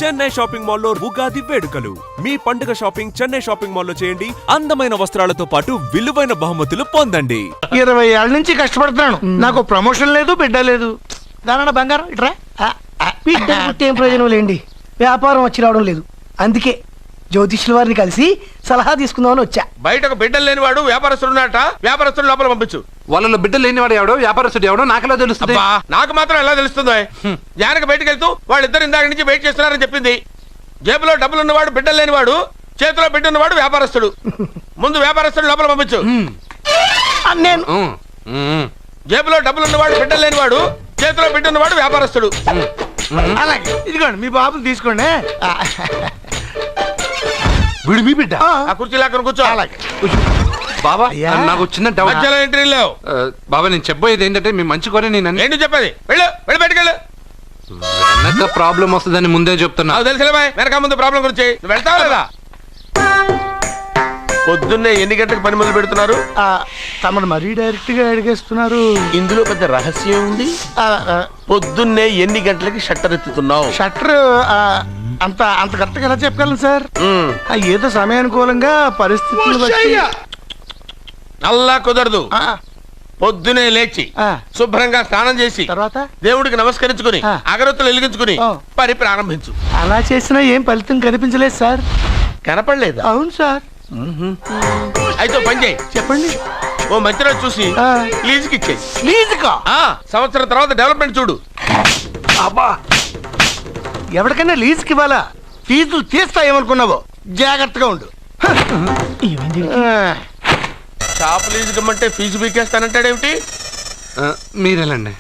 Chennai shopping మాల్లో ఉగాది వేడుకలు. మీ పండుగ షాపింగ్ చెన్నై షాపింగ్ మాల్లో చేయండి. అందమైన వస్త్రాలతో పాటు విలువైన బహుమతులు పొందండి. 20 ఏళ్ల నుంచి కష్టపడుతున్నాను, నాకు ప్రమోషన్ లేదు, బిడ్డ లేదు. దానన్న బంగారం ఇట్రా. బిడ్డ పుట్టి ఏం ప్రయోజనం లేండి, వ్యాపారం వచ్చి రావడం లేదు. అందుకే జ్యోతిష్యుల వారిని కలిసి సలహా తీసుకుందామని వచ్చా. బయటకు బిడ్డలు లేనివాడు వ్యాపారస్తుడు ఉన్నట, వ్యాపారస్తుడు లోపల పంపించు. వాళ్ళలో బిడ్డలు లేనివాడు ఎవడో వ్యాపారస్తుడు ఎవడో నాకెలా తెలుస్తుంది? నాకు మాత్రం ఎలా తెలుస్తుందో? జానకి బయటకు వెళ్తూ వాళ్ళిద్దరు ఇందాక నుంచి వెయిట్ చేస్తున్నారని చెప్పింది. జేబులో డబ్బులు ఉన్నవాడు బిడ్డలు లేనివాడు, చేతిలో బిడ్డ ఉన్నవాడు వ్యాపారస్తుడు. ముందు వ్యాపారస్తుడు లోపల పంపించు. నేను జేబులో డబ్బులు ఉన్నవాడు బిడ్డలు లేనివాడు, చేతిలో బిడ్డ ఉన్నవాడు వ్యాపారస్తుడు. అలాగే ఇదిగోండి మీ బాబుని తీసుకోండి. వీడు మీ బిడ్డ? ఆ కుర్చీలో అక్కడ కూర్చో. బాబా నాకు చిన్న డౌట్. మధ్యలో ఎంట్రీ లేవు. బాబా నేను చెప్పబోయేది ఏంటంటే మీ మంచి కోరే నేను ఏంటి చెప్పేది? వెళ్ళు వెళ్ళి బయటకు వెళ్ళు. వెనక ప్రాబ్లం వస్తుందని ముందే చెప్తున్నా. నాకు తెలుసులే బాయ్, వెనక ముందు ప్రాబ్లం గురించి. నువ్వు వెళ్తావా లేదా? పొద్దున్నే ఎన్ని గంటలకు పని మొదలు పెడుతున్నారు? తమను మరీ డైరెక్ట్ గా అడిగేస్తున్నారు. ఇందులో పెద్ద రహస్యం ఉంది. పొద్దున్నే ఎన్ని గంటలకి షట్టర్ ఎత్తుతున్నావు? షట్టర్ అంత అంత కరెక్ట్గా ఎలా చెప్పగలను సార్? ఏదో సమయానుకూలంగా పరిస్థితులు బట్టి. అల్లా కుదరదు. పొద్దునే లేచి శుభ్రంగా స్నానం చేసి తర్వాత దేవుడికి నమస్కరించుకుని అగరత్తులు వెలిగించుకుని పని ప్రారంభించు. అలా చేసినా ఏం ఫలితం కనిపించలేదు సార్. కనపడలేదు? అవును సార్. అయితే పని చేయి. చెప్పండి. ఓ మంచి రోజు చూసి లీజుకి ఇచ్చేయి. లీజుకా? సంవత్సరం తర్వాత డెవలప్మెంట్ చూడు. అబ్బా, ఎవరికైనా లీజుకి ఇవ్వాలా? ఫీజులు తీస్తాయేమనుకున్నావో, జాగ్రత్తగా ఉండు. షాప్ లీజుకి ఇమ్మంటే ఫీజు పీకేస్తానంటాడేమిటి? మీరేలండి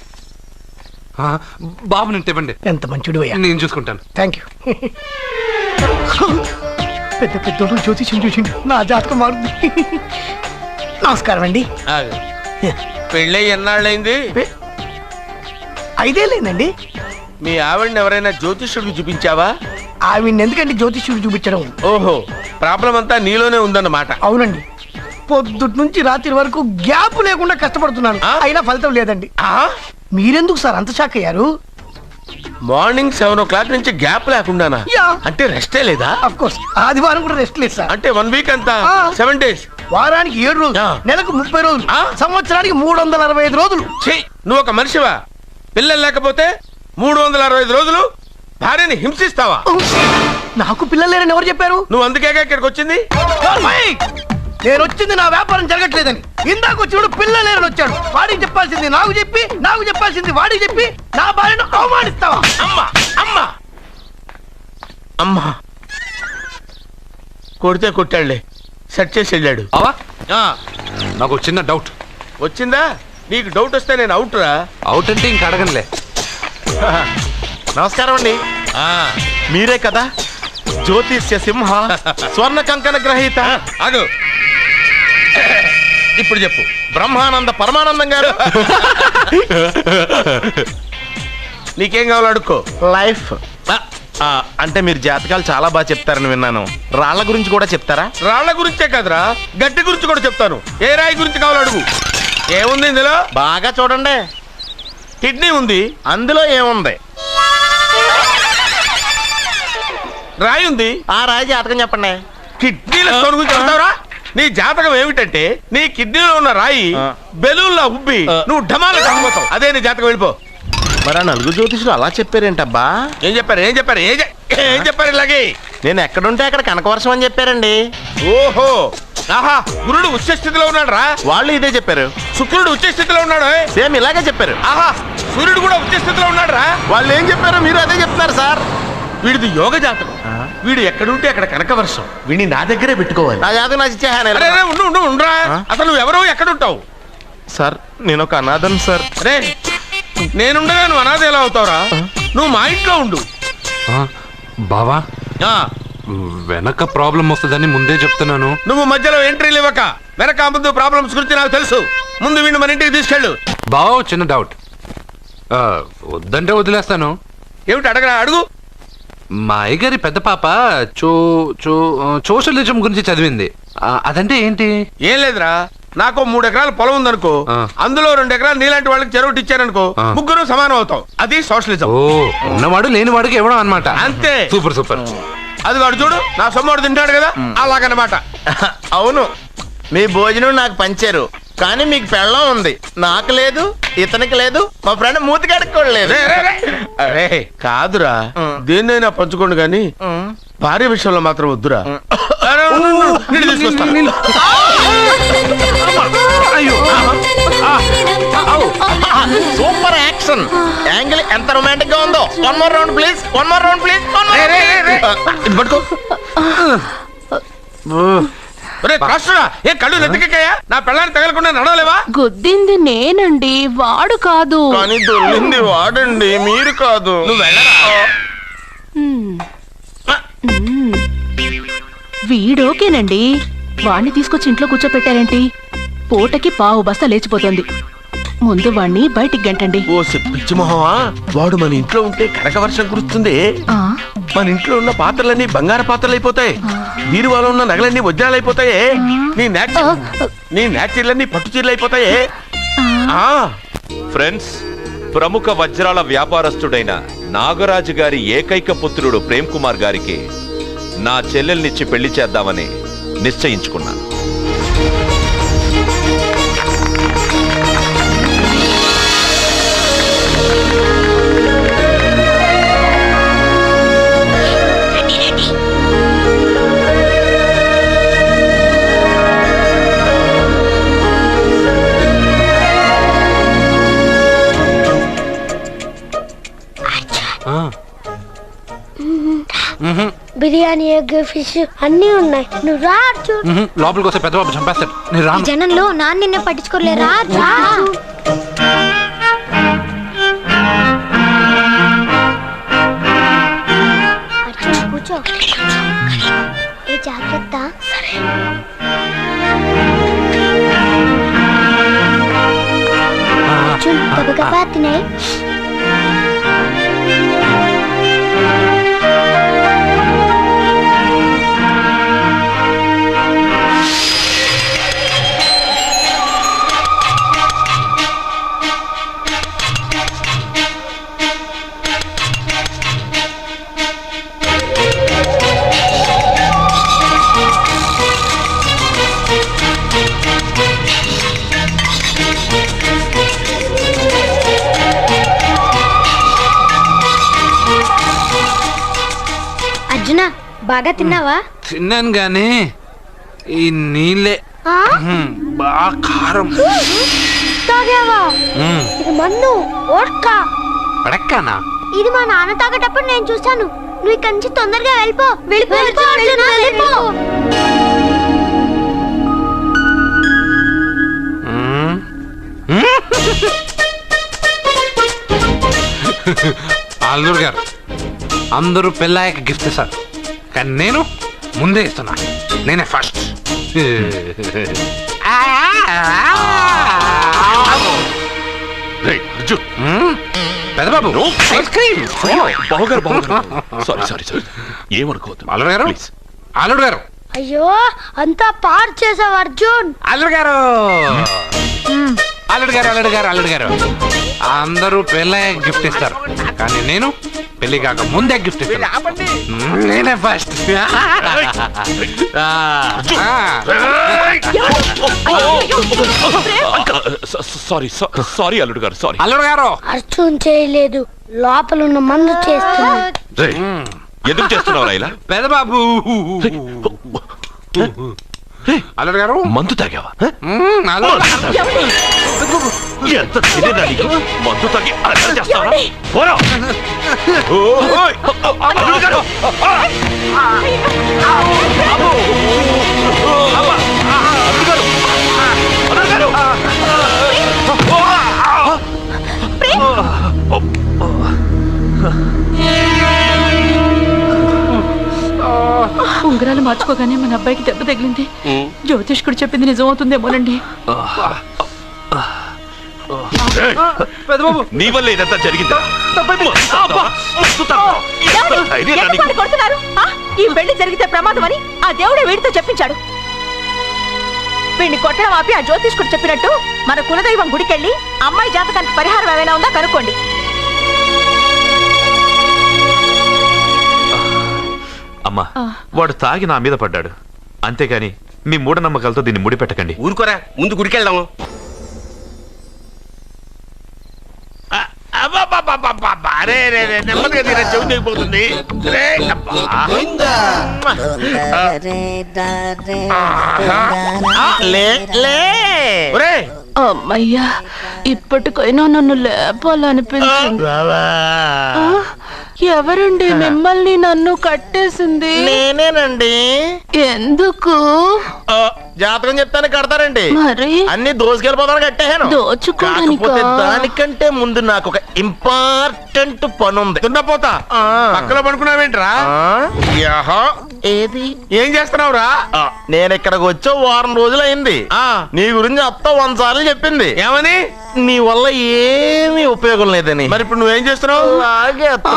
బాబు, నేను ఇవ్వండి. ఎంత మంచిడు అయ్యా. నేను చూసుకుంటాను. Thank you. పెద్ద పెద్దోడు జ్యోతిష్యం చూసిండు, నా జాతకం మారుంది. నమస్కారం అండి. పెళ్ళై ఎన్నాళ్ళైంది? 5 ఏళ్ళైందండి. మీ ఆవిడని ఎవరైనా జ్యోతిష్యుడికి చూపించావా? ఆవిడ ఎందుకండి జ్యోతిష్యుడు చూపించడం? ఓహో, ప్రాబ్లం అంతా నీలోనే ఉందన్నమాట. అవునండి, పొద్దుటి నుంచి రాత్రి వరకు గ్యాప్ లేకుండా కష్టపడుతున్నాను, అయినా ఫలితం లేదండి. మీరెందుకు సార్ అంత షాక్ అయ్యారు? మార్నింగ్ 7 o'clock నుంచి గ్యాప్ లేకుండానా? అంటే రెస్టే లేదా? ఆఫ్ కోర్స్, ఆదివారం కూడా రెస్ట్ లేదు సార్. అంటే 1 వీక్ అంతా 7 days. వారానికి 7 రోజులు, నెలకు 30 రోజులు, సంవత్సరానికి 365 రోజులు. నువ్వు ఒక మనిషివా? పిల్లలు లేకపోతే 365 రోజులు భార్యని హింసిస్తావా? నాకు పిల్లలు లేరని ఎవరు చెప్పారు? నువ్వు అందుకేగా ఇక్కడికి వచ్చింది. నేను వచ్చింది నా వ్యాపారం జరగట్లేదని. ఇందాక వచ్చినప్పుడు పిల్లలు లేరని వచ్చాడు. వాడికి చెప్పాల్సింది నాకు చెప్పి, నాకు చెప్పాల్సింది వాడికి చెప్పి నా భార్యను అవమానిస్తావా? అమ్మా అమ్మా అమ్మా, కొడితే కొట్టాడులే, సెట్ చేసి వెళ్ళాడు. నాకు చిన్న డౌట్ వచ్చిందా? నీకు డౌట్ వస్తే నేను అవుట్ రా. అవుట్ అంటే ఇంక అడగనులే. నమస్కారం అండి. మీరే కదా జ్యోతిష్య సింహ స్వర్ణ కంకణ గ్రహీత? అదు ఇప్పుడు చెప్పు. బ్రహ్మానంద పరమానందం గారు నీకేం కావాలో అడుక్కో. లైఫ్ అంటే మీరు జాతకాలు చాలా బాగా చెప్తారని విన్నాను. రాళ్ల గురించి కూడా చెప్తారా? రాళ్ల గురించే కదరా, గట్టి గురించి కూడా చెప్తాను. ఏ రాయి గురించి కావాలో అడుగు. ఏముంది ఇందులో? బాగా చూడండి. కిడ్నీ ఉంది. అందులో ఏముంది? రాయి ఉంది. ఆ రాయి జాతకం చెప్పండి. కిడ్నీల స్టోన్ గురించి చెప్తావురా? నీ జాతకం ఏమిటంటే నీ కిడ్నీలో ఉన్న రాయి బెలూన్లా ఉబ్బి నువ్వు ఢమాల చచ్చిపోతావు. అదే నీ జాతకం. వెళ్ళిపో. మరి ఆ 4 జ్యోతిషులు అలా చెప్పారేంటబ్బా? ఏం చెప్పారు? ఏం చెప్పారు? ఏం చెప్పారు? ఇలాగే నేను ఎక్కడుంటే అక్కడ కనకవర్షం అని చెప్పారండి. ఓహో, ఆహా, గురుడు ఉచ్చ స్థితిలో ఉన్నాడు రా. వాళ్ళు ఇదే చెప్పారు. శుక్రుడు ఉచ్చ స్థితిలో ఉన్నాడు. సేమ్ ఇలాగే చెప్పారు. ఆహా, సూర్యుడు కూడా ఉచ్చ స్థితిలో ఉన్నాడు రా. వాళ్ళు ఏం చెప్పారో మీరు అదే చెప్తున్నారు సార్. వీడిది యోగ జాతకం. వీడు ఎక్కడుంటే అక్కడ కనకవర్షం. వీడిని నా దగ్గరే పెట్టుకోవాలి. నా జాతకం నాకు ఇచ్చేహాను. ఉండరా, అసలు నువ్వు ఎవరో ఎక్కడుంటావు? సార్ నేను ఒక అనాథను సార్. అరే, నేనుండగా నువ్వు అనాథ ఎలా అవుతావురా? నువ్వు మా ఇంట్లో ఉండు. బావా, వెనక ప్రాబ్లం వస్తుందని ముందే చెప్తున్నాను. నువ్వు మధ్యలో ఎంట్రీలు ఇవ్వక. వెనక ముందు ప్రాబ్లమ్స్ గురించి నాకు తెలుసు. ముందు వీడిని మన ఇంటికి తీసుకెళ్ళు. బావా, చిన్న డౌట్. వద్దంటే వదిలేస్తాను. ఏమిటి అడగరా? అడుగు. మా అయ్యగారి పెద్ద పాప సోషలిజం గురించి చదివింది. అదంటే ఏంటి? ఏం లేదురా, నాకు 3 ఎకరాల పొలం ఉందనుకో, అందులో 2 ఎకరాలు నీలాంటి వాళ్ళకి చెరువు ఇచ్చారనుకో, ముగ్గురు సమానం అవుతాం. అది సోషలిజం. ఓ ఉన్నవాడు లేని వాడికి ఇవ్వడం అనమాట. అంతే. Super super. అది వాడు చూడు, నా సొమ్మడు తింటాడు కదా, అలాగనమాట. అవును, మీ భోజనం నాకు పంచారు, కానీ మీకు పెళ్ళం ఉంది, నాకు లేదు, ఇతనికి లేదు, మా ఫ్రెండ్ మూతి కడుక్కోలేదు. అరే కాదురా, దేన్నైనా పంచుకోండి కానీ భార్య విషయంలో మాత్రం వద్దురా. నీళ్ళు తీసుకొస్తాను. సూపర్ యాక్షన్ యాంగిల్ ఎంత రొమాంటిక్ గా ఉందో. One more round please, one more round please. ఇది పట్టుకో. ఏ కళ్ళు నెత్తికెక్కాయా? నా పెళ్ళాన్ని తగలకుండా నడవలేవా? గుద్దింది నేనండి, వాడు కాదు. కానీ దొల్లింది వాడండి, మీరు కాదు. నువ్వు వెళ్ళరా? వీడోకేనండి, వాణ్ణి తీసుకొచ్చి ఇంట్లో కూర్చోపెట్టారేంటి? పూటకి పావు బస్తా లేచిపోతుంది. ముందు వాణ్ణి బయటికి గంటండి. ఓ పిచ్చి మొహమా, వాడు మన ఇంట్లో ఉంటే కనక వర్షం కురుస్తుంది. మన ఇంట్లో ఉన్న పాత్రలన్నీ బంగారు పాత్రలు అయిపోతాయి, బీరువాలో ఉన్న నగలన్నీ వజ్రాలు అయిపోతాయి, నీ నాచీర్లన్నీ పట్టు చీరలు అయిపోతాయి. ఫ్రెండ్స్, ప్రముఖ వజ్రాల వ్యాపారస్తుడైన నాగరాజు గారి ఏకైక పుత్రుడు ప్రేమ్ కుమార్ గారికి నా చెల్లెల్నిచ్చి పెళ్లి చేద్దామని నిశ్చయించుకున్నాను. బిర్యానీ, ఎగ్, ఫిష్ అన్నీ ఉన్నాయి. నువ్వు రా అర్జున్. లోపలికి వస్తే పెద్ద బాబు చంపేస్తాడు. నేను ఈ రాను. జనంలో నాన్న నిన్నే పట్టించుకోలే. రా అర్జున్. అర్జున్ కూర్చో. ఏ జాగ్రత్త. సరే. అర్జున్ గబగబా తినే. బాగా తిన్నావా? తిన్నాను గానీ ఈ నీళ్ళే బాగా కారం. తాగావా? ఇది మన్ను ఓడ్కా. పడక్కానా? ఇది మా నాన్న తాగేటప్పుడు నేను చూశాను. నువ్వు ఇక్కడి నుంచి తొందరగా వెళ్ళిపో. వెళ్ళిపో. అల్లుడు గారు, అందరూ పెళ్ళాయక గిఫ్ట్ ఇస్తారు, కానీ నేను ముందే ఇస్తున్నా. నేనే ఫస్ట్. పెద్దబాబు ఐస్ క్రీమ్. ఏమనుకోవద్దు అల్లుడు గారు, అల్లుడు గారు. అయ్యో, అంతా పాడు చేసావు అర్జున్. అల్లుడు గారు, అల్లుడు గారు, అల్లుడు గారు, అల్లుడు గారు, అందరూ పెళ్ళాయక గిఫ్ట్ ఇస్తారు, కానీ నేను పెళ్లి కాక ముందే గిఫ్ట్ ఇస్తాను. నేనే ఫస్ట్. సారీ అల్లుడు గారు, సారీ. అల్లుడు గారు, అర్జున్ చేయలేదు, లోపల ఉన్న మందు చేస్తున్నాడు. ఎందుకు చేస్తున్నావు ఇలా? పెద్దబాబు. అల్లుడు గారు, మందు తాగావా? ఎంత తెలియదా నీకు? మందు తాగి అలా చేస్తావా? పోరా. అల్లుడు గారు. ఉంగరాలు మార్చుకోగానే మన అబ్బాయికి దెబ్బ తగిలింది. జ్యోతిష్కుడు చెప్పింది నిజమవుతుందేమోనండి. నీ వల్ల ఇదంతా జరిగిందా? ఈ పెళ్లి జరిగితే ప్రమాదం అని ఆ దేవుడే వీడితో చెప్పించాడు. వీడిని కొట్టడం ఆపి ఆ జ్యోతిష్కుడు చెప్పినట్టు మన కులదైవం గుడికెళ్ళి అమ్మాయి జాతకానికి పరిహారం ఏమైనా ఉందా కనుక్కోండి. అమ్మా వాడు తాగి నా మీద పడ్డాడు, అంతేగాని మీ మూఢనమ్మకాలతో దీన్ని ముడిపెట్టకండి. ఊరుకోరా, ముందు గుడికెళ్దాము. నెమ్మదిగా తీరా, చెవి తెగిపోతుంది. అమ్మయ్యా, ఇప్పటికైనా నన్ను లేపాలనిపించింది. ఎవరండి మిమ్మల్ని నన్ను కట్టేసింది? నేనేనండి. ఎందుకు? జాతకం చెప్తాను కడతారండి. మరి అన్ని దోసుకెళ్ళిపోతాను కట్టేహాను. దోచుకోవడానికా? కాకపోతే దానికంటే ముందు నాకు ఒక ఇంపార్టెంట్ పని ఉంది. దున్నపోతా పక్కలో పడుకున్నావేంట్రా? ఏది? ఏం చేస్తున్నావురా? నేను ఇక్కడికి వచ్చే వారం రోజులు అయింది. నీ గురించి అత్త 100 సార్లు చెప్పింది. ఏమని? నీ వల్ల ఏమీ ఉపయోగం లేదని. మరి ఇప్పుడు నువ్వేం చేస్తున్నావు? అలాగే అత్త.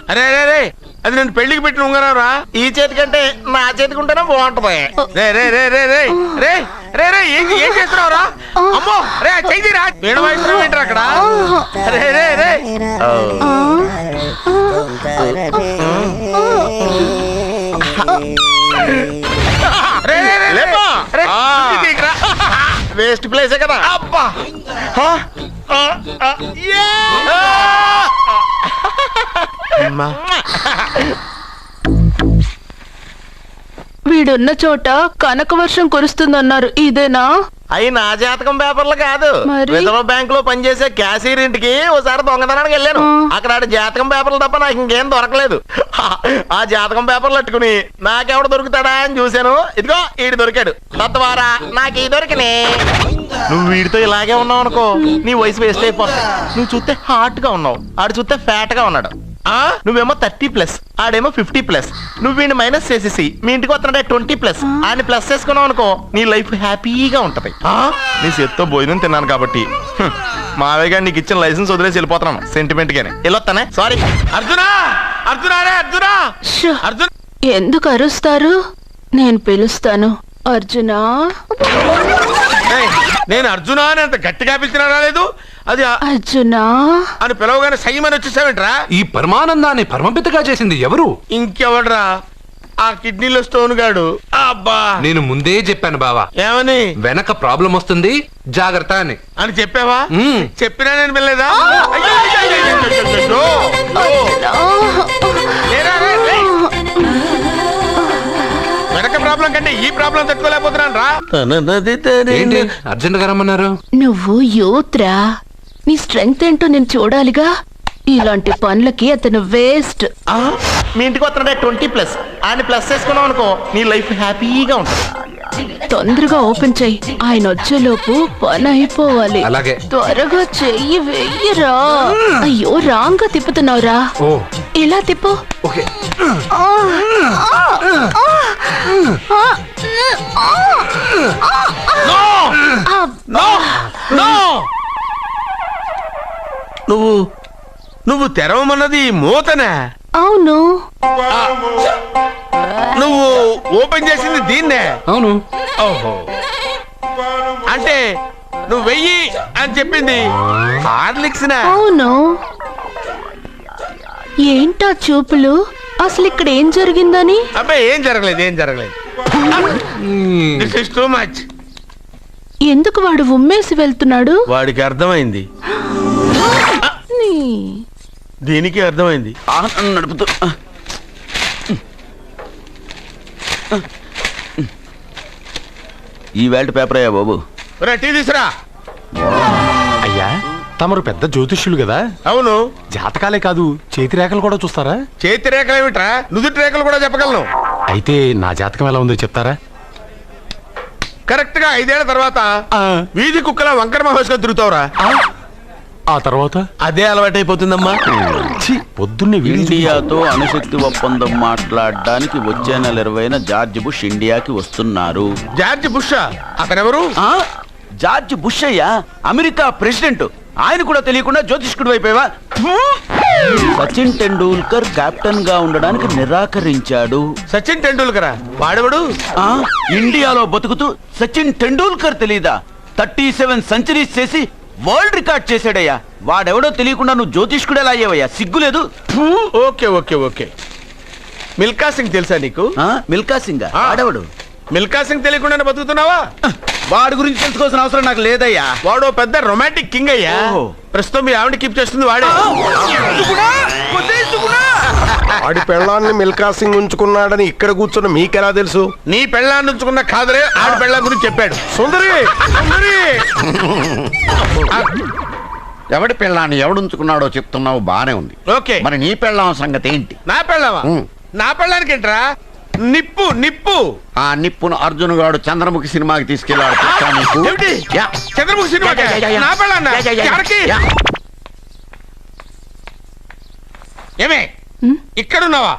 అరే అరే అరే, అది నేను పెళ్లికి పెట్టిన ఉంగరారా? ఈ చేతి కంటే నా చేతికి ఉంటేనే బాగుంటది. రే రే రే రే రే రే రే రే ఏం చేస్తున్నావురా? అమ్మో రే, చెయ్యిరా. వేణు వాయిస్తున్నావు ఏంట్రా అక్కడ? రే రే రే వేస్ట్ ప్లేసే కదా. అబ్బా వీడున్న చోట కనక వర్షం కురుస్తుందన్నారు, ఇదేనా? అయి నా జాతకం పేపర్లు కాదు. మరి? రిజర్వ్ బ్యాంక్ లో పనిచేసే క్యాషియర్ ఇంటికి ఒకసారి దొంగతనానికి వెళ్ళాను. అక్కడ ఆడి జాతకం పేపర్లు తప్ప నాకు ఇంకేం దొరకలేదు. ఆ జాతకం పేపర్లు పట్టుకుని నాకెవడ దొరుకుతాడా అని చూశాను. ఇదిగో ఈడు దొరికాడు. తద్వారా నాకు ఈ దొరికినే. నువ్వు వీడితో ఇలాగే ఉన్నావు అనుకో, నీ వయసు వేస్ట్ అయిపోతుంది. నువ్వు చూస్తే హాట్ గా ఉన్నావు, ఆడు చూస్తే ఫ్యాట్ గా ఉన్నాడు. నువ్వేమో 30+, ఆడేమో 50+. నువ్వు వీడిని మైనస్ చేసేసి మీ ఇంటికి వస్తున్నాడే 20+, ఆయన ప్లస్ చేసుకున్నావు అనుకో, నీ లైఫ్ హ్యాపీగా ఉంటది. నీ చేత్తో భోజనం తిన్నాను కాబట్టి మావయ్య గారు నీకు ఇచ్చిన లైసెన్స్ వదిలేసి వెళ్ళిపోతున్నాను సెంటిమెంట్ గానే. వెళ్ళొస్తానే. సారీ. అర్జునా, అర్జునా రే అర్జునా, షో, అర్జున్. ఎందుకు అరుస్తారు? నేను పిలుస్తాను. అర్జునా. నేను అర్జునా అని అంత గట్టిగా పిలిచినా రాలేదు. అది అర్జునా అని పిలవగానే సైమని వచ్చేసావేంట్రా? ఈ పరమానందాన్ని పరమపితగా చేసింది ఎవరు? ఇంకెవడ్రా? ఆ కిడ్నీలో స్టోన్ గాడు. అబ్బా, నేను ముందే చెప్పాను బావా, ఏమని? వెనక ప్రాబ్లం వస్తుంది, జాగ్రత్త అని. అని చెప్పావా? చెప్పినా నేను వెళ్ళలేదా? వెనక ప్రాబ్లం కంటే ఈ ప్రాబ్లం తట్టుకోలేకపోతున్నాను రా. ఏంటి అర్జెంట్ గా రమ్మన్నారు? నువ్వు యూత్రా, నీ స్ట్రెంగ్త్ ఏంటో నేను చూడాలిగా. ఇలాంటి పనులకి అతను వేస్ట్. మీ ఇంటికి వస్తున్నాడే 20+, ఆయన ప్లస్ చేసుకున్నావు అనుకో, నీ లైఫ్ హ్యాపీగా ఉంటుంది. తొందరగా ఓపెన్ చెయ్యి, ఆయన వచ్చేలోపు పని అయిపోవాలి. అలాగే. త్వరగా చెయ్యి వెయ్యరా. అయ్యో, రాంగ్ గా తిప్పుతున్నావురా. ఓ, ఇలా తిప్పు. ఓకే. నువ్వు తెరవమన్నది మూతనే. అవును. నువ్వు ఓపెన్ చేసింది దీన్నే. అవును. ఓహో, అంటే నువ్వు వెయ్యి అని చెప్పింది హార్లిక్స్. అవును. ఏంటా చూపులు? అసలు ఇక్కడ ఏం జరిగిందని? అబ్బాయి ఏం జరగలేదు, ఏం జరగలేదు. This is too much. ఎందుకు వాడు ఉమ్మేసి వెళ్తున్నాడు? వాడికి అర్థమైంది, దీనికి అర్థమైంది. నడుపుతూ ఈ వేల్ట్ పేపర్ అయ్యా బాబు. టీ తీసురా. అయ్యా, తమరు పెద్ద జ్యోతిష్యులు కదా. అవును. జాతకాలే కాదు, చేతి రేఖలు కూడా చూస్తారా? చేతి రేఖలు ఏమిట్రా, నుదుటి రేఖలు కూడా చెప్పగలను. అయితే నా జాతకం ఎలా ఉందో చెప్తారా? కరెక్ట్ గా 5 ఏళ్ల తర్వాత వీధి కుక్కల వంకర మహోత్సవం తిరుగుతావురా. ఆ తర్వాత అదే అలవాటైపోతుందమ్మా. పొద్దున్నే ఇండియాతో అణుశక్తి ఒప్పందం మాట్లాడడానికి వచ్చే నెల 20న జార్జ్ బుష్ ఇండియాకి వస్తున్నారు. George Bush? అతనెవరు? జార్జ్ బుష్ అయ్యా, అమెరికా ప్రెసిడెంట్. ఆయన కూడా తెలియకుండా జ్యోతిష్కుడు అయిపోయావా? సచిన్ టెండూల్కర్ కెప్టెన్ గా ఉండడానికి నిరాకరించాడు. సచిన్ టెండూల్కరా? వాడెవడు? ఆ, ఇండియాలో బతుకుతూ సచిన్ టెండూల్కర్ తెలీదా? 37 సెంచరీస్ చేసి వరల్డ్ రికార్డ్ చేశాడయ్యా. వాడెవడో తెలియకుండా నువ్వు జ్యోతిష్కుడు ఎలా అయ్యావయ్యా? సిగ్గులేదు? Okay okay okay. Milkha Singh తెలుసా నీకు? మిల్కా సింగ్ ఆ. వాడెవడు? మిల్కా సింగ్ తెలియకుండానే బతుకుతున్నావా? వాడి గురించి తెలుసుకోవాల్సిన అవసరం నాకు లేదయ్యా. వాడు ఓ పెద్ద రొమాంటిక్ కింగ్ అయ్యా. ఓహో. ప్రస్తుతం మీ ఆవిడ కీప్ చేస్తుంది వాడే. ఆడి పెళ్ళాన్ని మిల్కా సింగ్ ఉంచుకున్నాడని ఇక్కడ కూర్చున్న మీకెలా తెలుసు? నీ పెళ్ళాన్ని ఉంచుకున్న కాదరే ఆడి పెళ్ళాం గురించి చెప్పాడు. సుందరి సుందరి. ఎవడి పెళ్ళాన్ని ఎవడుంచుకున్నాడో చెప్తున్నావు, బానే ఉంది. ఓకే, మరి నీ పెళ్ళాం సంగతి ఏంటి? నా పెళ్ళావా? నా పెళ్ళానికి ఏంట్రా? నిప్పు నిప్పు. ఆ నిప్పును అర్జున్ గాడు చంద్రముఖి సినిమాకి తీసుకెళ్ళాడు. తెలుసా నీకు? ఏమిటి? యా. చంద్రముఖి సినిమా నా పెళ్ళాన్నా? ఎవరికి? యా. ఏమే ఇక్కడున్నావా?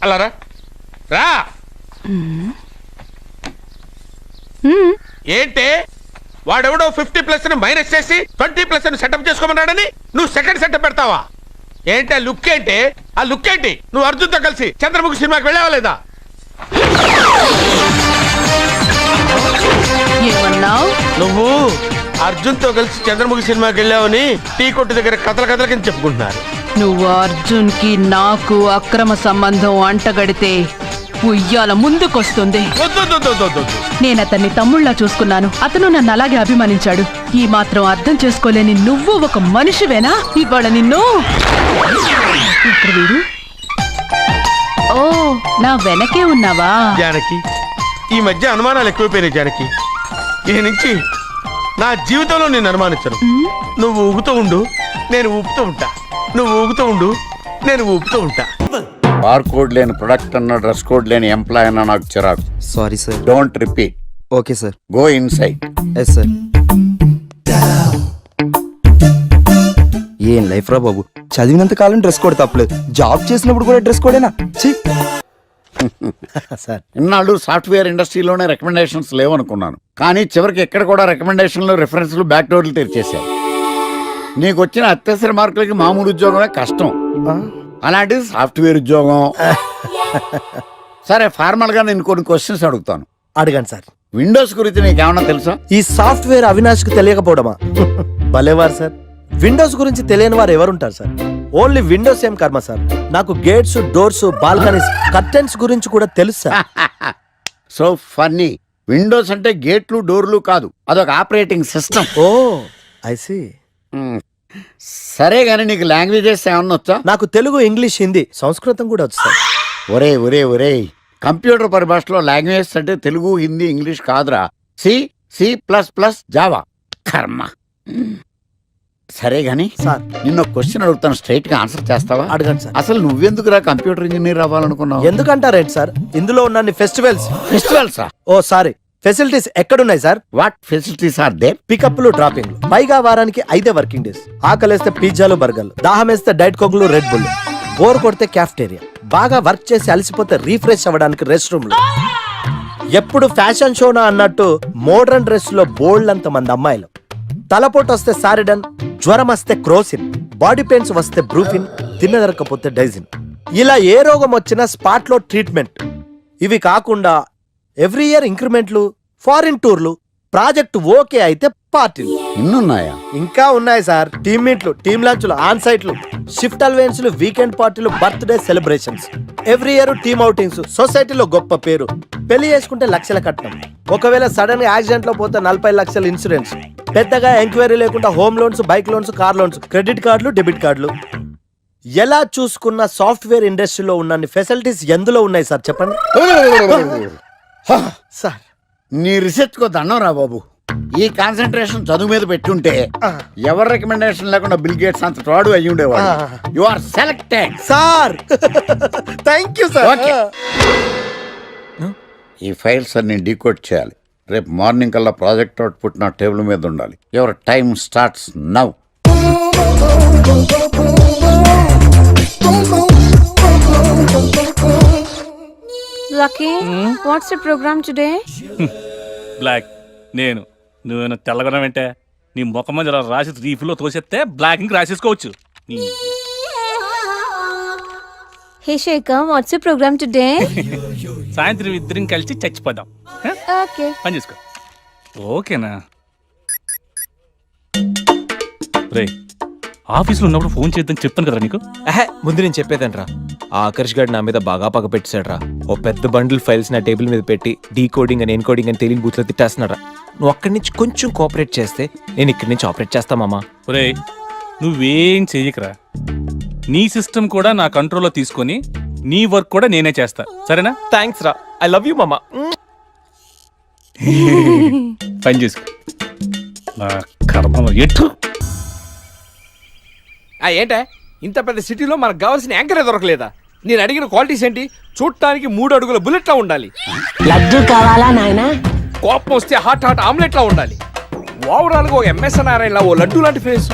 అలా రా రా. ఏంటి వాడెవడో 50+ ని మైనస్ చేసి 20+ ని సెటప్ చేసుకోమన్నాడని నువ్వు సెకండ్ సెటప్ పెడతావా? ఏంటి ఆ లుక్ ఏంటి? ఆ లుక్ ఏంటి? నువ్వు అర్జున్తో కలిసి చంద్రముఖి సినిమాకి వెళ్ళావా లేదా? ఏమన్నావు? నువ్వు అర్జున్తో కలిసి చంద్రముఖి సినిమాకి వెళ్ళావని టీ కొట్టు దగ్గర కథల కింద చెప్పుకుంటున్నారు. నువ్వు అర్జున్ కి నాకు అక్రమ సంబంధం అంటగడితే ఉయ్యాల ముందుకొస్తుంది. వద్దు, వద్దు, వద్దు, వద్దు, వద్దు. నేను అతన్ని తమ్ముళ్లా చూసుకున్నాను. అతను నన్ను అలాగే అభిమానించాడు. ఈ మాత్రం అర్థం చేసుకోలేని నువ్వు ఒక మనిషివేనా? ఇవాళ నిన్ను ఇక్కడ వీడు. ఓ, నా వెనకే ఉన్నావా? జానకి, ఈ మధ్య అనుమానాలు ఎక్కువైపోయినాయి జానకి. ఈ నుంచి నా జీవితంలో నేను అనుమానించను. నువ్వు ఊగుతూ ఉండు, నేను ఊపుతూ ఉంటా. నువ్వు ఊగుతూ ఉండు, నేను ఊపుతూ ఉంటా. బార్ కోడ్ లేని ప్రొడక్ట్ అన్న, డ్రెస్ కోడ్ లేని ఎంప్లాయ్ అన్న నాకు చిరాకు. Sorry sir. Don't repeat. Okay sir. Go inside. Yes sir. ఏం లైఫ్ రా బాబు, చదివినంత కాలం డ్రెస్ కోడ్ తప్పలేదు, జాబ్ చేసినప్పుడు కూడా డ్రెస్ కోడేనా? సార్, ఇన్నాళ్ళు సాఫ్ట్వేర్ ఇండస్ట్రీలోనే రికమెండేషన్స్ లేవనుకున్నాను, కానీ చివరికి ఎక్కడ కూడా రికమెండేషన్లు, రిఫరెన్స్లు, బ్యాక్ డోర్లు తెరిచేశారు. నీకు వచ్చిన అత్యవసర మార్కులకి మామూలు ఉద్యోగమే కష్టం, అలాంటిది సాఫ్ట్వేర్ ఉద్యోగం. సరే, ఫార్మల్ గా నేను కొన్ని క్వశ్చన్స్ అడుగుతాను. అడగండి సార్. విండోస్ గురించి నీకేమన్నా తెలుసా? ఈ సాఫ్ట్వేర్ అవినాష్కి తెలియకపోవడమా? భలేవారు సార్. విండోస్ గురించి తెలియని వారు ఎవరుంటారు సార్? ఓన్లీ విండోస్ ఏం కర్మ సార్, నాకు గేట్స్, డోర్స్, బాల్కనీస్, కర్టెన్స్ గురించి కూడా తెలుసు సార్. So funny. విండోస్ అంటే గేట్లు, డోర్లు కాదు, అదొక operating system. Oh I see. సరే గానీ నీకు లాంగ్వేజెస్ ఏమన్నా వచ్చా? నాకు తెలుగు, ఇంగ్లీష్, హిందీ, సంస్కృతం కూడా వచ్చు సార్. ఒరే ఒరే ఒరే, కంప్యూటర్ పరిభాషలో లాంగ్వేజ్ అంటే తెలుగు, హిందీ, ఇంగ్లీష్ కాదురా. C++, Java. కర్మ. సరే గాని సార్, నిన్న క్వశ్చన్ అడుగుతాను, స్ట్రైట్ గా ఆన్సర్ చేస్తావా? అడగండి సార్. అసలు నువ్వెందుకురా కంప్యూటర్ ఇంజనీర్ అవ్వాలనుకున్నావు? ఎందుకంటారేంటి సార్, ఇందులో ఉన్న ఫెస్టివల్స్. ఫెస్టివల్సా? ఓ సారీ, ఫెసిలిటీస్ ఎక్కడున్నాయి sir? What facilities are they? పికప్లు, డ్రాపింగ్లు, పైగా వారానికి 5 వర్కింగ్ డేస్. ఆకలేస్తే పిజ్జాలు, బర్గర్లు, దాహం వేస్తే డైట్ కోక్లు, రెడ్ బుల్, బోర్ కొడితే క్యాఫ్టేరియా, బాగా వర్క్ చేసి అలసిపోతే రీఫ్రెష్ అవ్వడానికి రెస్ట్ రూమ్లు. ఎప్పుడు ఫ్యాషన్ షోనా అన్నట్టు మోడర్న్ డ్రెస్ లో బోల్డ్ అంత మంది అమ్మాయిలు. తలపోటు వస్తే సారిడన్, జ్వరం వస్తే క్రోసిన్, బాడీ పెయిన్స్ వస్తే బ్రూఫిన్, తిన్నదరకపోతే డైజిన్. ఇలా ఏ రోగం వచ్చినా స్పాట్ లో ట్రీట్మెంట్. ఇవి కాకుండా ఎవ్రీ ఇయర్ ఇంక్రిమెంట్లు, ఫారిన్ టూర్లు, ప్రాజెక్ట్ ఓకే అయితే పార్టీలు. ఇన్నున్నాయా? ఇంకా ఉన్నాయి సార్. టీమ్ మీట్లు, టీమ్ లంచ్లు, ఆన్ సైట్లు, షిఫ్ట్ అలవెన్స్లు, వీకెండ్ పార్టీలు, birthday celebrations, every year team outings, సొసైటీలో గొప్ప పేరు. పెళ్లి చేసుకుంటే లక్షల కట్నం, ఒకవేళ సడన్ గా యాక్సిడెంట్ లో పోతే 40 లక్షల ఇన్సూరెన్స్, పెద్దగా ఎంక్వైరీ లేకుండా home loans, bike loans, car loans, credit కార్డులు, డెబిట్ కార్డులు. ఎలా చూసుకున్న సాఫ్ట్వేర్ ఇండస్ట్రీలో ఉన్న ఫెసిలిటీస్ ఎందులో ఉన్నాయి సార్ చెప్పండి. సార్, నీ రీసెర్చ్ కో దండం రా బాబు. ఈ కాన్సన్ట్రేషన్ చదువు మీద పెట్టుంటే ఎవరి రికమెండేషన్ లేకుండా బిల్ గేట్స్ అంత వాడు అయ్యి ఉండేవాడు. You are selected sir. Thank you sir. Okay. ఈ ఫైల్స్ అన్ని డీకోడ్ చేయాలి. రేపు మార్నింగ్ కల్లా ప్రాజెక్ట్ అవుట్పుట్ నా టేబుల్ మీద ఉండాలి. Your time starts now. Lucky, what's the program today? Black. నువ్వేనా తెల్లగొనం ఏంటే? నీ ముఖం మీద ఇలా రాసి రీఫ్లో తోసేస్తే బ్లాక్ ఇంక్ రాసేసుకోవచ్చు. Hey Shekhar, what's your program today? సాయంత్రం ఇద్దరం కలిసి చచ్చిపోదాం. ఓకే. పని చేసుకో. ఓకేనా? రే, ఆఫీస్లో ఉన్నప్పుడు ఫోన్ చేద్దాం చెప్తాను కదరా నీకు. ముందు నేను చెప్పేదంట్రా, ఆ ఆకర్ష్ గారు నా మీద బాగా పగ పెట్టాడురా. ఓ పెద్ద బండిల్ ఫైల్స్ నా టేబుల్ మీద పెట్టి డీకోడింగ్ అని ఎన్కోడింగ్ అని తెలియని బూత్లో తిట్టేస్తున్నారా. నువ్వు అక్కడి నుంచి కొంచెం కోఆపరేట్ చేస్తే నేను ఇక్కడి నుంచి ఆపరేట్ చేస్తా మామా. రే, నువ్వేం చెయ్యకరా. నీ సిస్టమ్ కూడా నా కంట్రోల్లో తీసుకొని నీ వర్క్ కూడా నేనే చేస్తా, సరేనా? థ్యాంక్స్ రా, ఐ లవ్ యూ మామా. పని చేసుకో. నా కర్మ ఎటు. ఏంటే ఇంత పెద్ద సిటీలో మనకు కావాల్సిన యాంకరే దొరకలేదా? నేను అడిగిన క్వాలిటీస్ ఏంటి? చూడటానికి 3 అడుగుల బుల్లెట్లా ఉండాలి, లడ్డు కావాలా నాయనా, కోపం వస్తే హాట్ ఆమ్లెట్ లా ఉండాలి, ఓవరాల్ గా ఒక ఎంఎస్ నారాయణ ఓ లడ్డు లాంటి ఫేస్.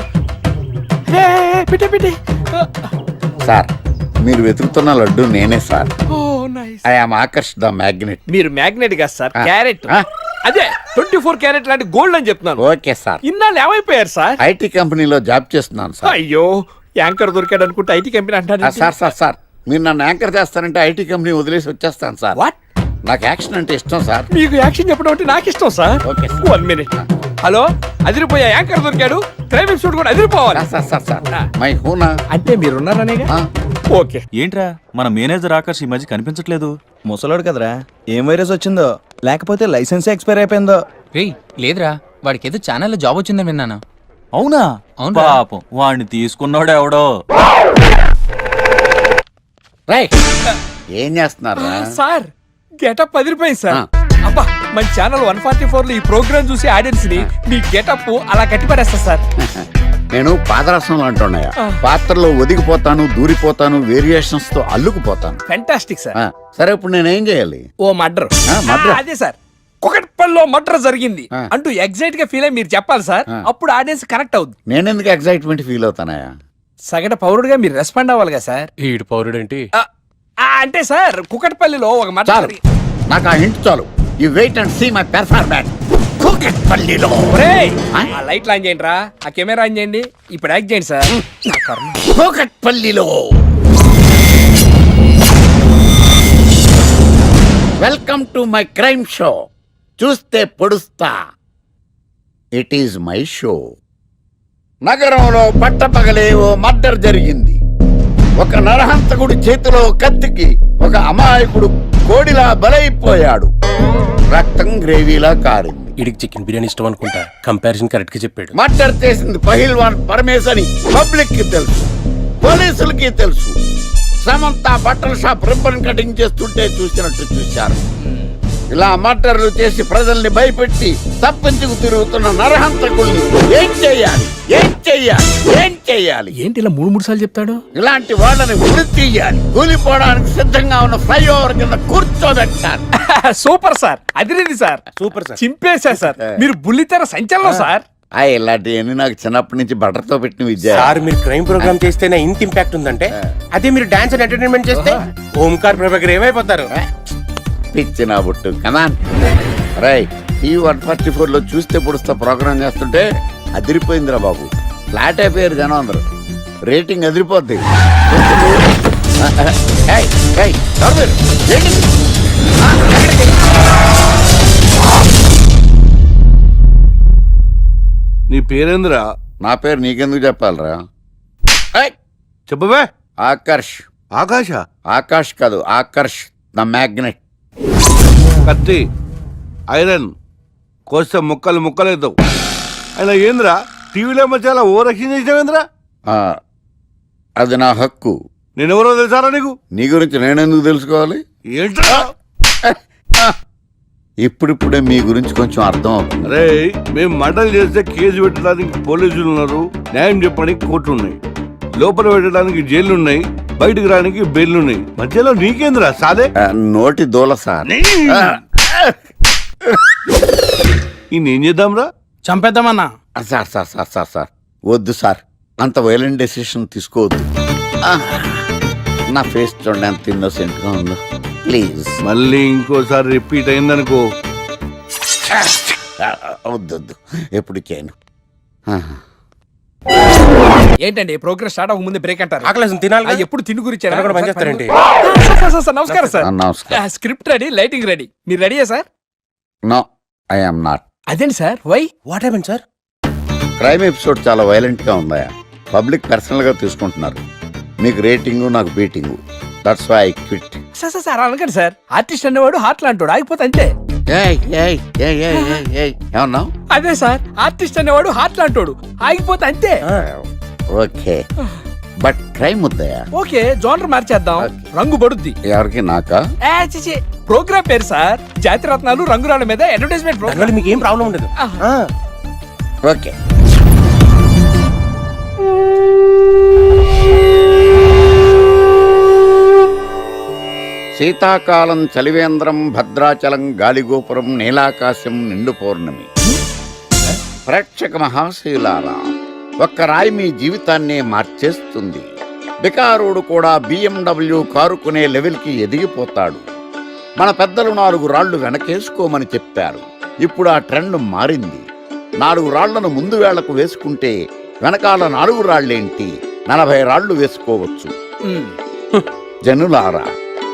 పిటే సార్, మీరు వెతుకుతున్న లడ్డు నేనే sir. I am Akarsh the magnet. మీరు మ్యాగ్నెట్ కాదు సార్, క్యారెట్. అదే 24 క్యారెట్ లాంటి గోల్డ్ అని చెప్తున్నాను. Okay sir. ఇన్నాళ్ళు ఏమైపోయారు సార్? ఐటీ కంపెనీలో జాబ్ చేస్తున్నాను సార్. అయ్యో, యాంకర్ దొరికాడు అనుకుంటే ఐటీ కంపెనీ అంటారు. సార్ మీరు నన్ను యాంకర్ చేస్తారంటే ఐటీ కంపెనీ వదిలేసి వచ్చేస్తాను సార్. వాట్? నాకు యాక్షన్ అంటే ఇష్టం సార్. మీకు యాక్షన్ చెప్పడం అంటే నాకు ఇష్టం సార్. Okay, 1 minute. హలో, అదిరిపోయా యాంకర్ దొరికాడు, క్రైమ్ ఎపిసోడ్ కూడా అదిరిపోవాలి. మై హూనా అంటే మీరున్నారనేగా. ఓకే. ఏంట్రా మన మేనేజర్ ఆకర్ష్ ఈ మధ్య కనిపించట్లేదు? ముసలోడు కదరా, ఏం వైరస్ వచ్చిందో, లేకపోతే లైసెన్స్ ఎక్స్పైర్ అయిపోయిందో. లేదురా, వాడికి ఏదో ఛానల్లో జాబ్ వచ్చిందని విన్నాను. అవునా? పాపం వాడిని తీసుకున్నాడు ఎవడో. ఏం చేస్తున్నారు సార్? గెటప్ అదిరిపోయింది సార్. అబ్బా, మన ఛానల్ 144 లో ఈ ప్రోగ్రామ్ చూసి ఆడియన్స్ ని మీ గెటప్ అలా కట్టిపడేస్తా సార్. నేను పాదరసంలో అంటున్నాయా, పాత్రలో ఒదిగిపోతాను, దూరిపోతాను, వేరియేషన్స్ తో అల్లుకుపోతాను. Fantastic sir. సరే, ఇప్పుడు నేనేం చేయాలి? ఓ మర్డర్. అదే సార్, కుకట్పల్లిలో మర్డర్ జరిగింది అంటూ ఎగ్జైట్ గా ఫీల్ అయ్యి మీరు చెప్పాలి సార్. అప్పుడు ఆడియన్స్ కనెక్ట్ అవుద్ది. నేనెందుకు ఎగ్జైట్మెంట్ ఫీల్ అవుతానయా? సగటు పౌరుడుగా మీరు రెస్పాండ్ అవ్వాలి కదా సార్. ఈడు పౌరుడు ఏంటి అంటే సార్, కుకట్పల్లిలో ఒక మర్డర్. నాకు ఆ హింట్ చాలు. You wait and see my performance. కుకట్పల్లిలో ఆ లైట్లు ఆన్ చేయండి రా, ఆ కెమెరా ఆన్ చేయండి. ఇప్పుడు యాక్ట్ చేయండి సార్. కుకట్పల్లిలో welcome to my crime show. చూస్తే పొడుస్తా. It is my show. నగరంలో పట్టపగలే ఓ మర్డర్ జరిగింది. ఒక నరహంతకుడి చేతిలో కత్తికి ఒక అమాయకుడు కోడిలా బలైపోయాడు. రక్తం గ్రేవీలా కారింది. ఇడికి చికెన్ బిర్యానీ ఇష్టం అనుకుంటా, కంపారిజన్ కరెక్ట్ గా చెప్పాడు. మర్డర్ చేసింది పహిల్వాన్ పరమేశ్ అని పబ్లిక్ కి తెలుసు, పోలీసులకి తెలుసు. సమంత బట్టల షాప్ రిబ్బన్ కటింగ్ చేస్తుంటే చూసినట్టు చూశారు. ఇలా మర్డర్లు చేసి ప్రజల్ని భయపెట్టి తప్పించుకు తిరుగుతున్న నరహంతకుల్ని ఏం చెయ్యాలి? ఏంటి ఇలా 3 సార్లు చెప్తాడు? ఇలాంటి వాళ్ళని ఉరి తీయాలి. కూలిపోవడానికి సిద్ధంగా ఉన్న ఫ్లైఓవర్ కింద కూర్చోబెట్టాలి. సూపర్ సార్, అదిరింది సార్. సూపర్ సార్, చింపేశా సార్. మీరు బుల్లితెర సంచలనం సార్. ఇలాంటివన్నీ నాకు చిన్నప్పటి నుంచి బట్టర్తో పెట్టిన విద్య. సార్, మీరు క్రైమ్ ప్రోగ్రామ్ చేస్తేనే ఇంత ఇంపాక్ట్ ఉందంటే, అదే మీరు డాన్స్ అండ్ ఎంటర్టైన్మెంట్ చేస్తే ఓంకార్ ప్రభాకర్ ఏమైపోతారు? పిచ్చి నా బుట్టు కదా. రైట్, ఈ 144 లో చూస్తే పొడుస్తా ప్రోగ్రామ్ చేస్తుంటే అదిరిపోయిందిరా బాబు. ఫ్లాట్ అయిపోయారు జనం అందరూ. రేటింగ్ అదిరిపోద్ది. నీ పేరేంద్రా? నా పేరు నీకెందుకు చెప్పాలరా? చెప్పవే. ఆకర్ష్. ఆకాశ? ఆకాష్ కాదు, ఆకర్ష్ ద మ్యాగ్నెట్. కత్తి, ఐరన్ కోస్తే ముక్కలు ముక్కలేద్దావు. అయినా ఏంద్రా టీవీలో మధ్య ఓ రక్షణ చేసినావేంద్రా? అది నా హక్కు. నేనెవరో తెలుసారా నీకు? నీ గురించి నేనెందుకు తెలుసుకోవాలి? ఏంట్రా? ఇప్పుడిప్పుడే మీ గురించి కొంచెం అర్థం అవుతుంది. అరే, మేము మర్డర్ చేస్తే కేసు పెట్టడానికి పోలీసులు ఉన్నారు, న్యాయం చెప్పడానికి కోర్టు ఉన్నాయి, లోపల పెట్టడానికి జైలు ఉన్నాయి, బయటకు రావడానికి బెయిల్ ఉన్నాయి. మధ్యలో నీకేంద్రా సాదే? నోటి దూల సార్. ఏం చేద్దాంరా? చంపేద్దామన్నా. Sir sir sir sir sir వద్దు సార్, అంత వైలెంట్ డెసిషన్ తీసుకోవద్దు. నా ఫేస్ చూడండి ఎంత ఇన్నోసెంట్ గా ఉందో. ప్లీజ్ మళ్ళీ ఇంకోసారి రిపీట్ అయిందనుకో. వద్దొద్దు, ఎప్పుడు చేయను. ఏంటండి ప్రోగ్రెస్ స్టార్ట్ అవ్వక ముందే బ్రేక్ అంటారు? ఆకలేసం తినాలి కదా? ఎప్పుడు తిండి గురించి తినకుండా పని చేస్తారేంటి? సార్ నమస్కారం సార్. నమస్కారం. Script ready, lighting ready. మీరు రెడీయా sir? No I am not. అదేంటి sir, why? What happen sir? Crime episode చాలా వైలెంట్ గా ఉందా, పబ్లిక్ పర్సనల్ గా తీసుకుంటున్నారు. మీకు రేటింగ్, నాకు beating. That's why I quit. Sir sir sir అనకండి సార్. ఆర్టిస్ట్ అనేవాడు హార్ట్ లాంటోడు, ఆగిపోతే అంతే. ఏమన్నావు? అదే సార్, ఆర్టిస్ట్ అనేవాడు హార్ట్ లాంటోడు, ఆగిపోతే అంతే. ఓకే, బట్ క్రైమ్ వద్దయా? ఓకే, జోనర్ మార్చేద్దాం, రంగు పడుద్ది. ఎవరికి? నాకా? ప్రోగ్రామ్ పేరు సార్ జాతిరత్నాలు రంగురాళ్ళ మీద అడ్వర్టైజ్మెంట్ ప్రోగ్రామ్. మీకు ఏం ప్రాబ్లం ఉండదు. ఓకే. శీతాకాలం చలివేంద్రం, భద్రాచలం గాలిగోపురం, నీలాకాశం, నిండు పౌర్ణమి. ప్రేక్షక మహాశీలారా, ఒక్క రాయి మీ జీవితాన్నే మార్చేస్తుంది. బికారుడు కూడా BMW కారు కొనే లెవెల్కి ఎదిగిపోతాడు. మన పెద్దలు 4 రాళ్లు వెనకేసుకోమని చెప్పారు. ఇప్పుడు ఆ ట్రెండ్ మారింది. 4 రాళ్లను ముందు వేళ్లకు వేసుకుంటే వెనకాల 4 రాళ్లేంటి 40 రాళ్లు వేసుకోవచ్చు. జనులారా,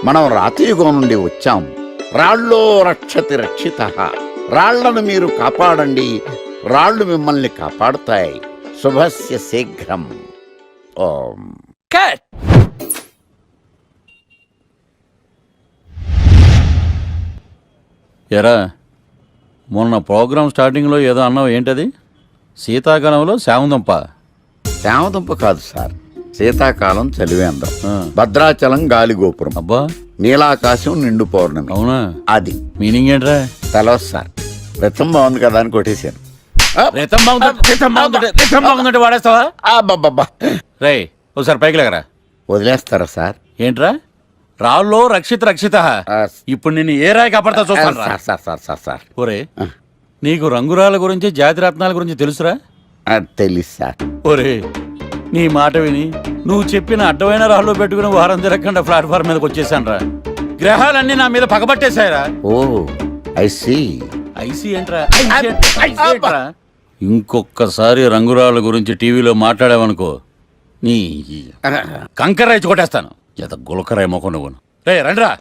మనం రాతియుగం నుండి వచ్చాం. రాళ్ళో రక్షతి రక్షిత. రాళ్లను మీరు కాపాడండి, రాళ్లు మిమ్మల్ని కాపాడుతాయి. శుభస్య శీఘ్రం. ఓం. ఎరా, మొన్న ప్రోగ్రామ్ స్టార్టింగ్లో ఏదో అన్నావు, ఏంటది? శీతాకాలంలో శామదుంప. శామదుంప కాదు సార్, శీతాకాలం చలివేంద్రం, భద్రాచలం గాలిగోపురం, అబ్బా, నీలాకాశం, నిండు పౌర్ణమి. అవునా? అది మీనింగ్ ఏంట్రా? తెలవదు సార్. రతం బాగుంది కదా అని కొట్టేశాను. వాడేస్తావా? అబ్బబ్బబ్బా. రే, ఒకసారి పైకి లేకరా. వదిలేస్తారా సార్? ఏంట్రా? రాళ్ళో రక్షిత రక్షిత. ఇప్పుడు నేను ఏ రాయి కాపాడతా చూస్తాను. సార్ ఒరే, నీకు రంగురాల గురించి, జాతిరత్నాల గురించి తెలుసురా? తెలుసు సార్. ఒరే, నీ మాట విని నువ్వు చెప్పిన అడ్డమైన రాళ్ళు పెట్టుకుని వారం తిరగకుండా ప్లాట్ఫామ్ మీదకి వచ్చేసాను రా. గ్రహాలన్నీ నా మీద పగబట్టేశాయరా. ఓ, ఐసీ. ఐసీ ఏంట్రా? ఇంకొక్కసారి రంగురాళ్ళ గురించి టీవీలో మాట్లాడావనుకో, నీ కంకర రైచి కొట్టేస్తాను. ఎంత గులకరాయి మొక్క నువ్వు. రే రండిరా.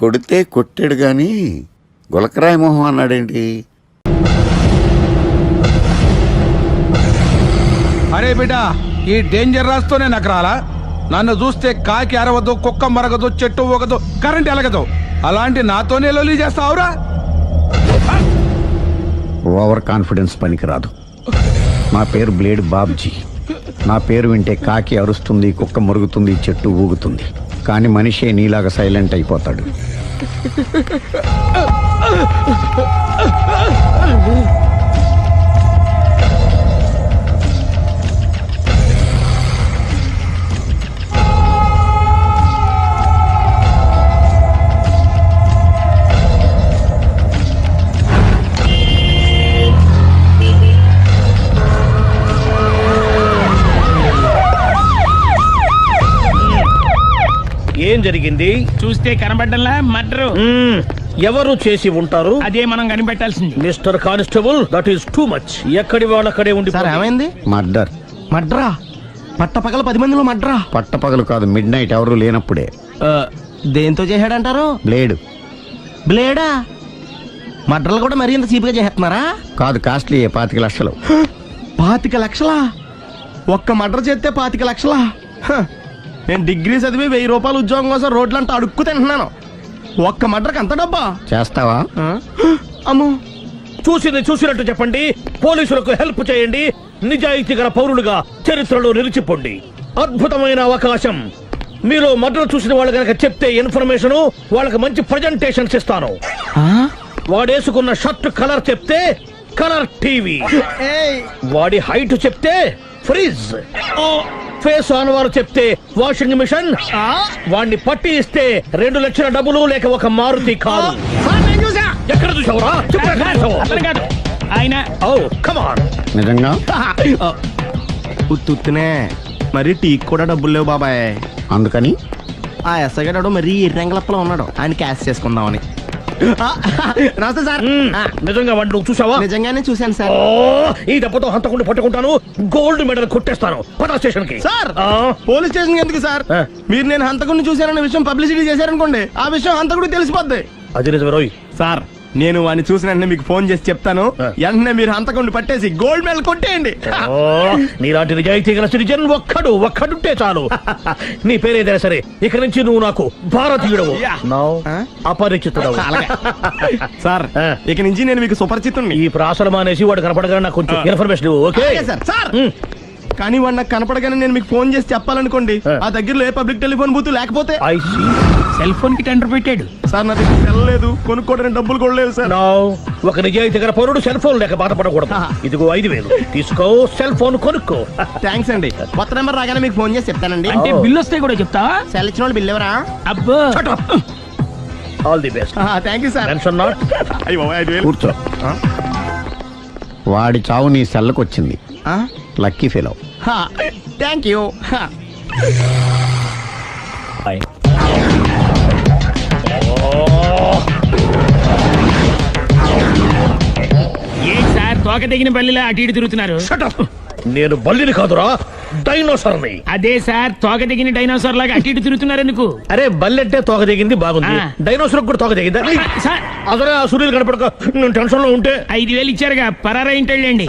కొడితే కొట్టాడు గాని గులకరాయ మొహం అన్నాడేంటి? అరే బిడ్డ, ఈ డేంజర్ రాస్తూనే నాకు రాలా? నన్ను చూస్తే కాకి అరవదు, కుక్క మరగదు, చెట్టు ఊగదు, కరెంట్ ఎలగదు. అలాంటి నాతోనే లొల్లి చేస్తావురా? ఓవర్ కాన్ఫిడెన్స్ పనికిరాదు. నా పేరు బ్లేడ్ బాబ్జీ. నా పేరు వింటే కాకి అరుస్తుంది, కుక్క మురుగుతుంది, చెట్టు ఊగుతుంది. కానీ మనిషే నీలాగా సైలెంట్ అయిపోతాడు. ఏం జరిగింది? చూస్తే కనబడ్డంలా మర్డరు. ఎవరు చేసి ఉంటారు? అదే మనం కనిపెట్టాల్సింది. Mister constable, that is too much. ఎక్కడి వాళ్ళక్కడే ఉండి. ఏమైంది? మర్డర్. మడ్రా? పట్టపగల 10 మందిలో మడ్రా? పట్టపగలు కాదు, మిడ్ నైట్ ఎవరు లేనప్పుడే. దేంతో చేశాడంటారు? బ్లేడ్. బ్లేడా? మడ్రలు కూడా మరీ ఇంత చీప్గా చేస్తున్నారా? కాదు, కాస్ట్లీ. 25 లక్షలు. 25 లక్షలా? ఒక్క మడ్ర చేస్తే 25 లక్షలా? నేను డిగ్రీ చదివి 1000 రూపాయలు ఉద్యోగం కోసం రోడ్లంతా అడుక్కు తింటున్నాను. ఒక్క మడ్రకు అంత డబ్బా? చేస్తావా? అమ్మో, చూసింది చూసినట్టు చెప్పండి. పోలీసులకు హెల్ప్ చేయండి. నిజాయితీ గల పౌరులుగా చరిత్రలో నిలిచిపోండి. అద్భుతమైన అవకాశం. మీరు మర్డర్ చూసిన వాళ్ళు కనుక చెప్తే ఇన్ఫర్మేషన్, వాళ్ళకి మంచి ప్రజెంటేషన్స్ ఇస్తాను. వాడేసుకున్న షర్ట్ కలర్ చెప్తే కలర్ టీవీ, వాడి హైట్ చెప్తే ఫ్రిజ్, ఫేస్ ఆన్ వారు చెప్తే వాషింగ్ మిషన్, వాడిని పట్టి ఇస్తే 2 లక్షల డబ్బులు లేక ఒక మారుతి కారు. ఎక్కడ చూసావురా? ఆయన నిజంగా ఉత్తునే మరి టీకి కూడా డబ్బులు లేవు బాబాయ్. అందుకని ఆ ఎస్ఐ గారు మరీ ఎర్రంగలప్పలో ఉన్నాడు, ఆయన క్యాష్ చేసుకుందామని. నమస్తే సార్. నిజంగా వాడిని నువ్వు చూసావా? నిజంగానే చూశాను సార్. ఈ దెబ్బతో హంతకుండా పట్టుకుంటాను, గోల్డ్ మెడల్ కొట్టేస్తాను. పద స్టేషన్ కి. సార్ పోలీస్ స్టేషన్ ఎందుకు సార్? మీరు నేను హంతకుడిని చూశానన్న విషయం పబ్లిసిటీ చేశారనుకోండి, ఆ విషయం హంతకుడికి తెలిసిపోద్ది. అది నిజమే రోయ్. సార్ నేను వాడిని చూసిన వెంటనే మీకు ఫోన్ చేసి చెప్తాను. వెంటనే మీరు హంతకుడిని పట్టేసి గోల్డ్ మెడల్ కొట్టేయండి. నీలాంటి నిజాయితీ గల సిటిజన్ ఒక్కడుంటే చాలు. నీ పేరేదైనా సరే, ఇక నుంచి నువ్వు నాకు భారతీయుడవు, అపరిచితుడవు. సార్ ఇక నుంచి నేను మీకు సుపరిచితుడిని. ఈ ప్రాసలు మానేసి వాడు కనపడగా నాకు కొంచెం ఇన్ఫర్మేషన్ ఇవ్వు. Okay sir. సార్ కానీ వాడు నాకు కనపడగానే నేను మీకు ఫోన్ చేసి చెప్పాలనుకోండి, ఆ దగ్గరలో ఏ పబ్లిక్ టెలిఫోన్ బూత్ లేకపోతే. సెల్ ఫోన్ కి టెండర్ పెట్టాడు సార్. నా దగ్గర వెళ్ళలేదు, కొనుక్కోవడానికి డబ్బులు కూడా లేవు సార్. ఒక నిజాయితీ గల పౌరుడు సెల్ ఫోన్ లేక బాధపడకూడదు. ఇదిగో 5,000 తీసుకో, సెల్ ఫోన్ కొనుక్కో. థ్యాంక్స్ అండి. కొత్త నెంబర్ రాగానే మీకు ఫోన్ చేసి చెప్తానండి. అంటే బిల్లు వస్తే కూడా చెప్తా? సెల్ ఇచ్చిన వాళ్ళు బిల్ ఎవరా? అబ్బో all the best. Thank you sir. Tension not. కూర్చో. వాడి చావు నీ సెల్లకు వచ్చింది. Lucky fellow. Thank you. A sir తోక తెగిన బల్లిలా అటు ఇటు తిరుగుతున్నారు? నేను బల్లిని కాదురా, డైనోసార్ని. అదే సార్ తోక తెగిన డైనోసార్ లాగా అటు ఇటు తిరుగుతున్నారు ఎందుకు? అరే బల్లెట్టే తోక దిగింది బాగుంది, డైనోసార్ కూడా తోక దిగిందా? అదరే ఆ సూర్యులు కనపడక నేను టెన్షన్ లో ఉంటే 5,000 ఇచ్చారుగా, పరారా ఇంటండి.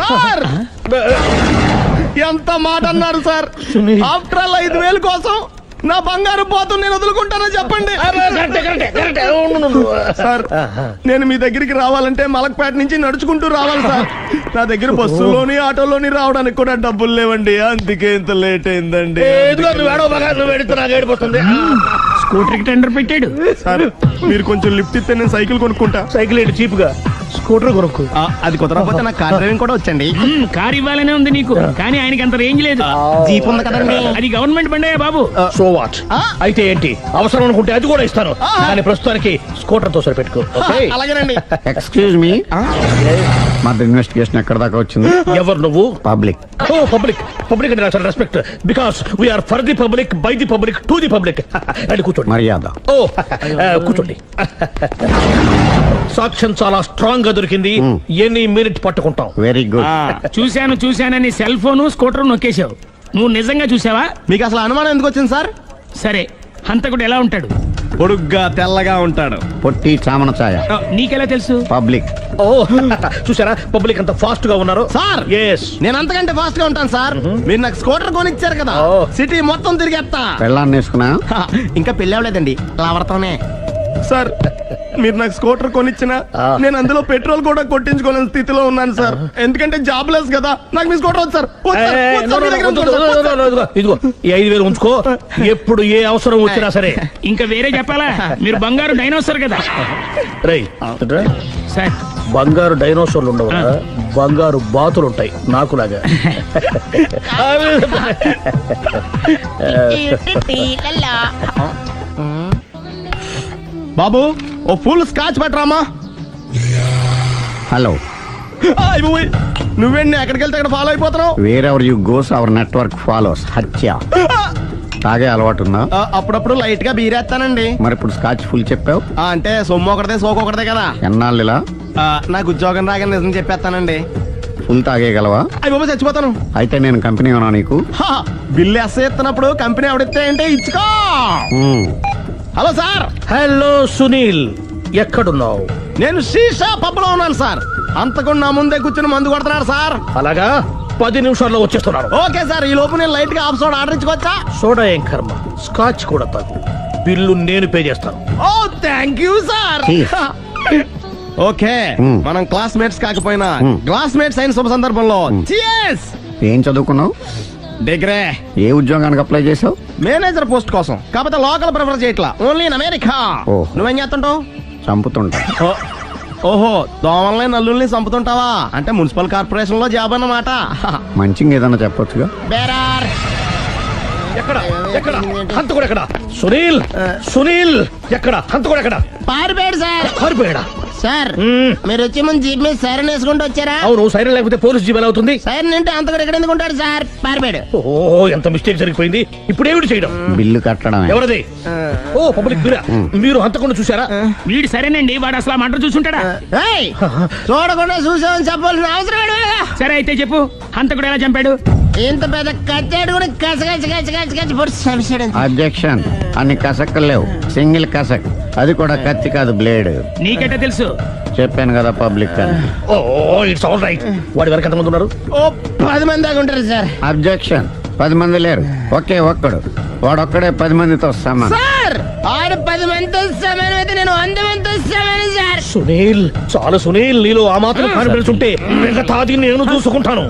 ఎంత మాట అన్నారు సార్? ఆఫ్టర్ ఆల్ 5,000 కోసం నా బంగారు పోతుంది నేను వదులుకుంటానో చెప్పండి. సార్ నేను మీ దగ్గరికి రావాలంటే మలక్పేట నుంచి నడుచుకుంటూ రావాలి సార్. నా దగ్గర బస్సులోని ఆటోలోని రావడానికి కూడా డబ్బులు లేవండి, అందుకే ఇంత లేట్ అయిందండి. స్కూటర్ కి టెండర్ పెట్టాడు సార్. మీరు కొంచెం లిఫ్ట్ ఇస్తే నేను సైకిల్ కొనుక్కుంటా. సైకిల్ ఏంటి చీప్ గా, స్కూటర్ కొనుక్కు. అది కుదరకపోతే నాకు కార్ డ్రైవింగ్ కూడా వచ్చండి. కార్ ఇవ్వాలనే ఉంది నీకు, కానీ ఆయనకి అంత రేంజ్ లేదు. జీప్ ఉంది కదండి. అది గవర్నమెంట్ బండే బాబు. So what? అయితే ఏంటి, అవసరం అనుకుంటే అది కూడా ఇస్తాను, కానీ ప్రస్తుతానికి స్కూటర్ తో సరిపెట్టుకో. అలాగేనండి. ఎక్స్క్యూజ్ మీ, మా ఇన్వెస్టిగేషన్ ఎక్కడ దాకా వచ్చింది? ఎవరు నువ్వు? పబ్లిక్. పబ్లిక్ అంటే చాలా respect, because we are for the public, by the public, to the public. అని కూర్చోండి. మర్యాద. కూర్చోండి. సాక్ష్యం చాలా స్ట్రాంగ్ గా దొరికింది, ఎన్ని మినిట్ పట్టుకుంటాం. Very good. చూశానని సెల్ ఫోన్ స్కూటర్ నొక్కేశావు. నువ్వు నిజంగా చూసావా? మీకు అసలు అనుమానం ఎందుకు వచ్చింది సార్? సరే హంతకుడు ఎలా ఉంటాడు? పొడుగ్గా తెల్లగా ఉంటాడు. పొట్టి చామన ఛాయ. నీకెలా తెలుసు? పబ్లిక్. చూసారా పబ్లిక్ అంత ఫాస్ట్ గా ఉన్నారు. సార్ నేను అంతకంటే ఫాస్ట్ గా ఉంటాను సార్. మీరు నాకు స్కూటర్ కొనిచ్చారు కదా, సిటీ మొత్తం తిరిగేస్తా. పెళ్ళాన్ని వేసుకున్నా? ఇంకా పెళ్ళి అవ్వలేదండి, లావర్తోనే. సార్ మీరు నాకు స్కూటర్ కొనిచ్చిన నేను అందులో పెట్రోల్ కూడా కొట్టించుకోలేని స్థితిలో ఉన్నాను సార్. ఎందుకంటే జాబ్ లెస్ కదా, నాకు మీ స్కూటర్ వద్దు సార్. ఇదిగో ఈ 5,000 ఉంచుకో, ఎప్పుడు ఏ అవసరం వచ్చినా సరే. ఇంకా వేరే చెప్పాలా? మీరు బంగారు డైనోసార్ కదా. రై సార్ బంగారు డైనోసార్లు ఉండవు, బంగారు బాతులు ఉంటాయి నాకులాగా. బాబు ఓ ఫుల్ స్కాచ్ పట్టరామా. హలో. నువ్వేండి ఎక్కడికి వెళ్తే అక్కడ ఫాలో అయిపోతున్నావు? Wherever you goes our network follows. హత్య. తాగే అలవాటు ఉందా? అప్పుడప్పుడు లైట్ గా బీరేస్తానండి. మరి ఇప్పుడు స్కాచ్ ఫుల్ చెప్పావు అంటే సొమ్ము ఒకటిదే సోకు ఒకటిదే కదా. ఎన్నాళ్ళు ఇలా? నాకు ఉద్యోగం రాగానే నిజం చెప్పేస్తానండి. ఫుల్ తాగేయగలవా? అయ్యి బాబు చచ్చిపోతాను. అయితే నేను కంపెనీ ఉన్నా నీకు? బిల్లు ఎస్ ఎత్తినప్పుడు కంపెనీ ఎవడిస్తే అంటే ఇచ్చుకో. Hello sir. హలో సునీల్, ఎక్కడున్నావు? నేను శీషా పబ్ లో ఉన్నాను సార్. అంతకుండా నా ముందే కూర్చుని మందు కొడుతున్నాడు సార్. అలాగా, 10 నిమిషాల్లో వచ్చేస్తున్నాడు. Okay sir. ఈ లోపు నేను లైట్ గా హాఫ్ సోడా ఆర్డర్ ఇచ్చుకోవచ్చా? సోడా ఏం కర్మ, స్కాచ్ కూడా తాగు. బిల్లు నేను పే చేస్తాను. ఓ థ్యాంక్ యూ సార్. ఓకే మనం క్లాస్మేట్స్ కాకపోయినా క్లాస్మేట్స్ అయిన శుభ సందర్భంలో cheers. ఏం చదువుకున్నావు? డిగ్రీ. ఏ ఉద్యోగానికి అప్లై చేసావు? మేనేజర్ పోస్ట్ కోసం, కాకపోతే లోకల్ ప్రిఫర్ చేయట్లా, ఓన్లీ ఇన్ అమెరికా. నువ్వేం చేస్తుంటావు? చంపుతుంటా. ఓహో, దోమల్ని నల్లుల్ని చంపుతుంటావా? అంటే మున్సిపల్ కార్పొరేషన్ లో జాబ్ అన్నమాట. మంచిగా ఏదన్నా చెప్పొచ్చుగా. ఎక్కడ ఎక్కడ హంతకుడు ఎక్కడ? సునీల్, సునీల్ ఎక్కడ? హంతకుడు ఎక్కడ? పారిపోయాడు సార్. పారిపోయాడా? సార్ మీరు వచ్చే ముందు జీప్ మీద సైరన్ వేసుకుంటూ వచ్చారా? అవును, సైరన్ లేకపోతే పోలీస్ జీప్ ఎలా అవుతుంది? సైరన్ అంటే అంత కూడా ఎక్కడ ఎందుకు ఉంటాడు సార్? పారిపోయాడు. ఓ ఎంత మిస్టేక్ జరిగిపోయింది. ఇప్పుడు ఏమిటి చేయడం? బిల్లు కట్టడమే. ఎవరది? ఓ పబ్లిక్ మీరా? మీరు హంతకుండా చూసారా? వీడు సరేనండి, వాడు అసలు ఆ మంట చూసుంటాడా? ఏయ్, చూడకుండా చూసామని చెప్పాల్సిన అవసరం లేదు. సరే అయితే చెప్పు, హంతకుడు ఎలా చంపాడు? ఇంత పెద్ద కచ్చాడు కూడా కచ్చ పొడి. అబ్జెక్షన్. అన్ని కసక్కలు లేవు, సింగిల్ కసక్, అది కూడా కత్తి కాదు బ్లేడ్. నీకెట్టా తెలుసు? చెప్పాను కదా పబ్లిక్ అని. Oh it's all right. వాడి వరకు ఎంతమంది ఉన్నారు? ఓ 10 మంది దాకా ఉంటారు సార్. అబ్జెక్షన్. 10 మంది లేరు, ఒకే ఒక్కడు. వాడొక్కడే 10 మందితో సమానం. సార్ ఆడు 10 మందితో సమానం అయితే నేను 100 మందితో సమానం సార్. సునీల్, చాలా సునీల్, నీలో ఆ మాత్రం కాన్ఫిడెన్స్ ఉంటే మిగతాది నేను చూసుకుంటాను.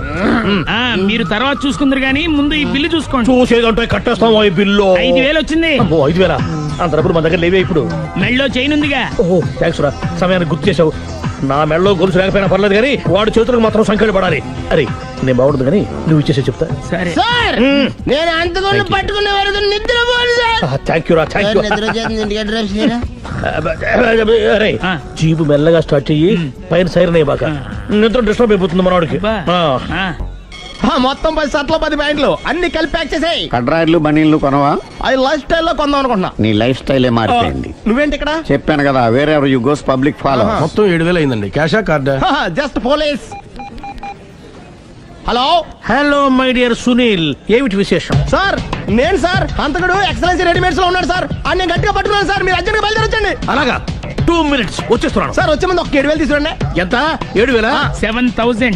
మీరు తర్వాత చూసుకుందరు గానీ ముందు ఈ బిల్లు చూసుకోండి. చూసేదంటే కట్టేస్తాం ఈ బిల్లు. 5,000 వచ్చింది. 5,000? అంత డబ్బులు మన దగ్గర లేవే ఇప్పుడు. మెళ్ళో చైన్ ఉందిగా. ఓహో థ్యాంక్స్ రా, సమయానికి గుర్తు చేసావు. నా మెడలో గొలుసు లేకపోయినా పర్లేదు కానీ వాడి చేతులకు మాత్రం సంఖ్యలు పడాలి. అరే నేను బాగుండదు కానీ నువ్వు ఇచ్చేసే చెప్తా. సరే సార్ నేను అంతకుండా పట్టుకునే వరకు నిద్రపోను సార్. థ్యాంక్ యూ రా, థ్యాంక్ యూ. నిద్ర వచ్చేస్తుంది, ఇంటికి అడ్రస్ చేయరా? అరే జీబు మెల్లగా స్టార్ట్ చెయ్యి, పైన సైరన్ అయ్యాక నిద్ర డిస్టర్బ్ అయిపోతుంది మనవాడికి. మొత్తం 10 షర్ట్లు 10 ప్యాంట్లు అన్ని కలిపి ప్యాక్ చేసేయ్. కడ్రాయిలు బనీళ్లు కొనవా? అది లైఫ్ స్టైల్లో కొందాం అనుకుంటున్నా. నీ లైఫ్ స్టైలే మారిపోయింది. నువ్వేంటి ఇక్కడ? చెప్పాను కదా, వేరే ఎవరు యు గోస్ పబ్లిక్ ఫాలో. మొత్తం 7,000 అయిందండి. క్యాషా కార్డా? Just police. Hello hello my dear Sunil, ఏమిటి విశేషం? సార్ నేను సార్ అంతకుడు ఎక్సలెన్సీ రెడీమేడ్స్ లో ఉన్నాడు సార్. అని నేను గట్టిగా పట్టుకున్నాను సార్. మీరు అర్జెంట్గా బయలుదేరొచ్చండి. అలాగా, 2 minutes వచ్చేస్తున్నాను. సార్ వచ్చే ముందు ఒక 7,000 తీసుకురండి. ఎంత? 7,000? 7,000.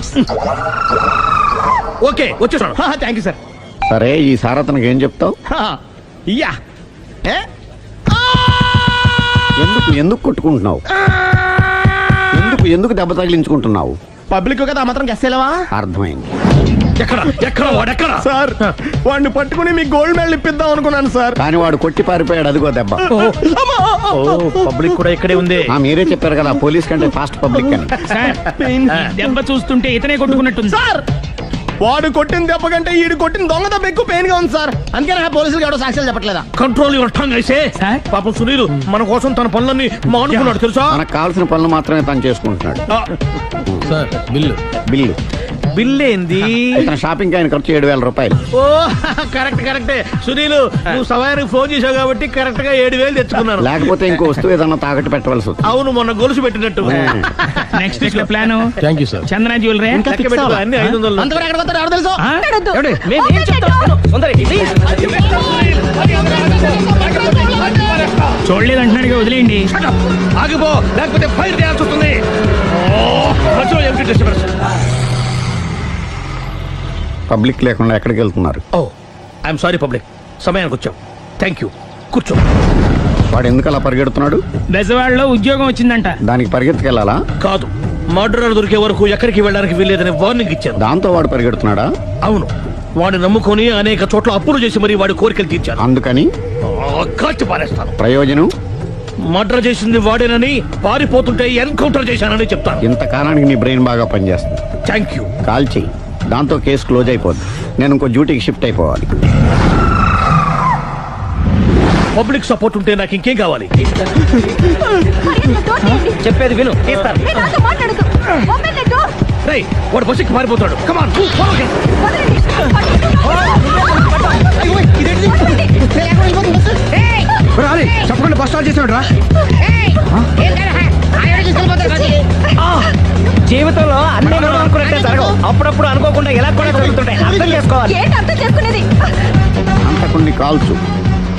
ఓకే వచ్చేస్తున్నాను. Thank you sir. సరే ఈ సారతనకి ఏం చెప్తావు? యా ఎందుకు ఎందుకు కొట్టుకుంటున్నావు? ఎందుకు దెబ్బ తగిలించుకుంటున్నావు? పబ్లిక్ కదా మాత్రం గెస్సేలవా? అర్థమైంది. ఎక్కడ వాడెక్కడ? సార్ వాడిని పట్టుకుని మీ గోల్డ్ మెడల్ ఇప్పిద్దాం అనుకున్నాను సార్. కానీ వాడు కొట్టి పారిపోయాడు, అదిగో దెబ్బ. పబ్లిక్ కూడా ఇక్కడే ఉంది. మీరే చెప్పారు కదా పోలీస్ కంటే ఫాస్ట్ పబ్లిక్ అని. దెబ్బ చూస్తుంటే ఇతనే కొట్టుకున్నట్టుంది సార్. వాడు కొట్టిన దెబ్బ కంటే ఈడు కొట్టిన దొంగ దెబ్బ ఎక్కువ పెయిన్ గా ఉంది సార్. అందుకే నా పోలీసులు ఎవడో సాక్ష్యాలు చెప్పట్లేదా? కంట్రోల్ యువర్ టంగ్ అయితే. పాపం సునీల్ మన కోసం తన పనులన్నీ మానుకున్నాడు తెలుసా? మనకు కావాల్సిన పనులు మాత్రమే తను చేసుకుంటున్నాడు. Sir bill. బిల్ ఏంది? ఇతను షాపింగ్ ఆయన ఖర్చు 7,000 రూపాయలు. ఓ కరెక్టే సునీల్, నువ్వు సమయానికి ఫోన్ చేసావు కాబట్టి కరెక్ట్ గా 7,000 తెచ్చుకున్నాను. లేకపోతే ఇంకో వస్తువు ఏదన్నా తాకట్టు పెట్టవలసి వస్తుంది. అవును, మొన్న గొలుసు పెట్టినట్టు. నెక్స్ట్ వీక్ లో plan. Thank you sir. Chandra jewellery అన్ని 500. అంతవరకు ఎక్కడ పోతారు ఎవరు తెలుసు? చూడలేదు అంటున్నాడుగా, వదిలేయండి. ఆగిపో, లేకపోతే ఫైర్ చేయాల్సి వస్తుంది. పబ్లిక్ లేకుండా ఎక్కడికి వెళ్తున్నారు? ఐఎమ్ సారీ పబ్లిక్, సమయానికి వచ్చాం. థ్యాంక్ యూ, కూర్చో. వాడు ఎందుకు అలా పరిగెడుతున్నాడు? బెజవాడలో ఉద్యోగం వచ్చిందంట. దానికి పరిగెత్తుకెళ్ళాలా? కాదు, మర్డర్ దొరికే వరకు ఎక్కడికి వెళ్ళడానికి వీల్లేదని వార్నింగ్ ఇచ్చాను. దాంతో వాడు పరిగెడుతున్నాడా? అవును, వాడిని నమ్ముకొని అనేక చోట్ల అప్పులు చేసి మరి వాడి కోరికలు తీర్చాను. అందుకని కాల్చి పారేస్తాను. ప్రయోజనం? మర్డర్ చేసింది వాడేనని, పారిపోతుంటే ఎన్కౌంటర్ చేశానని చెప్తాను. ఇంతకాలానికి నీ బ్రెయిన్ బాగా పనిచేస్తుంది. Thank you. కాల్ చెయ్యి, దాంతో కేసు క్లోజ్ అయిపోద్ది. నేను ఇంకో డ్యూటీకి షిఫ్ట్ అయిపోవాలి. పబ్లిక్ సపోర్ట్ ఉంటే నాకు ఇంకేం కావాలి? చెప్పేది విను. వాడు బస్సుకి మారిపోతాడు. కమాన్ చెప్పకుండా బస్ స్టార్ట్ చేసాడు రా. జీవితంలో అన్ని అనుకున్నట్టే జరగవు. అప్పుడప్పుడు అనుకోకుండా ఎలా కూడా జరుగుతుంటాయి. అర్థం చేసుకోవాలి. అంతకుని కాల్చు.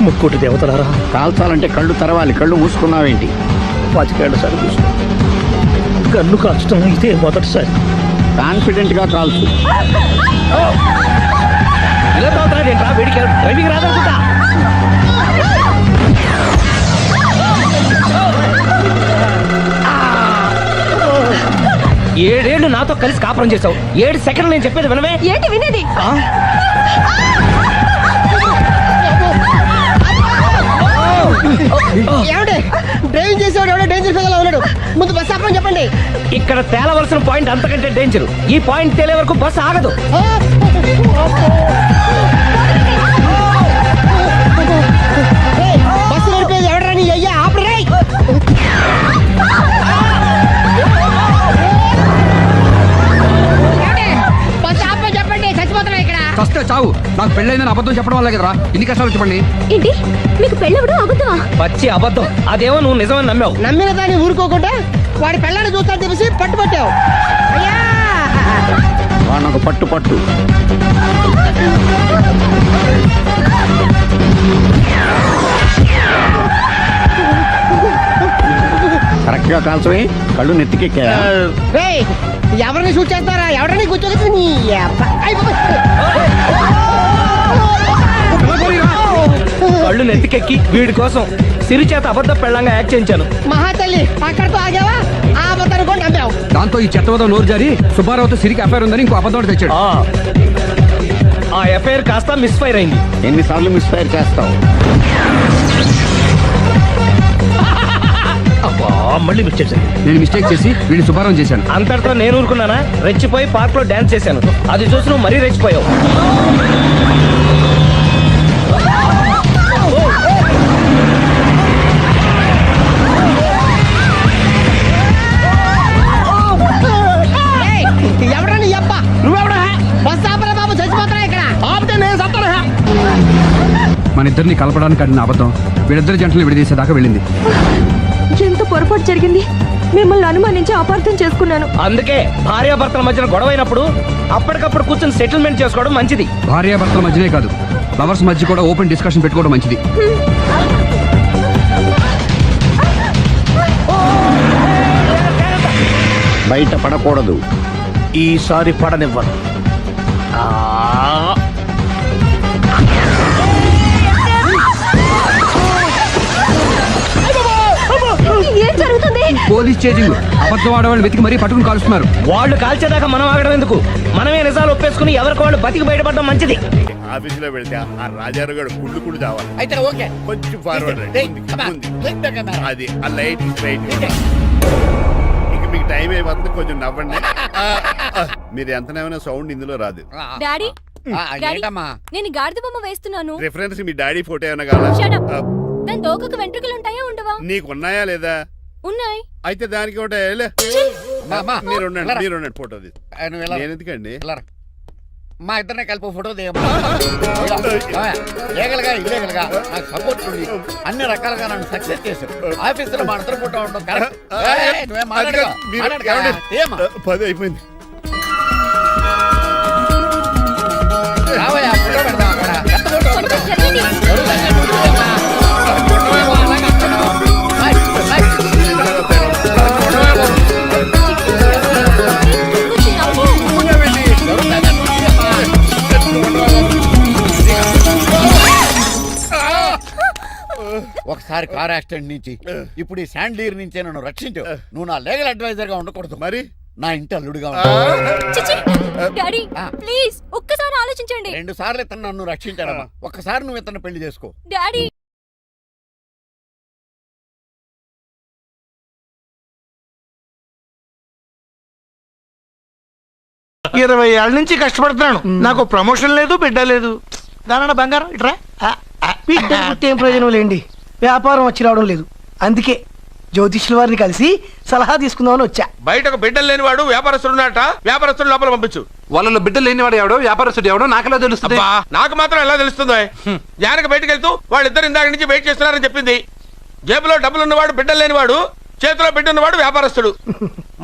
ముక్కోటి దేవతలారా, కాల్చాలంటే కళ్ళు తెరవాలి. కళ్ళు మూసుకున్నావేంటి? 25 సార్లు చూసుకో. కన్ను కాల్చడం ఇదే మొదటిసారి. కాన్ఫిడెంట్ గా కాల్చు. వీడికి డ్రైవింగ్ రాదనుకుంటా. 7 ఏళ్ళు నాతో కలిసి కాపురం చేసావు. 7 సెకండ్లు నేను చెప్పేది వినవే. ఏంటి వినేది? డ్రైవింగ్ చేసేవాడు ఎవడో డేంజర్ ఫిగర్ ఉన్నాడు. ముందు బస్ ఆపమని చెప్పండి. ఇక్కడ తేలవలసిన పాయింట్ అంతకంటే డేంజర్. ఈ పాయింట్ తేలే వరకు బస్ ఆగదు. బస్సు నడిపేది ఎవడరా? నీ అయ్యా ఆపరే. మాకు పెళ్ళైందని అబద్ధం చెప్పడం వల్ల కదరా ఇన్ని కష్టాలు చెప్పండి. ఏంటి మీకు పెళ్ళవడం అబద్ధమా? పచ్చి అబద్ధం. అదేమో నువ్వు నిజమని నమ్మావు. నమ్మిన దాన్ని ఊరుకోకుండా వాడి పెళ్ళాన్ని చూస్తా తెలిసి పట్టుబట్టావు. అయ్యా వాడినొక పట్టు పట్టు. కరెక్ట్ గా కాల్చవే, కళ్ళు నెత్తికెక్కా. ఎవరిని షూట్ చేస్తారా? ఎవరిని కూర్చోగచ్చు నీ కళ్ళు నెత్తికెక్కి వీడి కోసం సిరి చేత అబద్ధ పెళ్ళంగా యాక్ట్ చేయించాను. మహాతల్లి అక్కడితో ఆగావా? ఆ అబద్ధాన్ని కూడా నమ్మావు. దాంతో ఈ చెత్తవదో నోరు జారి సుబ్బారావుతో సిరికి అఫైర్ ఉందని ఇంకో అబద్ధం తెచ్చాడు. ఆ ఎఫ్ఐఆర్ కాస్త మిస్ఫైర్ అయింది. ఎన్నిసార్లు మిస్ఫైర్ చేస్తావు? మళ్ళీ మిస్ చేశాను. నేను మిస్టేక్ చేసి వీడిని సుబ్బారావు చేశాను. అంతటితో నేను ఊరుకున్నానా? రెచ్చిపోయి పార్క్ లో డాన్స్ చేశాను. అది చూసి నువ్వు మరీ రెచ్చిపోయావు. ఎవడని అబ్బా నువ్వెవడా? బస్ ఆపరా బాబు, చచ్చిపోతారా ఇక్కడ? ఆపితే నేను చస్తాను. మన ఇద్దరిని కలపడానికి ఆడిన అబద్ధం వీళ్ళిద్దరి జంటలు విడదీసేదాకా వెళ్ళింది. ఎంత పొరపాటు జరిగింది. మిమ్మల్ని అనుమానించి అపార్థం చేసుకున్నాను. అందుకే భార్యాభర్తల మధ్యన గొడవ అయినప్పుడు అప్పటికప్పుడు కూర్చొని సెటిల్మెంట్ చేసుకోవడం మంచిది. భార్యాభర్తల మధ్యనే కాదు, లవర్స్ మధ్య కూడా ఓపెన్ డిస్కషన్ పెట్టుకోవడం మంచిది. బయట పడకూడదు. ఈసారి పడనివ్వను. ఏం జరుగుతుంది? Police chasing. అబద్ధం ఆడవాళ్ళు వెతికి మరీ పట్టుకుని కాలుస్తున్నారు. వాళ్ళు కాల్చేదాకా మనం ఆగడం ఎందుకు? మనమే నిజాలు ఒప్పేసుకుని ఎవరికి వాళ్ళు బతికి బయటపడడం మంచిది. ఆఫీసులో వెళ్తే ఆ రాజారావు గారు కుళ్ళు చావాలి. అయితే ఓకే, కొంచెం ఫార్వర్డ్ అది ఆ లైట్ రైట్. ఇక మీకు టైం అయిపోతుంది, కొంచెం నవ్వండి. మీరు ఎంతనేమైనా సౌండ్ ఇందులో రాదు. డాడీ నేను గాడిద బొమ్మ వేస్తున్నాను. రిఫరెన్స్ మీ డాడీ ఫోటో ఏమైనా కావాలా? దాని దోకకు వెంట్రుకలు ఉంటాయా ఉండవా? నీకు ఉన్నాయా లేదా? ఉన్నాయి. అయితే దానికి ఒకటే మీరు ఉండండి ఫోటో నేను ఎందుకండి. మా ఇద్దరిని కలిపి ఫోటో దిగలుగా ఇల్లేగలుగా నాకు సపోర్ట్ ఉంది. అన్ని రకాలుగా నన్ను సక్సెస్ చేశారు. ఆఫీసులో మా ఇద్దరు ఫోటో ఉండడం కరెక్ట్. 10 అయిపోయింది. రావయ్యా ఫోటో పెడదాం అక్కడ. ఒకసారి కార్ యాక్సిడెంట్ నుంచి ఇప్పుడు ఈ శాండ్లీర్ నుంచే నన్ను రక్షించావు. నువ్వు నా లీగల్ అడ్వైజర్ గా ఉండకూడదు, మరి నా ఇంటి అల్లుడుగా డాడీ ప్లీజ్ ఒక్కసారి ఆలోచించండి. 2 సార్లు ఇతను నన్ను రక్షించాడమ్మా. ఒక్కసారి నువ్వు ఇతను పెళ్లి చేసుకో. డాడీ 20 ఏళ్ళ నుంచి కష్టపడుతున్నాను. నాకు ప్రమోషన్ లేదు, బిడ్డ లేదు. దానన్న బంగారం ఇట్రా. బిడ్డ పుట్టి ఏం ప్రయోజనం లేండి. వ్యాపారం వచ్చి రావడం లేదు. అందుకే జ్యోతిష్యుల వారిని కలిసి సలహా తీసుకుందామని వచ్చా. బయటకు బిడ్డలు లేనివాడు వ్యాపారస్తుడు ఉన్నట. వ్యాపారస్తుడు లోపల పంపించు. వాళ్ళలో బిడ్డలు లేనివాడు ఎవడో వ్యాపారస్తుడు ఎవడో నాకెలా తెలుస్తుంది? నాకు మాత్రం ఎలా తెలుస్తుందో? జానకి బయటకు వెళ్తూ వాళ్ళిద్దరు ఇందాక నుంచి వెయిట్ చేస్తున్నారని చెప్పింది. జేబులో డబ్బులు ఉన్నవాడు బిడ్డలు లేనివాడు, చేతిలో బిడ్డ ఉన్నవాడు వ్యాపారస్తుడు.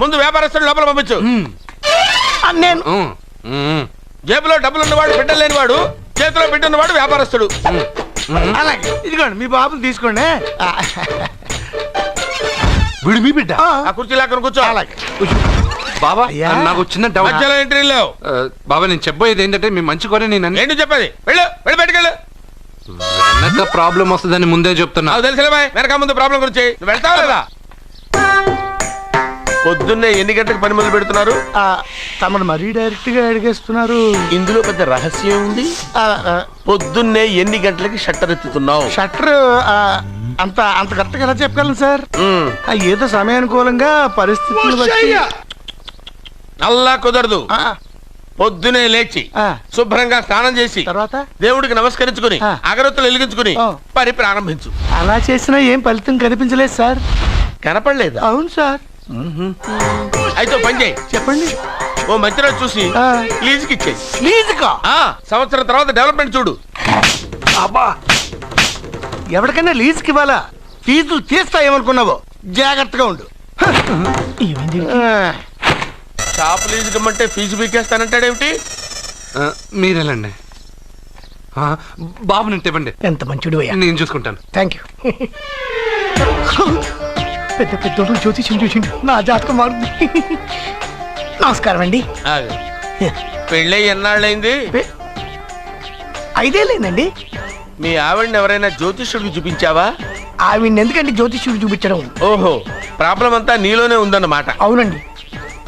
ముందు వ్యాపారస్తుడు లోపల పంపించు. నేను జేబులో డబ్బులు ఉన్నవాడు బిడ్డలు లేనివాడు, చేతిలో బిడ్డ ఉన్నవాడు వ్యాపారస్తుడు. అలాగే ఇదిగోండి మీ బాబుని తీసుకోండి. వీడు మీ బిడ్డ? ఆ కుర్చీలో అక్కడ కూర్చో. అలాగే బాబా నాకు చిన్న మధ్యలో ఎంట్రీ లేవు. బాబా నేను చెప్పబోయేది ఏంటంటే మీ మంచి కొని నేను ఏంటి చెప్పేది? వెళ్ళు వెళ్ళి బయటకెళ్ళు. వెనక ప్రాబ్లం వస్తుందని ముందే చెప్తున్నా. తెలుసులే బాయ్, వెనక ముందు ప్రాబ్లం గురించి. నువ్వు వెళ్తావా లేదా? పొద్దున్నే ఎన్ని గంటలకు పని మొదలు పెడుతున్నారు? తమను మరీ డైరెక్ట్ గా అడిగేస్తున్నారు. ఇందులో పెద్ద రహస్యం ఉంది. పొద్దున్నే ఎన్ని గంటలకి షట్టర్ ఎత్తుతున్నావు? షట్టర్ అంత అంత కరెక్ట్ గా ఎలా చెప్పగలను సార్? ఏదో సమయానుకూలంగా పరిస్థితులు బట్టి. అల్లా కుదరదు. పొద్దునే లేచి శుభ్రంగా స్నానం చేసి తర్వాత దేవుడికి నమస్కరించుకుని అగరొత్తులు వెలిగించుకుని పని ప్రారంభించు. అలా చేసినా ఏం ఫలితం కనిపించలేదు సార్. కనపడలేదు? అవును సార్. అయితే ఓ పని చేయి. చెప్పండి. ఓ మంచి రోజు చూసి లీజుకి ఇచ్చేయి. లీజుకా? సంవత్సరం తర్వాత డెవలప్మెంట్ చూడు. అబ్బా, ఎవరికైనా లీజుకి ఇవ్వాలా? ఫీజులు తీస్తాయేమనుకున్నావో, జాగ్రత్తగా ఉండు. షాప్ లీజుకి ఇమ్మంటే ఫీజు పీకేస్తానంటాడేమిటి? మీరేలండి. బాబు నేను ఇవ్వండి. ఎంత మంచిడు అయ్యా. నేను చూసుకుంటాను. Thank you. పెద్ద పెద్దోడు జ్యోతిష్యం చూసిండు, నా జాతకం మారుంది. నమస్కారం అండి. పెళ్ళై ఎన్నాళ్ళైంది? 5 ఏళ్ళైందండి. మీ ఆవిడని ఎవరైనా జ్యోతిష్యుడికి చూపించావా? ఆవిడ ఎందుకండి జ్యోతిష్యుడు చూపించడం? ఓహో, ప్రాబ్లం అంతా నీలోనే ఉందన్నమాట. అవునండి,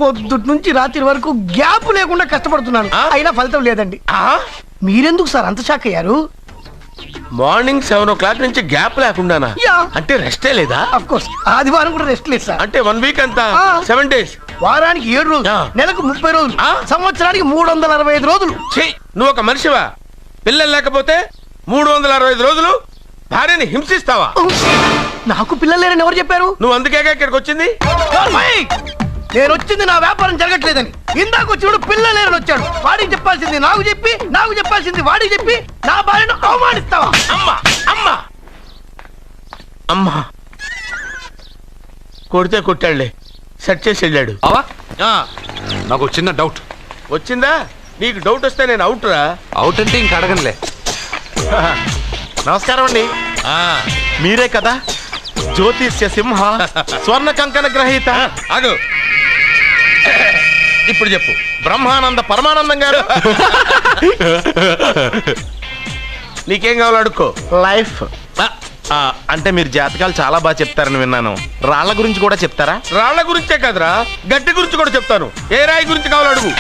పొద్దుటి నుంచి రాత్రి వరకు గ్యాప్ లేకుండా కష్టపడుతున్నాను, అయినా ఫలితం లేదండి. మీరెందుకు సార్ అంత షాక్ అయ్యారు? మార్నింగ్ 7 o'clock నుంచి గ్యాప్ లేకుండానా? అంటే రెస్టే లేదా? ఆఫ్ కోర్స్, ఆదివారం కూడా రెస్ట్ లేదు సార్. అంటే 1 week అంతా 7 days, వారానికి 7 రోజులు, నెలకు 30 రోజులు, సంవత్సరానికి 365 రోజులు. నువ్వు ఒక మనిషివా? పిల్లలు లేకపోతే 365 రోజులు భార్యని హింసిస్తావా? నాకు పిల్లలు లేరని ఎవరు చెప్పారు? నువ్వు అందుకేగా ఇక్కడికి వచ్చింది. నేను వచ్చింది నా వ్యాపారం జరగట్లేదని. ఇందాక వచ్చినప్పుడు పిల్లలు లేరని వచ్చాడు. వాడికి చెప్పాల్సింది నాకు చెప్పి, నాకు చెప్పాల్సింది వాడికి చెప్పి నా భార్యను అవమానిస్తావా? అమ్మా అమ్మా అమ్మా, కొడితే కొట్టాడులే, సెట్ చేసి వెళ్ళాడు. నాకు చిన్న డౌట్ వచ్చిందా? నీకు డౌట్ వస్తే నేను అవుట్ రా. అవుట్ అంటే ఇంక అడగనులే. నమస్కారం అండి. మీరే కదా జ్యోతిష్య సింహ స్వర్ణ కంకణ గ్రహీత? అదు ఇప్పుడు చెప్పు. బ్రహ్మానంద పరమానందం గారు. నీకేం కావాలో అడుక్కో. లైఫ్ అంటే మీరు జాతకాలు చాలా బాగా చెప్తారని విన్నాను. రాళ్ల గురించి కూడా చెప్తారా? రాళ్ల గురించే కదరా, గట్టి గురించి కూడా చెప్తాను. ఏ రాయి గురించి కావాలో అడుగు.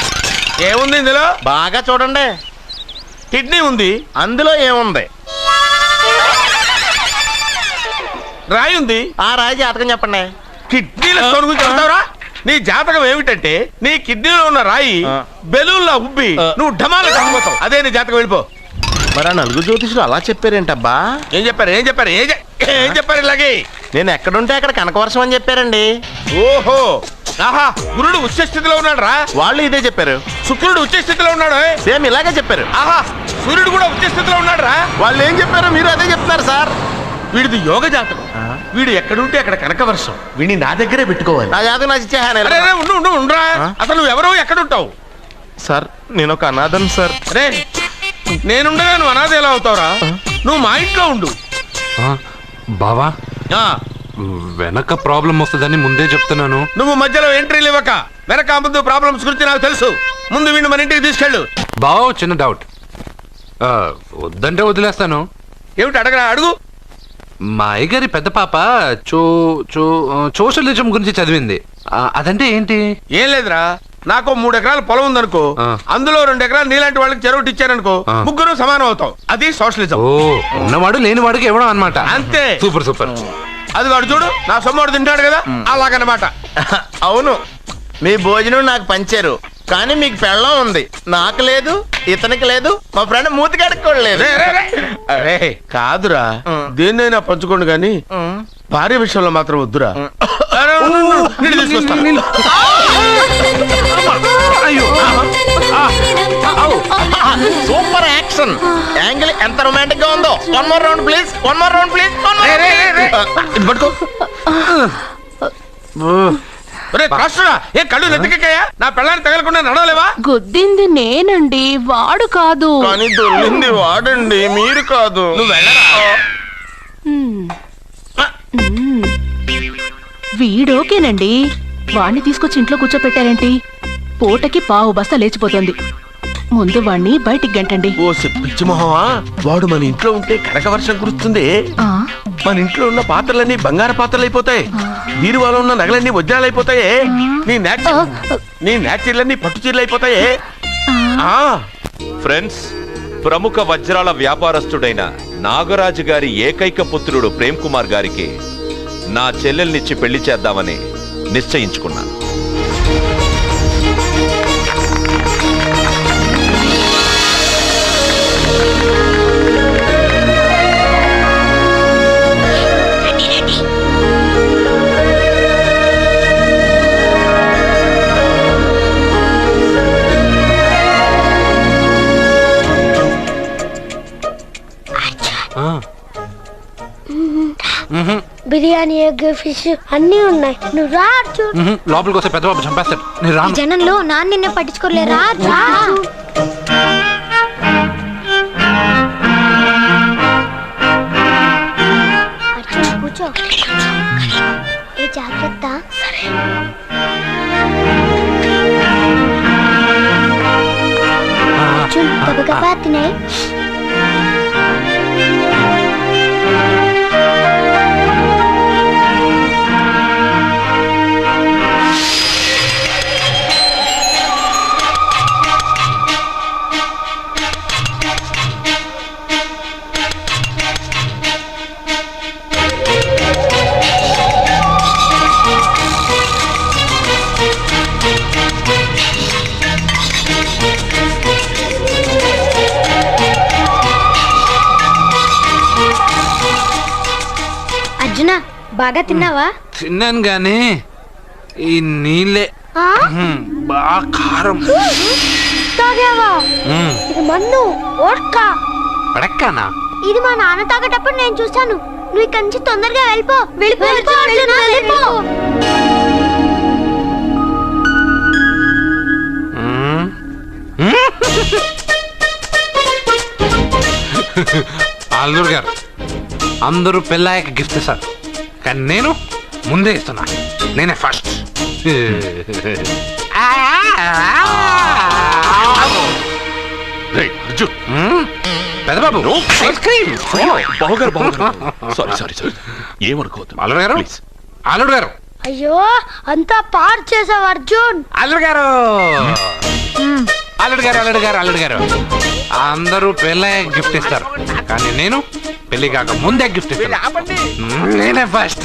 ఏముంది ఇందులో? బాగా చూడండి. కిడ్నీ ఉంది, అందులో ఏముంది? రాయి ఉంది. ఆ రాయి జాతకం చెప్పండి. కిడ్నీల స్టోన్ గురించి చెప్తావురా? నీ జాతకం ఏమిటంటే నీ కిడ్నీలో ఉన్న రాయి బెలూన్లా ఉబ్బి నువ్వు ఢమాల కట్టుకోతావు. అదే నీ జాతకం. వెళ్ళిపో. మరి ఆ 4 జ్యోతిషులు అలా చెప్పారేంటబ్బా? ఏం చెప్పారు? ఏం చెప్పారు? ఏం చెప్పారు? ఇలాగే నేను ఎక్కడుంటే అక్కడ కనకవర్షం అని చెప్పారండి. ఓహో, ఆహా, గురుడు ఉచ్చ స్థితిలో ఉన్నాడు రా. వాళ్ళు ఇదే చెప్పారు. శుక్రుడు ఉచ్చ స్థితిలో ఉన్నాడు. సేమ్ ఇలాగే చెప్పారు. ఆహా, సూర్యుడు కూడా ఉచ్చ స్థితిలో ఉన్నాడు రా. వాళ్ళు ఏం చెప్పారో మీరు అదే చెప్తున్నారు సార్. వీడిది యోగ జాతకం. వీడు ఎక్కడుంటే అక్కడ కనకవర్షం. వీడిని నా దగ్గరే పెట్టుకోవాలి. నా జాతకం నాకు ఇచ్చేహాను. ఉండరా. అసలు నువ్వు ఎవరో ఎక్కడుంటావు? సార్ నేను ఒక అనాథను సార్. రే, నేనుండగా నువ్వు అనాథ ఎలా అవుతావురా? నువ్వు మా ఇంట్లో ఉండు. బావా, వెనక ప్రాబ్లం వస్తుందని ముందే చెప్తున్నాను. నువ్వు మధ్యలో ఎంట్రీలు ఇవ్వక. వెనక ముందు ప్రాబ్లమ్స్ గురించి నాకు తెలుసు. ముందు వీడిని మన ఇంటికి తీసుకెళ్ళు. బావా, చిన్న డౌట్. వద్దంటే వదిలేస్తాను. ఏమిటి అడగరా? అడుగు. మా అయ్యగారి పెద్ద పాప సోషలిజం గురించి చదివింది. అదంటే ఏంటి? ఏం లేదురా, నాకు 3 ఎకరాల పొలం ఉందనుకో, అందులో 2 ఎకరాలు నీలాంటి వాళ్ళకి చెరువు ఇచ్చారనుకో, ముగ్గురు సమానం అవుతాం. అది సోషలిజం. ఉన్నవాడు లేనివాడికి ఇవ్వడం అన్నమాట. అంతే. Super super. అది వాడు చూడు, నా సొమ్మడు తింటాడు కదా, అలాగనమాట. అవును, మీ భోజనం నాకు పంచారు, కానీ మీకు పెళ్ళం ఉంది, నాకు లేదు, ఇతనికి లేదు, మా ఫ్రెండ్ మూతికాడికి కూడా లేదు. కాదురా, దేన్నైనా పంచుకోండి కానీ భార్య విషయంలో మాత్రం వద్దురా. సూపర్ యాక్షన్ యాంగిల్ ఎంత రొమాంటిక్ గా ఉందో. 1 more round please. 1 more round please. పట్టుకో. ఏ కళ్ళు నెత్తికెక్కాయా? నా పెళ్ళాన్ని తగలకుండా నడవలేవా? గుద్దింది నేనండి, వాడు కాదు. కానీ దొల్లింది వాడండి, మీరు కాదు. నువ్వు వెళ్ళరా. వీడోకేనండి, వాణ్ణి తీసుకొచ్చి ఇంట్లో కూర్చోపెట్టారేంటి? పూటకి పావు బస్తా లేచిపోతుంది. ముందు వాణ్ణి బయటికి గంటండి. ఓ పిచ్చి మొహమా, వాడు మన ఇంట్లో ఉంటే కనక వర్షం కురుస్తుంది. మన ఇంట్లో ఉన్న పాత్రలన్నీ బంగారు పాత్రలు అయిపోతాయి. బీరువాలో ఉన్న నగలన్నీ వజ్రాలు అయిపోతాయి. నీ నాచీర్లన్నీ పట్టు చీరలు అయిపోతాయి. ఫ్రెండ్స్, ప్రముఖ వజ్రాల వ్యాపారస్తుడైన నాగరాజు గారి ఏకైక పుత్రుడు ప్రేమ్ కుమార్ గారికి నా చెల్లెల్నిచ్చి పెళ్లి చేద్దామని నిశ్చయించుకున్నాను. బిర్యానీ, ఎగ్, ఫిష్ అన్నీ ఉన్నాయి. నువ్వు రా అర్జున్. లోపలికి వస్తే పెద్ద బాబు చంపేస్తాడు. నేను ఈ రాను. జనంలో నాన్న నిన్నే పట్టించుకోలే. రా రా అర్జున్ కూర్చో. ఏ జాగ్రత్త. సరే అర్జున్ గబగబా తినేయ్. అర్జున బాగా తిన్నావా? తిన్నాను గానీ ఈ నీళ్ళే బాగా కారం. తాగావా? ఇది మన్ను ఓడ్కా. పడక్కనా? ఇది మా నాన్న తాగేటప్పుడు నేను చూశాను. నువ్వు ఇక్కడి నుంచి తొందరగా వెళ్ళిపో. వెళ్ళిపో. అల్లుడు గారు అందరూ పెళ్ళాయక గిఫ్ట్ ఇస్తారు, కానీ నేను ముందే ఇస్తున్నా. నేనే ఫస్ట్. పెద్దబాబు ఏమనుకోవద్దు. అల్లుడు గారు అయ్యో అంతా పాడు చేసావు అర్జున్. అల్లుడు గారు అందరూ పెళ్ళాయక గిఫ్ట్ ఇస్తారు, కానీ నేను పెళ్లి కాక ముందే గిఫ్ట్ ఇస్తాను. నేనే ఫస్ట్.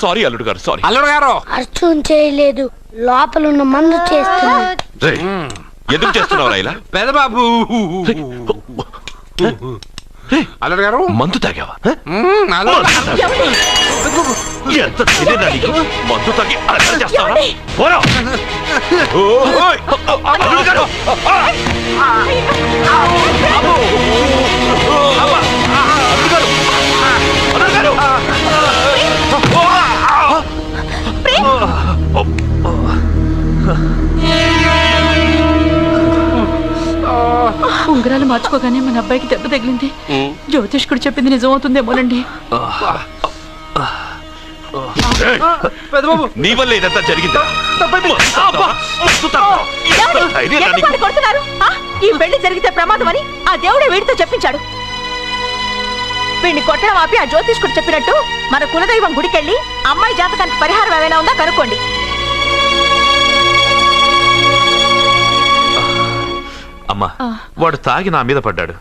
సారీ అల్లుడు గారు, సారీ. అల్లుడు గారు అర్జున్ చేయలేదు, లోపల ఉన్న మందు చేస్తుంది. ఎందుకు చేస్తున్నావు ఇలా? పెద్దబాబు అల్లుడు గారు మందు తాగావా? ఎంత మందు తాగి అల్లరి చేస్తావా? పోరా. అల్లుడు గారు ఉంగరాలు మార్చుకోగానే మన అబ్బాయికి దెబ్బ తగిలింది. జ్యోతిష్కుడు చెప్పింది నిజమవుతుందేమోనండి. నీ వల్ల ఇదంతా జరిగిందా? ఈ పెళ్లి జరిగితే ప్రమాదం అని ఆ దేవుడే వీడితో చెప్పించాడు. వీడిని కొట్టడం ఆపి ఆ జ్యోతిష్కుడు చెప్పినట్టు మన కులదైవం గుడికెళ్ళి అమ్మాయి జాతకానికి పరిహారం ఏమైనా ఉందా కనుక్కోండి. అమ్మా, వాడు తాగి నా మీద పడ్డాడు,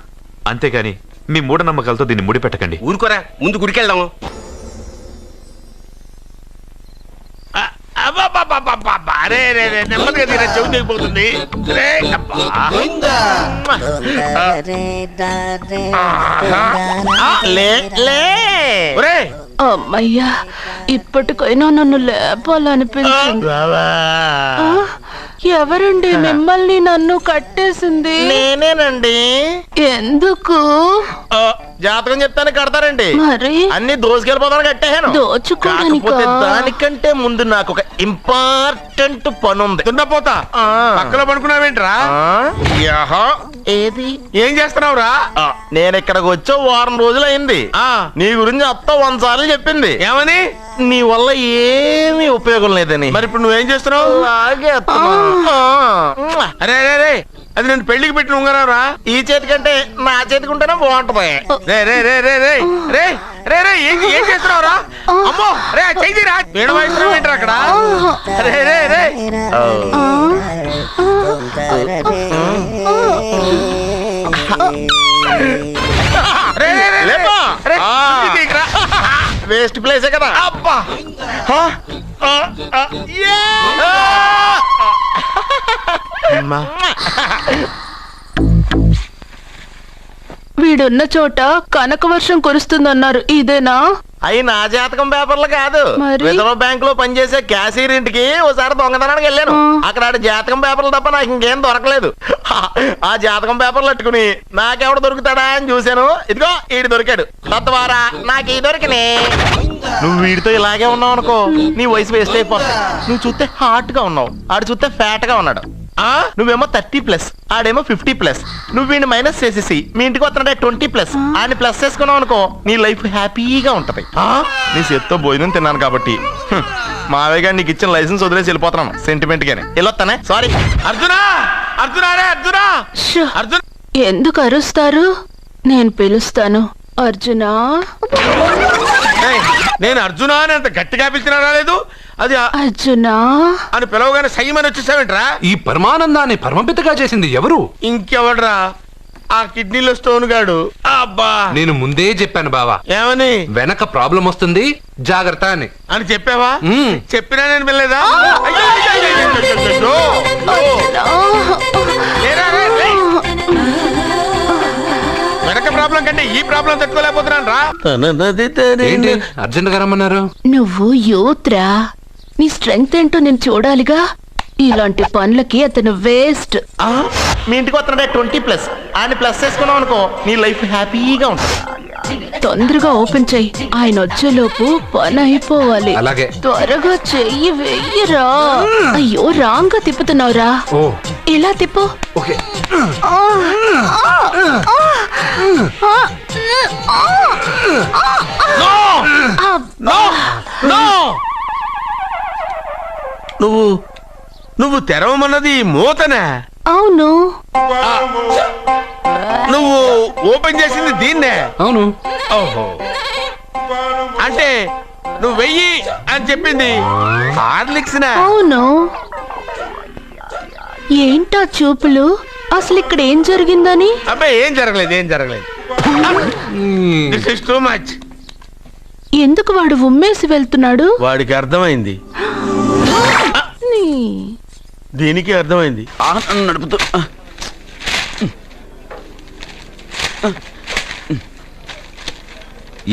అంతేగాని మీ మూఢనమ్మకాలతో దీన్ని ముడిపెట్టకండి. ఊరుకోరా, ముందు గుడికెళ్దాము. నెమ్మదిగా తీరా, చెవి తెగిపోతుంది. అమ్మయ్యా, ఇప్పటికైనా నన్ను లేపాలనిపించింది. ఎవరండి మిమ్మల్ని నన్ను కట్టేసింది? నేనేనండి. ఎందుకు? జాతకం చెప్తాను కడతారండి. మరి అన్ని దోసుకెళ్ళిపోతాను కట్టేహాను. కాకపోతే దానికంటే ముందు నాకు ఒక ఇంపార్టెంట్ పని ఉంది. దున్నపోతా పక్కలో పడుకున్నావేంట్రా? ఏది ఏం చేస్తున్నావురా? నేను ఇక్కడికి వచ్చే వారం రోజులు అయింది. నీ గురించి అత్త 100 సార్లు చెప్పింది. ఏమని? నీ వల్ల ఏమీ ఉపయోగం లేదని. మరి ఇప్పుడు నువ్వేం చేస్తున్నావు? అరే అరే, అది నేను పెళ్లికి పెట్టిన ఉంగరారా? ఈ చేతి కంటే నా చేతికి ఉంటేనే బాగుంటది. ఏం చేస్తున్నావురా? అమ్మో రే, చెయ్యిరా. వీణ వాయిస్తున్నావు ఏంట్రా అక్కడ? రే రే రే వేస్ట్ ప్లేసే కదా. అబ్బా, వీడున్న చోట కనక వర్షం కురుస్తుందన్నారు, ఇదేనా? అయి నా జాతకం పేపర్లు కాదు, రిజర్వ్ బ్యాంక్ లో పనిచేసే క్యాషియర్ ఇంటికి ఓసారి దొంగతనానికి వెళ్ళాను. అక్కడ ఆడి జాతకం పేపర్లు తప్ప నాకు ఇంకేం దొరకలేదు. ఆ జాతకం పేపర్లు పట్టుకుని నాకెవడు దొరుకుతాడా అని చూశాను. ఇదిగో ఈడు దొరికాడు. తద్వారా నాకు ఈ దొరికినే. నువ్వు వీడితో ఇలాగే ఉన్నావు అనుకో, నీ వయసు వేస్ట్ అయిపోతుంది. నువ్వు చూస్తే హాట్ గా ఉన్నావు, ఆడు చూస్తే ఫ్యాట్ గా ఉన్నాడు. నువ్వేమో 30+, ఆడేమో 50+. నువ్వు వీడిని మైనస్ చేసేసి మీ ఇంటికి వస్తున్నాడే 20+, ఆయన ప్లస్ చేసుకున్నావు అనుకో, నీ లైఫ్ హ్యాపీగా ఉంటది. నీ చేత్తో భోజనం తిన్నాను కాబట్టి మావయ్య గారు నీకు ఇచ్చిన లైసెన్స్ వదిలేసి వెళ్ళిపోతున్నాను సెంటిమెంట్ గానే. వెళ్ళొస్తానే. సారీ. అర్జునా, అర్జునా రే అర్జునా, అర్జున. ఎందుకు అరుస్తారు? నేను పిలుస్తాను. అర్జునా. నేను అర్జునా అని అంత గట్టిగా పిలిచినా రాలేదు. అది అర్జునా అని పిలవగానే సైమని వచ్చేసావేంట్రా? ఈ పరమానందాన్ని పరమపితగా చేసింది ఎవరు? ఇంకెవడ్రా? ఆ కిడ్నీలో స్టోన్ గాడు. అబ్బా, నేను ముందే చెప్పాను బావా. ఏమని? వెనక ప్రాబ్లం వస్తుంది, జాగ్రత్త అని. అని చెప్పావా? చెప్పినా నేను వెళ్ళలేదా? వెనక ప్రాబ్లం కంటే ఈ ప్రాబ్లం తట్టుకోలేకపోతున్నాను రా. అర్జెంట్ గా రమ్మన్నారు. నువ్వు యూత్రా, నీ స్ట్రెంగ్త్ ఏంటో నేను చూడాలిగా. ఇలాంటి పనులకి అతను వేస్ట్. మీ ఇంటికి వస్తున్నాడే 20+, ఆయన ప్లస్ చేసుకున్నావు అనుకో, నీ లైఫ్ హ్యాపీగా ఉంటుంది. తొందరగా ఓపెన్ చెయ్యి, ఆయన వచ్చేలోపు పని అయిపోవాలి. అలాగే. త్వరగా చెయ్యి వెయ్యరా. అయ్యో రాంగ్ గా తిప్పుతున్నావురా. ఇలా తిప్పు. ఓకే. నువ్వు తెరవమన్నది మూతనే? అవును. నువ్వు ఓపెన్ చేసింది దీన్నే? అవును. ఓహో, అంటే నువ్వు వెయ్యి అని చెప్పింది హార్లిక్స్? అవును. ఏంటా చూపులు? అసలు ఇక్కడ ఏం జరిగిందని? అబ్బాయి ఏం జరగలేదు, ఏం జరగలేదు. This is too much. ఎందుకు వాడు ఉమ్మేసి వెళ్తున్నాడు? వాడికి అర్థమైంది, దీనికి అర్థమైంది. నడుపుతూ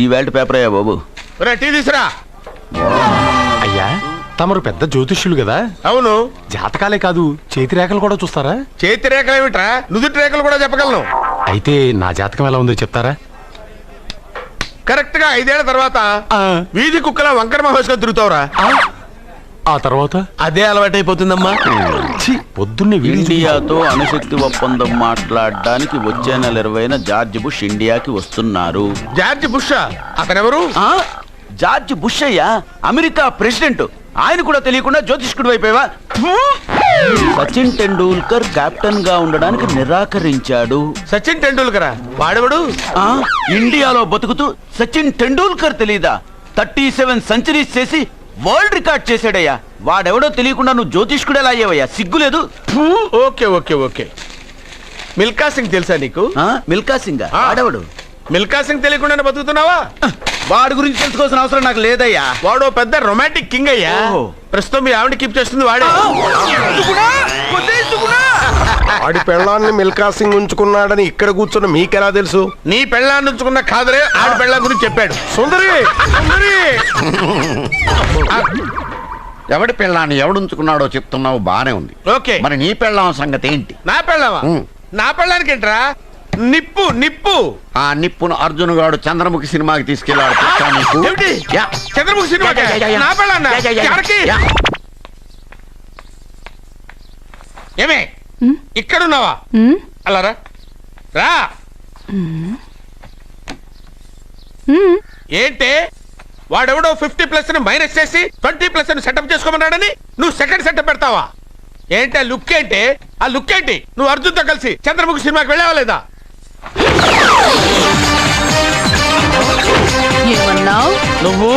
ఈ వేల్ట్ పేపర్ అయ్యా బాబు. టీ తీసురా. అయ్యా, తమరు పెద్ద జ్యోతిష్యులు కదా? అవును. జాతకాలే కాదు, చేతి రేఖలు కూడా చూస్తారా? చేతి రేఖలు ఏమిట్రా, నుదుటి రేఖలు కూడా చెప్పగలను. అయితే నా జాతకం ఎలా ఉందో చెప్తారా? కరెక్ట్ గా 5 ఏళ్ల తర్వాత వీధి కుక్కల వంకర మహేష్గా తిరుగుతావురా. ఆ తర్వాత అదే అలవాటైపోతుందమ్మా. పొద్దున్నే ఇండియాతో అణుశక్తి ఒప్పందం మాట్లాడడానికి వచ్చే నెల 20న జార్జ్ బుష్ ఇండియాకి వస్తున్నారు. George Bush? అతనెవరు? జార్జ్ బుష్ అయ్యా, అమెరికా ప్రెసిడెంట్. ఆయన కూడా తెలియకుండా జ్యోతిష్కుడు వైపోయావా? సచిన్ టెండూల్కర్ కెప్టెన్ గా ఉండడానికి నిరాకరించాడు. సచిన్ టెండూల్కరా? వాడెవడు? ఇండియాలో బతుకుతూ సచిన్ టెండూల్కర్ తెలీదా? 37 సెంచరీస్ చేసి వరల్డ్ రికార్డ్ చేశాడయ్యా. వాడెవడో తెలియకుండా నువ్వు జ్యోతిష్కుడు ఎలా అయ్యావయ్యా? సిగ్గులేదు? Okay okay okay. Milkha Singh తెలుసా నీకు? మిల్కా సింగ్ వాడెవడు? మిల్కా సింగ్ తెలియకుండా బతుకుతున్నావా? వాడి గురించి తెలుసుకోవాల్సిన అవసరం నాకు లేదయ్యా. వాడు పెద్ద రొమాంటిక్ కింగ్ అయ్యా. ప్రస్తుతం మీ ఆవిడ కీప్ చేస్తుంది వాడే. ఆడి పెళ్ళాన్ని మిల్కా సింగ్ ఉంచుకున్నాడని ఇక్కడ కూర్చున్న మీకెలా తెలుసు? నీ పెళ్ళాన్ని ఉంచుకున్న కాదరే ఆడి పెళ్ళ గురించి చెప్పాడు. సుందరి, సుందరి. ఎవడి పెళ్ళాన్ని ఎవడుంచుకున్నాడో చెప్తున్నావు, బానే ఉంది. ఓకే, మరి నీ పెళ్ళాం సంగతి ఏంటి? నా పెళ్ళావా? నా పెళ్ళానికి ఏంట్రా? నిప్పు నిప్పు. ఆ నిప్పును అర్జున్ గాడు చంద్రముఖి సినిమాకి తీసుకెళ్ళాడు. చంద్రముఖి సినిమా నా పెళ్ళాన్న? ఏమే ఇక్కడున్నావా? అలా రా రా. ఏంటే వాడెవడో 50+ మైనస్ చేసి 20+ సెటప్ చేసుకోమన్నాడని నువ్వు సెకండ్ సెటప్ పెడతావా? ఏంటి ఆ లుక్? ఏంటి ఆ లుక్? ఏంటి నువ్వు అర్జున్తో కలిసి చంద్రముఖి సినిమాకి వెళ్ళావా లేదా? నువ్వు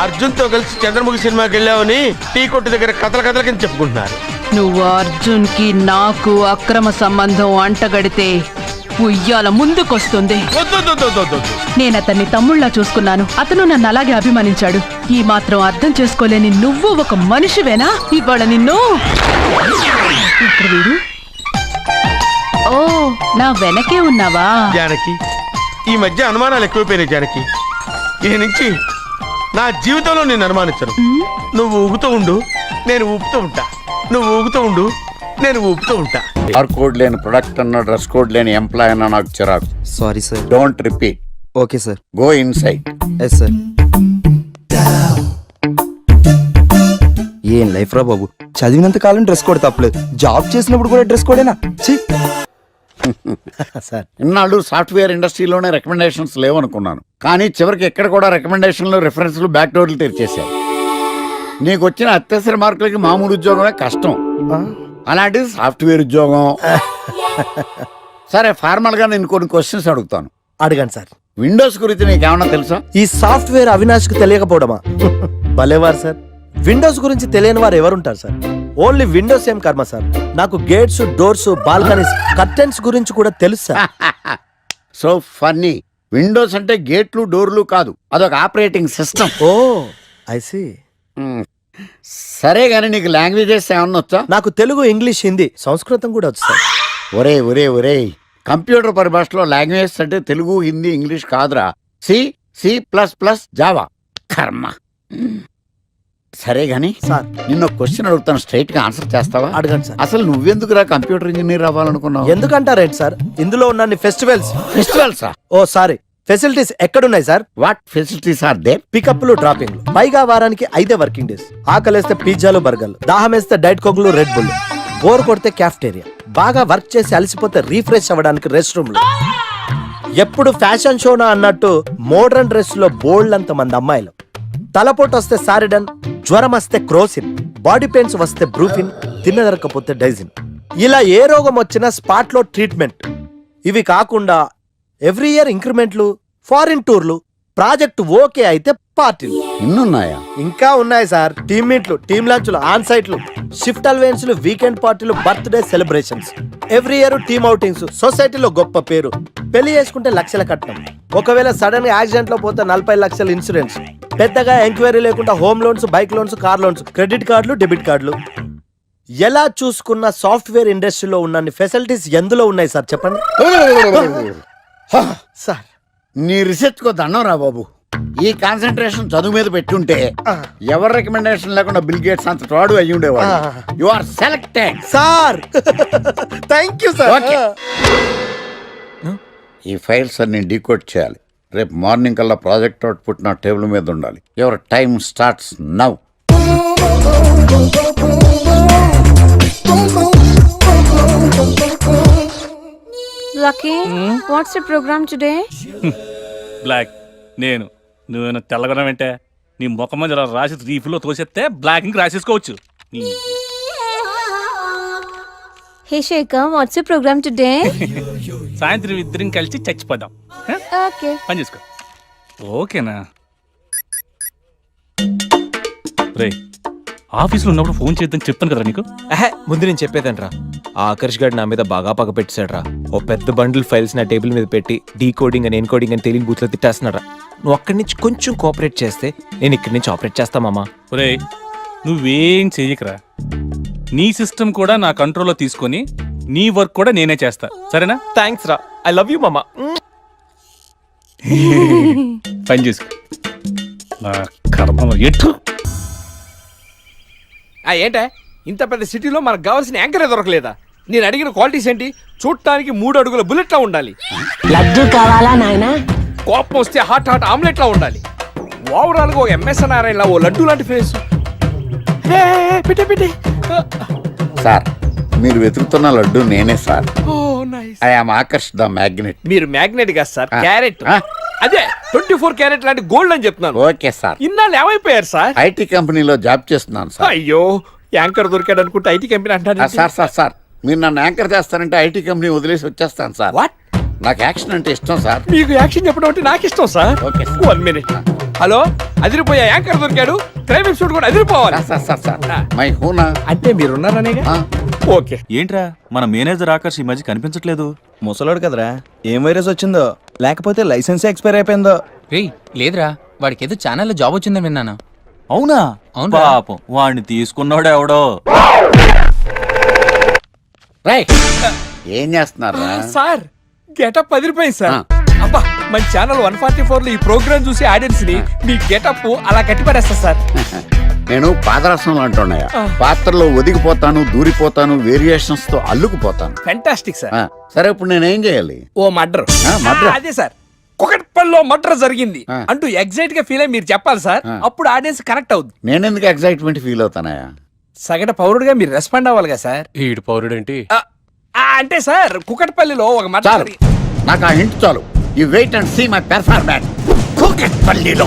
అర్జున్తో కలిసి చంద్రముఖి సినిమాకి వెళ్ళావని టీ కొట్టు దగ్గర కథల కింద చెప్పుకుంటున్నారు. నువ్వు అర్జున్ కి నాకు అక్రమ సంబంధం అంటగడితే ఉయ్యాల ముందుకొస్తుంది. నేను అతన్ని తమ్ముళ్ళ చూసుకున్నాను. అతను నన్ను అలాగే అభిమానించాడు. ఈ మాత్రం అర్థం చేసుకోలేని నువ్వు ఒక మనిషివేనా? ఇవాళ నిన్ను. ఇక్కడ వీడు. ఓ, నా వెనకే ఉన్నావా? జానకి, ఈ మధ్య అనుమానాలు ఎక్కువైపోయినాయి జానకి. ఈ నుంచి నా జీవితంలో నేను అనుమానించను. నువ్వు ఊగుతూ ఉండు, నేను ఊపుతూ ఉంటా. నువ్వు ఊగుతూ ఉండు, నేను ఊపుతూ ఉంటా. ఆర్ కోడ్ లేని ప్రొడక్ట్ అన్న, డ్రెస్ కోడ్ లేని ఎంప్లాయ్ అన్న నాకు చిరాకు. Sorry sir. Don't repeat. Okay sir. Go inside. Yes sir. ఏం లైఫ్ రా బాబు, చదివినంత కాలం డ్రెస్ కోడ్ తప్పలేదు, జాబ్ చేసినప్పుడు కూడా డ్రెస్ కోడేనా? సార్, ఇన్నాళ్ళు సాఫ్ట్వేర్ ఇండస్ట్రీలోనే రికమెండేషన్స్ లేవనుకున్నాను, కానీ చివరికి ఎక్కడ కూడా రికమెండేషన్లు, రిఫరెన్స్లు, బ్యాక్ డోర్లు తెరిచేశారు. నీకు వచ్చిన అత్యవసర మార్కులకి మామూలు ఉద్యోగమే కష్టం, అలాంటిది సాఫ్ట్వేర్ ఉద్యోగం. సరే, ఫార్మల్ గా నేను కొన్ని క్వశ్చన్స్ అడుగుతాను. అడగండి సార్. విండోస్ గురించి నీకేమన్నా తెలుసా? ఈ సాఫ్ట్వేర్ అవినాష్ కు తెలియకపోవడమా? భలేవారు సార్. విండోస్ గురించి తెలియని వారు ఎవరుంటారు సార్? ఓన్లీ విండోస్ ఏం కర్మ సార్, నాకు గేట్స్, డోర్స్, బాల్కనీస్, కర్టెన్స్ గురించి కూడా తెలుసు సార్. So funny. విండోస్ అంటే గేట్లు, డోర్లు కాదు, అదొక operating system. Oh I see. సరే గానీ నీకు లాంగ్వేజెస్ ఏమన్నా వచ్చా? నాకు తెలుగు, ఇంగ్లీష్, హిందీ, సంస్కృతం కూడా వచ్చు సార్. ఒరే ఒరే ఒరే, కంప్యూటర్ పరిభాషలో లాంగ్వేజ్ అంటే తెలుగు, హిందీ, ఇంగ్లీష్ కాదురా. C, C plus plus, Java. కర్మ. సరే గాని సార్, నిన్న క్వశ్చన్ అడుగుతాను, స్ట్రైట్ గా ఆన్సర్ చేస్తావా? అడగండి సార్. అసలు నువ్వెందుకురా కంప్యూటర్ ఇంజనీర్ అవ్వాలనుకున్నావు? ఎందుకంటారేంటి సార్, ఇందులో ఉన్న ఫెస్టివల్స్. ఫెస్టివల్సా? ఓ సారీ, ఫెసిలిటీస్ ఎక్కడున్నాయి sir? What facilities are there? పికప్లు, డ్రాపింగ్లు, పైగా వారానికి 5 వర్కింగ్ డేస్. ఆకలేస్తే పిజ్జాలు, బర్గర్లు, దాహం వేస్తే డైట్ కోక్లు, రెడ్ బుల్, బోర్ కొడితే క్యాఫ్టేరియా, బాగా వర్క్ చేసి అలసిపోతే రీఫ్రెష్ అవ్వడానికి రెస్ట్ రూమ్లు. ఎప్పుడు ఫ్యాషన్ షోనా అన్నట్టు మోడర్న్ డ్రెస్ లో బోల్డ్ అంత మంది అమ్మాయిలు. తలపోటు వస్తే సారిడన్, జ్వరం వస్తే క్రోసిన్, బాడీ పెయిన్స్ వస్తే బ్రూఫిన్, తిన్నదరకపోతే డైజిన్. ఇలా ఏ రోగం వచ్చినా స్పాట్ లో ట్రీట్మెంట్. ఇవి కాకుండా ఎవ్రీ ఇయర్ ఇంక్రిమెంట్లు, ఫారిన్ టూర్లు, ప్రాజెక్ట్ ఓకే అయితే పార్టీలు. ఇన్నున్నాయా? ఇంకా ఉన్నాయి సార్. టీమ్ మీట్లు, టీమ్ లంచ్లు, ఆన్ సైట్లు, షిఫ్ట్ అలవెన్స్లు, వీకెండ్ పార్టీలు, birthday celebrations, every year team outings, సొసైటీలో గొప్ప పేరు. పెళ్లి చేసుకుంటే లక్షల కట్నం, ఒకవేళ సడన్ యాక్సిడెంట్ లో పోతే 40 లక్షల ఇన్సూరెన్స్, పెద్దగా ఎంక్వైరీ లేకుండా home loans, bike loans, car loans, credit కార్డులు, డెబిట్ కార్డులు. ఎలా చూసుకున్న సాఫ్ట్వేర్ ఇండస్ట్రీలో ఉన్న ఫెసిలిటీస్ ఎందులో ఉన్నాయి సార్ చెప్పండి. సార్, నీ రీసెర్చ్ కో దండం రా బాబు. ఈ కాన్సన్ట్రేషన్ చదువు మీద పెట్టుంటే ఎవరి రికమెండేషన్ లేకుండా బిల్ గేట్స్ అంత ఫ్రాడ్ అయ్యి ఉండేవాడు. You are selected sir. Thank you sir. ఈ ఫైల్స్ అన్ని డీకోడ్ చేయాలి. రేపు మార్నింగ్ కల్లా ప్రాజెక్ట్ అవుట్పుట్ నా టేబుల్ మీద ఉండాలి. Your time starts now. Lucky, what's the program today? Black. నేను నువ్వేనా తెల్లగొన వెంటే నీ ముఖం మీద ఇలా రాసి రీఫ్లో తోసేస్తే బ్లాక్ ఇంక రాసేసుకోవచ్చు. Hey Shekhar, what's the program today? సాయంత్రం ఇద్దరం కలిసి చచ్చిపోదాం. Okay. పని చేసుకో. ఓకేనా? రే, ఆఫీస్లో ఉన్నప్పుడు ఫోన్ చేద్దాం చెప్తాను కదా నీకు. ముందు నేను చెప్పేదనరా, ఆ ఆకర్ష్ గారు నా మీద బాగా పగ పెట్టాడురా. ఓ పెద్ద బండిల్ ఫైల్స్ నా టేబుల్ మీద పెట్టి డీకోడింగ్ అని, ఎన్కోడింగ్ అని తెలియని బూత్లో తిట్టేస్తున్నారా. నువ్వు అక్కడి నుంచి కొంచెం కోఆపరేట్ చేస్తే నేను ఇక్కడి నుంచి ఆపరేట్ చేస్తా మామా. రే, నువ్వేం చెయ్యకరా. నీ సిస్టమ్ కూడా నా కంట్రోల్లో తీసుకొని నీ వర్క్ కూడా నేనే చేస్తా, సరేనా? థ్యాంక్స్ రా, ఐ లవ్ యూ మామా. పని చేసుకో. నా కర్మ ఎటు. ఏంటే ఇంత పెద్ద సిటీలో మనకు కావాల్సిన యాంకరే దొరకలేదా? నేను అడిగిన క్వాలిటీస్ ఏంటి? చూడటానికి 3 అడుగుల బుల్లెట్లా ఉండాలి. లడ్డు కావాలా నాయనా? కోపం వస్తే హాట్ హాట్ ఆమ్లెట్లా ఉండాలి. ఓవరాల్ గా ఓ ఎంఎస్ నారాయణలా ఓ లడ్డు లాంటి ఫేస్. పెట్టే సార్, మీరు వెతుకుతున్న లడ్డు నేనే sir. Oh nice. I am Akarsh the magnet. మీరు మ్యాగ్నెట్ కాదు సార్, క్యారెట్. అదే 24 క్యారెట్ లాంటి గోల్డ్ అని చెప్తున్నాను. Okay sir. ఇన్నాళ్ళు ఏమైపోయారు సార్? ఐటీ కంపెనీలో జాబ్ చేస్తున్నాను సార్. అయ్యో, యాంకర్ దొరికాడు అనుకుంటే ఐటీ కంపెనీ అంటారు. సార్ మీరు నన్ను యాంకర్ చేస్తారంటే ఐటీ కంపెనీ వదిలేసి వచ్చేస్తాను సార్. వాట్? నాకు యాక్షన్ అంటే ఇష్టం సార్. మీకు యాక్షన్ చెప్పడం అంటే నాకు ఇష్టం సార్. Okay, 1 minute. హలో, అదిరిపోయా యాంకర్ దొరికాడు. క్రైమ్ ఎపిసోడ్ కూడా అదిరిపోవాలి. మై హూనా అంటే మీరున్నారనేగా. ఓకే. ఏంట్రా, మన మేనేజర్ ఆకర్ష్ ఈ మధ్య కనిపించట్లేదు. ముసలోడు కదరా, ఏం వైరస్ వచ్చిందో, లేకపోతే లైసెన్స్ ఎక్స్పైర్ అయిపోయిందో. రేయ్, లేదురా, వాడికి ఏదో ఛానల్లో జాబ్ వచ్చిందని విన్నాను. అవునా? అవును. పాపం, వాడిని తీసుకున్నాడు ఎవడో. ఏం చేస్తున్నారు సార్? గెటప్ అదిరిపోయింది సార్. అబ్బా, మన ఛానల్ 144 లో ఈ ప్రోగ్రామ్ చూసి ఆడియన్స్ ని మీ గెటప్ అలా కట్టిపడేస్తా సార్. నేను పాదరసం అంటున్నాయా, పాత్రలో ఒదిగిపోతాను, దూరిపోతాను, వేరియేషన్స్ తో అల్లుకుపోతాను. Fantastic sir. సరే ఇప్పుడు నేనేం చేయాలి? ఓ మర్డర్. అదే సార్, కుకట్పల్లిలో మర్డర్ జరిగింది అంటూ ఎగ్జైట్ గా ఫీల్ అయ్యి మీరు చెప్పాలి సార్. అప్పుడు ఆడియన్స్ కనెక్ట్ అవుద్ది. నేను ఎందుకు ఎగ్జైట్మెంట్ ఫీల్ అవుతానయా? సగట పౌరుడుగా మీరు రెస్పాండ్ అవ్వాలి కదా సార్. ఈడు పౌరుడు ఏంటి అంటే సార్ కుకట్పల్లిలో ఒక మర్డర్. నాకు ఆ హింట్ చాలు. You wait and see my performance. కుకట్పల్లిలో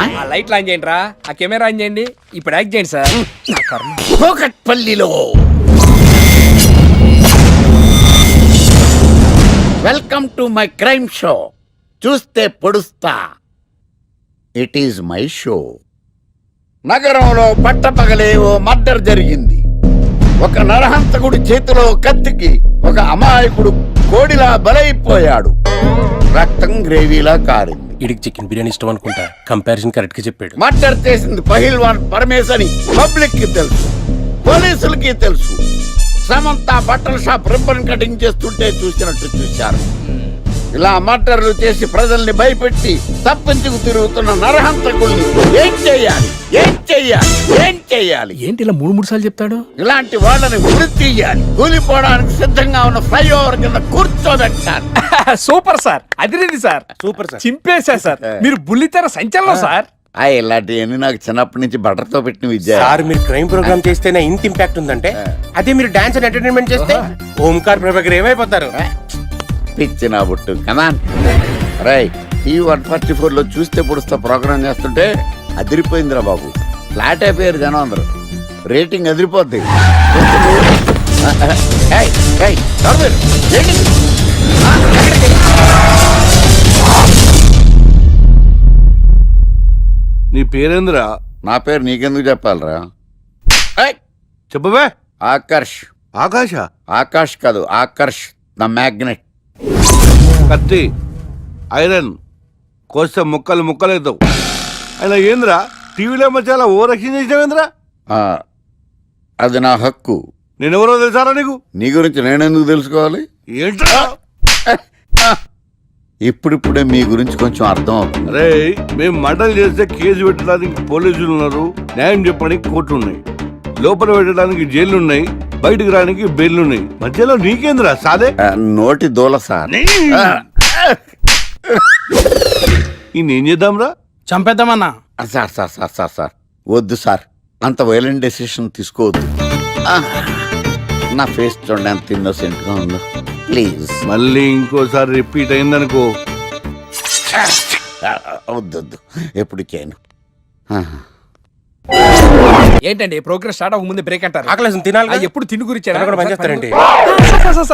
ఆ లైట్లు ఆన్ చేయండి రా, ఆ కెమెరా ఆన్ చేయండి, ఇప్పుడు యాక్ట్ చేయండి సార్. కుకట్పల్లిలో welcome to my crime show. చూస్తే పొడుస్తా, ఇట్ ఈజ్ మై షో. నగరంలో పట్టపగలే ఓ మర్డర్ జరిగింది. ఒక నరహంతకుడి చేతిలో కత్తికి ఒక అమాయకుడు కోడిలా బలైపోయాడు. రక్తం గ్రేవీలా కారింది. ఇడికి చికెన్ బిర్యానీ ఇష్టం అనుకుంటా, కంపారిజన్ కరెక్ట్ గా చెప్పాడు. మర్డర్ చేసింది పహిల్వాన్ పరమేశ్ అని పబ్లిక్ కి తెలుసు, పోలీసులకి తెలుసు. సమంత బట్టల షాప్ రిబ్బన్ కటింగ్ చేస్తుంటే చూసినట్టు చూశారు. ఇలా మర్డర్లు చేసి ప్రజల్ని భయపెట్టి తప్పించుకు తిరుగుతున్న నరహంతకుల్ని ఏం చెయ్యాలి, ఏం చెయ్యాలి, ఏం చెయ్యాలి? ఏంటి ఇలా 3 సార్లు చెప్తాడు? ఇలాంటి వాళ్ళని ఉరి తీయాలి. కూలిపోవడానికి సిద్ధంగా ఉన్న ఫ్లైఓవర్ కింద కూర్చోబెట్టాలి. సూపర్ సార్, అదిరింది సార్, సూపర్ సార్, చింపేశా సార్. మీరు బుల్లితెర సంచలనం సార్. ఇలాంటివన్నీ నాకు చిన్నప్పటి నుంచి బట్టర్తో పెట్టిన విద్య. సార్ మీరు క్రైమ్ ప్రోగ్రామ్ చేస్తేనే ఇంత ఇంపాక్ట్ ఉందంటే, అదే మీరు డాన్స్ అండ్ ఎంటర్టైన్మెంట్ చేస్తే ఓంకార్ ప్రభాకర్ ఏమైపోతారు? పిచ్చి నా బుట్టు కమాన్. రై టీవీ 144 లో చూస్తే పొడుస్తా ప్రోగ్రామ్ చేస్తుంటే అదిరిపోయిందిరా బాబు. ఫ్లాట్ అయిపోయారు జనం అందరూ. రేటింగ్ అదిరిపోద్ది. నీ పేరేంద్రా? నా పేరు నీకెందుకు చెప్పాలరా? చెప్పవే. ఆకర్ష్. ఆకాశ? ఆకాష్ కాదు, ఆకర్ష్ ద మ్యాగ్నెట్. కత్తి, ఐరన్ కోస్తే ముక్కలు ముక్కలవుతావు. అయినా ఏంద్రా టీవీలో చాలా ఓ రక్షణ చేసినావేంద్రా? అది నా హక్కు. నేనెవరో తెలుసారా నీకు? నీ గురించి నేనెందుకు తెలుసుకోవాలి? ఏంట్రా? ఇప్పుడిప్పుడే మీ గురించి కొంచెం అర్థం అవుతుంది. అరే మేము మర్డర్ చేస్తే కేసు పెట్టడానికి పోలీసులు ఉన్నారు, న్యాయం చెప్పడానికి కోర్టులు ఉన్నాయి, లోపల పెట్టడానికి జైలు ఉన్నాయి, బయటకు రానికి బెయిల్ ఉన్నాయి. మధ్యలో నీకేంద్రా సాదే? నోటి దూల సార్. ఈయనేం చేద్దాంరా? చంపేద్దామన్నా. Sir sir sir sir sir వద్దు సార్, అంత వైలెంట్ డెసిషన్ తీసుకోవద్దు. నా ఫేస్ చూడండి ఎంత ఇన్నోసెంట్ గా ఉందో. ప్లీజ్ మళ్ళీ ఇంకోసారి రిపీట్ అయిందనుకో. వద్దొద్దు, ఎప్పుడు చేయను. ఏంటండి ప్రోగ్రెస్ స్టార్ట్ అవ్వక ముందు బ్రేక్ అంటారు? ఆకలేసం తినాలి. ఎప్పుడు తిని గురించి పనిచేస్తారండి.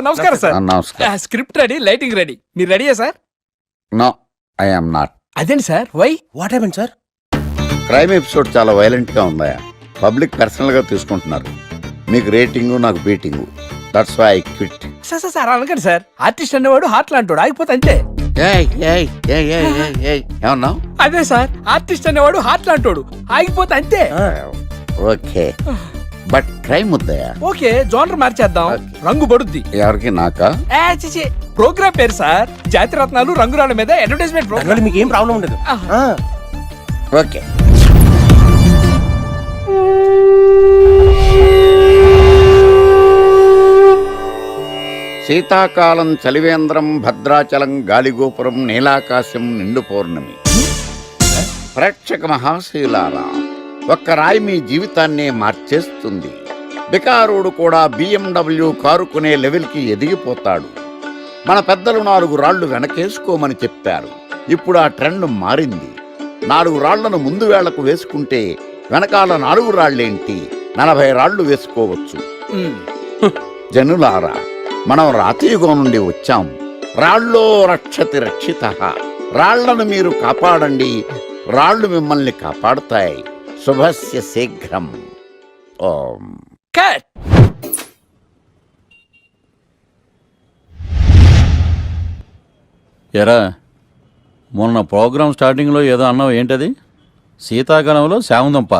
నమస్కారం సార్. నమస్కారం. Script ready, lighting ready. మీరు రెడీయా sir? No, I am not. అదేంటి sir? Why? What happened sir? Crime episode చాలా వైలెంట్ గా ఉందా? పబ్లిక్ పర్సనల్ గా తీసుకుంటున్నారు. మీకు రేటింగ్, నాకు beating. That's why I quit. Sir అనకండి సార్. ఆర్టిస్ట్ అనేవాడు హార్ట్ లాంటాడు, ఆగిపోతే అంతే. ఏమన్నా? అదే సార్, ఆర్టిస్ట్ అనేవాడు హార్ట్ లాంటాడు, ఆగిపోతే అంతే. ఓకే, బట్ క్రైమ్ వద్దయా? ఓకే, జోనర్ మార్చేద్దాం, రంగు పడుద్ది. ఎవరికి? నాకా? ప్రోగ్రామ్ పేరు సార్ జాతి రత్నాలు రంగురాళ్ళ మీద అడ్వర్టైజ్మెంట్ ప్రోగ్రామ్. మీకు ఏం ప్రాబ్లం ఉండదు. ఓకే. శీతాకాలం చలివేంద్రం, భద్రాచలం గాలిగోపురం, నీలాకాశం, నిండు పౌర్ణమి. ప్రేక్షక మహాశీలారా, ఒక్క రాయి మీ జీవితాన్నే మార్చేస్తుంది. బికారుడు కూడా BMW కారు కొనే లెవెల్కి ఎదిగిపోతాడు. మన పెద్దలు 4 రాళ్లు వెనకేసుకోమని చెప్పారు. ఇప్పుడు ఆ ట్రెండ్ మారింది. 4 రాళ్లను ముందు వేళ్లకు వేసుకుంటే వెనకాల 4 రాళ్లేంటి 40 రాళ్లు వేసుకోవచ్చు. జనులారా, మనం రాతియుగం నుండి వచ్చాం. రాళ్ళో రక్షతి రక్షిత. రాళ్లను మీరు కాపాడండి, రాళ్లు మిమ్మల్ని కాపాడుతాయి. శుభస్య శీఘ్రం. ఓం. ఎరా, మొన్న ప్రోగ్రామ్ స్టార్టింగ్లో ఏదో అన్నావు, ఏంటది? శీతాకాలంలో శామదుంప.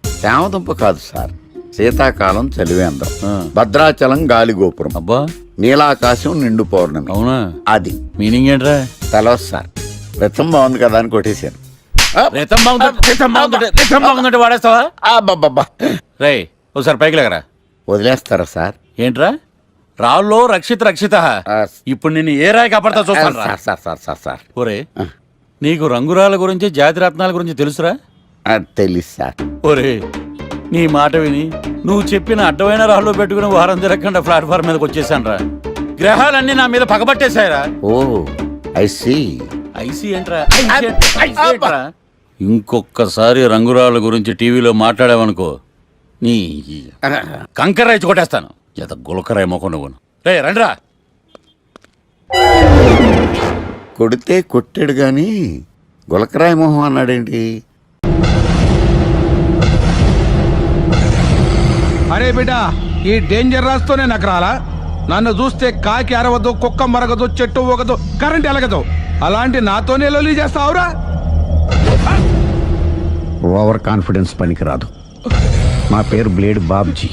శామదుంప కాదు సార్, శీతాకాలం చలివేంద్రం, భద్రాచలం గాలి గోపురం, అబ్బా నీలాకాశం నిండు పౌర్ణమి. అవునా? అది మీనింగ్ ఏంట్రా? తెలవదు సార్. రతం బాగుంది కదా అని కొట్టేశాను. వాడేస్తావా? అబ్బబ్బబ్బా. రే ఒకసారి పైకి లేకరా. వదిలేస్తారా సార్? ఏంట్రా రాళ్ళో రక్షిత ఇప్పుడు నిన్ను ఏ రాయి కాపాడతా చూస్తాను రా. సార్ సార్ సార్ సార్ ఒరే నీకు రంగురాల గురించి జాతి రత్నాల గురించి తెలుసురా? తెలుసు సార్. ఒరే నీ మాట విని నువ్వు చెప్పిన అడ్డమైన రాళ్ళు పెట్టుకుని వారం తిరగకుండా ప్లాట్ఫామ్ మీదకి వచ్చేసాను రా. గ్రహాలన్నీ నా మీద పగబట్టేశాయరా. ఓ ఐ సీ. ఐసీ ఏంట్రా? ఇంకొకసారి రంగురాళ్ళ గురించి టీవీలో మాట్లాడావనుకో నీ కంకర రైచి కొట్టేస్తాను. జత గులకరాయి మొక్క నువ్వును. రే రండిరా. కొడితే కొట్టాడు గాని గులకరాయి మొహం అన్నాడేంటి? అరే బిడ్డ, ఈ డేంజర్ రాస్తూనే నాకు రాలా? నన్ను చూస్తే కాకి అరవదు, కుక్క మరగదు, చెట్టు ఊగదు, కరెంట్ ఎలగదు. అలాంటి నాతోనే లొల్లి చేస్తావురా? ఓవర్ కాన్ఫిడెన్స్ పనికిరాదు. నా పేరు బ్లేడ్ బాబ్జీ.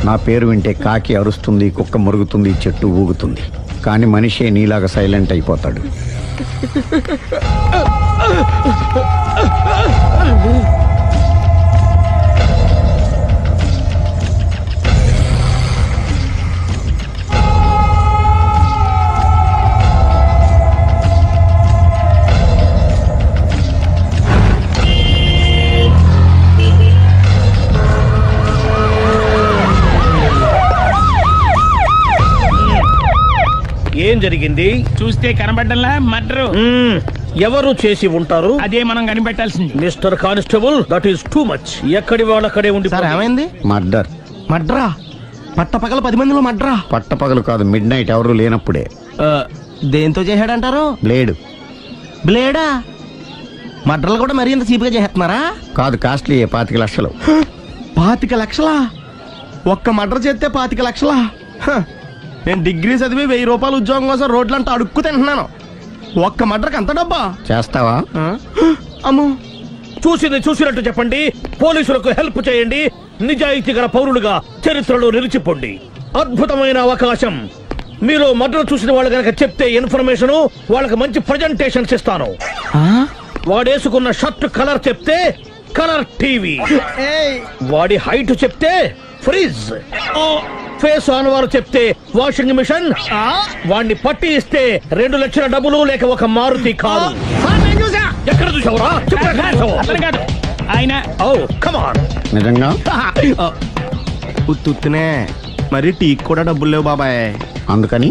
నా పేరు వింటే కాకి అరుస్తుంది, కుక్క మురుగుతుంది, చెట్టు ఊగుతుంది. కానీ మనిషే నీలాగా సైలెంట్ అయిపోతాడు. ఏం జరిగింది? చూస్తే కనబడ్డంలా మర్డరు. ఎవరు చేసి ఉంటారు? అదే మనం కనిపెట్టాల్సింది. Mister constable, that is too much. ఎక్కడి వాళ్ళక్కడే ఉండి. సార్ ఏమైంది? మర్డర్. మడ్రా? పట్టపగల 10 మందిలో మడ్రా? పట్టపగలు కాదు, మిడ్ నైట్ ఎవరు లేనప్పుడే. దేంతో చేశాడంటారు? బ్లేడ్. బ్లేడా? మడ్రలు కూడా మరీ ఇంత చీప్గా చేస్తున్నారా? కాదు, కాస్ట్లీ 25 లక్షలు. 25 లక్షలా? ఒక్క మడ్ర చేస్తే 25 లక్షలా? నేను డిగ్రీ చదివి 1000 రూపాయలు ఉద్యోగం కోసం రోడ్లంతా అడుక్కు తింటున్నాను. ఒక్క మడ్రకు అంత డబ్బా? చేస్తావా? అమ్మో. చూసింది చూసినట్టు చెప్పండి. పోలీసులకు హెల్ప్ చేయండి. నిజాయితీ గల పౌరులుగా చరిత్రలో నిలిచిపోండి. అద్భుతమైన అవకాశం. మీరు మర్డర్ చూసిన వాళ్ళు కనుక చెప్తే ఇన్ఫర్మేషన్, వాళ్ళకి మంచి ప్రజెంటేషన్స్ ఇస్తాను. వాడేసుకున్న షర్ట్ కలర్ చెప్తే కలర్ టీవీ, వాడి హైట్ చెప్తే ఫ్రిజ్, ఫేస్ ఆన్ వారు చెప్తే వాషింగ్ మిషన్, వాడిని పట్టి ఇస్తే 2 లక్షల డబ్బులు లేక ఒక మారుతి కారు. ఎక్కడ చూసావురా? ఆయన నిజంగా ఉత్తునే మరి టీకి కూడా డబ్బులు లేవు బాబాయ్. అందుకని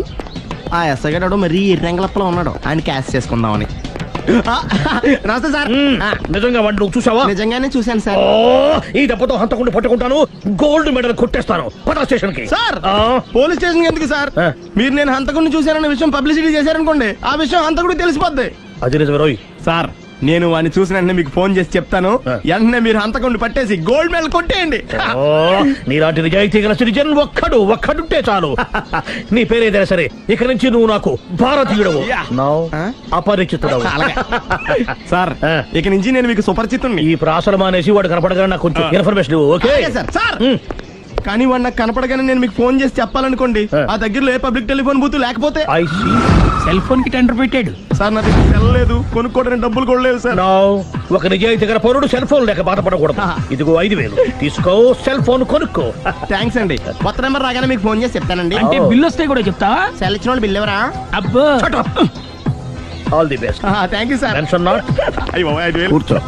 ఆ ఎస్ఐ గారు మరీ ఎర్రంగలప్పలో ఉన్నాడు. ఆయన క్యాష్ చేసుకుందామని. నమస్తే సార్. నిజంగా వాడిని నువ్వు చూసావా? నిజంగానే చూశాను సార్. ఈ దెబ్బతో హంతకుండా పట్టుకుంటాను, గోల్డ్ మెడల్ కొట్టేస్తాను. పటా స్టేషన్ కి. సార్ పోలీస్ స్టేషన్ ఎందుకు సార్? మీరు నేను హంతకుడిని చూశానన్న విషయం పబ్లిసిటీ చేశారనుకోండి, ఆ విషయం హంతకుడికి తెలిసిపోద్ది. అది నిజమే రోయ్. సార్ నేను వాడిని చూసిన వెంటనే మీకు ఫోన్ చేసి చెప్తాను. వెంటనే మీరు హంతకుడిని పట్టేసి గోల్డ్ మెడల్ కొట్టేయండి. నీలాంటి నిజాయితీ గల సిటిజన్ ఒక్కడుంటే చాలు. నీ పేరేదైనా సరే, ఇక నుంచి నువ్వు నాకు భారతీయుడవు, అపరిచితుడవు. సార్ ఇక నుంచి నేను మీకు సుపరిచితుడిని. ఈ ప్రాసలు మానేసి వాడు కనపడగా నాకు కొంచెం ఇన్ఫర్మేషన్. Okay sir. కానీ వాడు నాకు కనపడగానే నేను మీకు ఫోన్ చేసి చెప్పాలనుకోండి, ఆ దగ్గరలో ఏ పబ్లిక్ టెలిఫోన్ బూత్ లేకపోతే సెల్ ఫోన్ కి టెండర్ పెట్టాడు. సార్ నా దగ్గర సెల్ లేదు, కొనుక్కోవడానికి డబ్బులు కూడా లేదు సార్. ఒక నిజాయితీ గల పౌరుడు సెల్ ఫోన్ లేక బాధపడకూడదు. ఇదిగో 5000 తీసుకో, సెల్ ఫోన్ కొనుక్కో. థ్యాంక్స్ అండి. కొత్త నెంబర్ రాగానే మీకు ఫోన్ చేసి చెప్తానండి. అంటే బిల్ వస్తే కూడా చెప్తావా? సెల్ ఇచ్చిన వాళ్ళు బిల్ ఎవరా? అబ్బో. All the best. Thank you sir. Tension not. కూర్చో.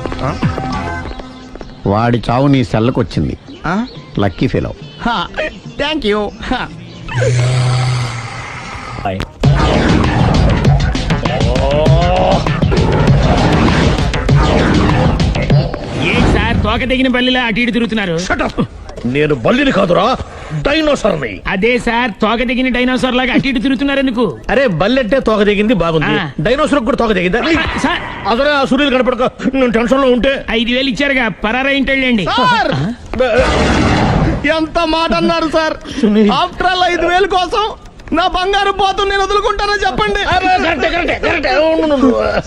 వాడి చావు నీ సెల్లకు వచ్చింది. Lucky fellow. Thank you. ఏంటి సార్ తోక తెగిన బల్లిలా అటు ఇటు తిరుగుతున్నారు? నేను బల్లిని కాదురా, డైనోసార్ని. అదే సార్ తోక తెగిన డైనోసార్ లాగా అటు ఇటు తిరుగుతున్నారు ఎందుకు? అరే బల్లెట్టే తోక దిగింది బాగుంది, డైనోసార్ కూడా తోక దిగిందా? అదరే ఆ సూర్యులు కనపడక నేను టెన్షన్ లో ఉంటే 5000 ఇచ్చారుగా, పరారా ఇంటండి. ఎంత మాట అన్నారు సార్. ఆఫ్టర్ ఆల్ 5000 కోసం నా బంగారు పోతు నేను వదులుకుంటానో చెప్పండి.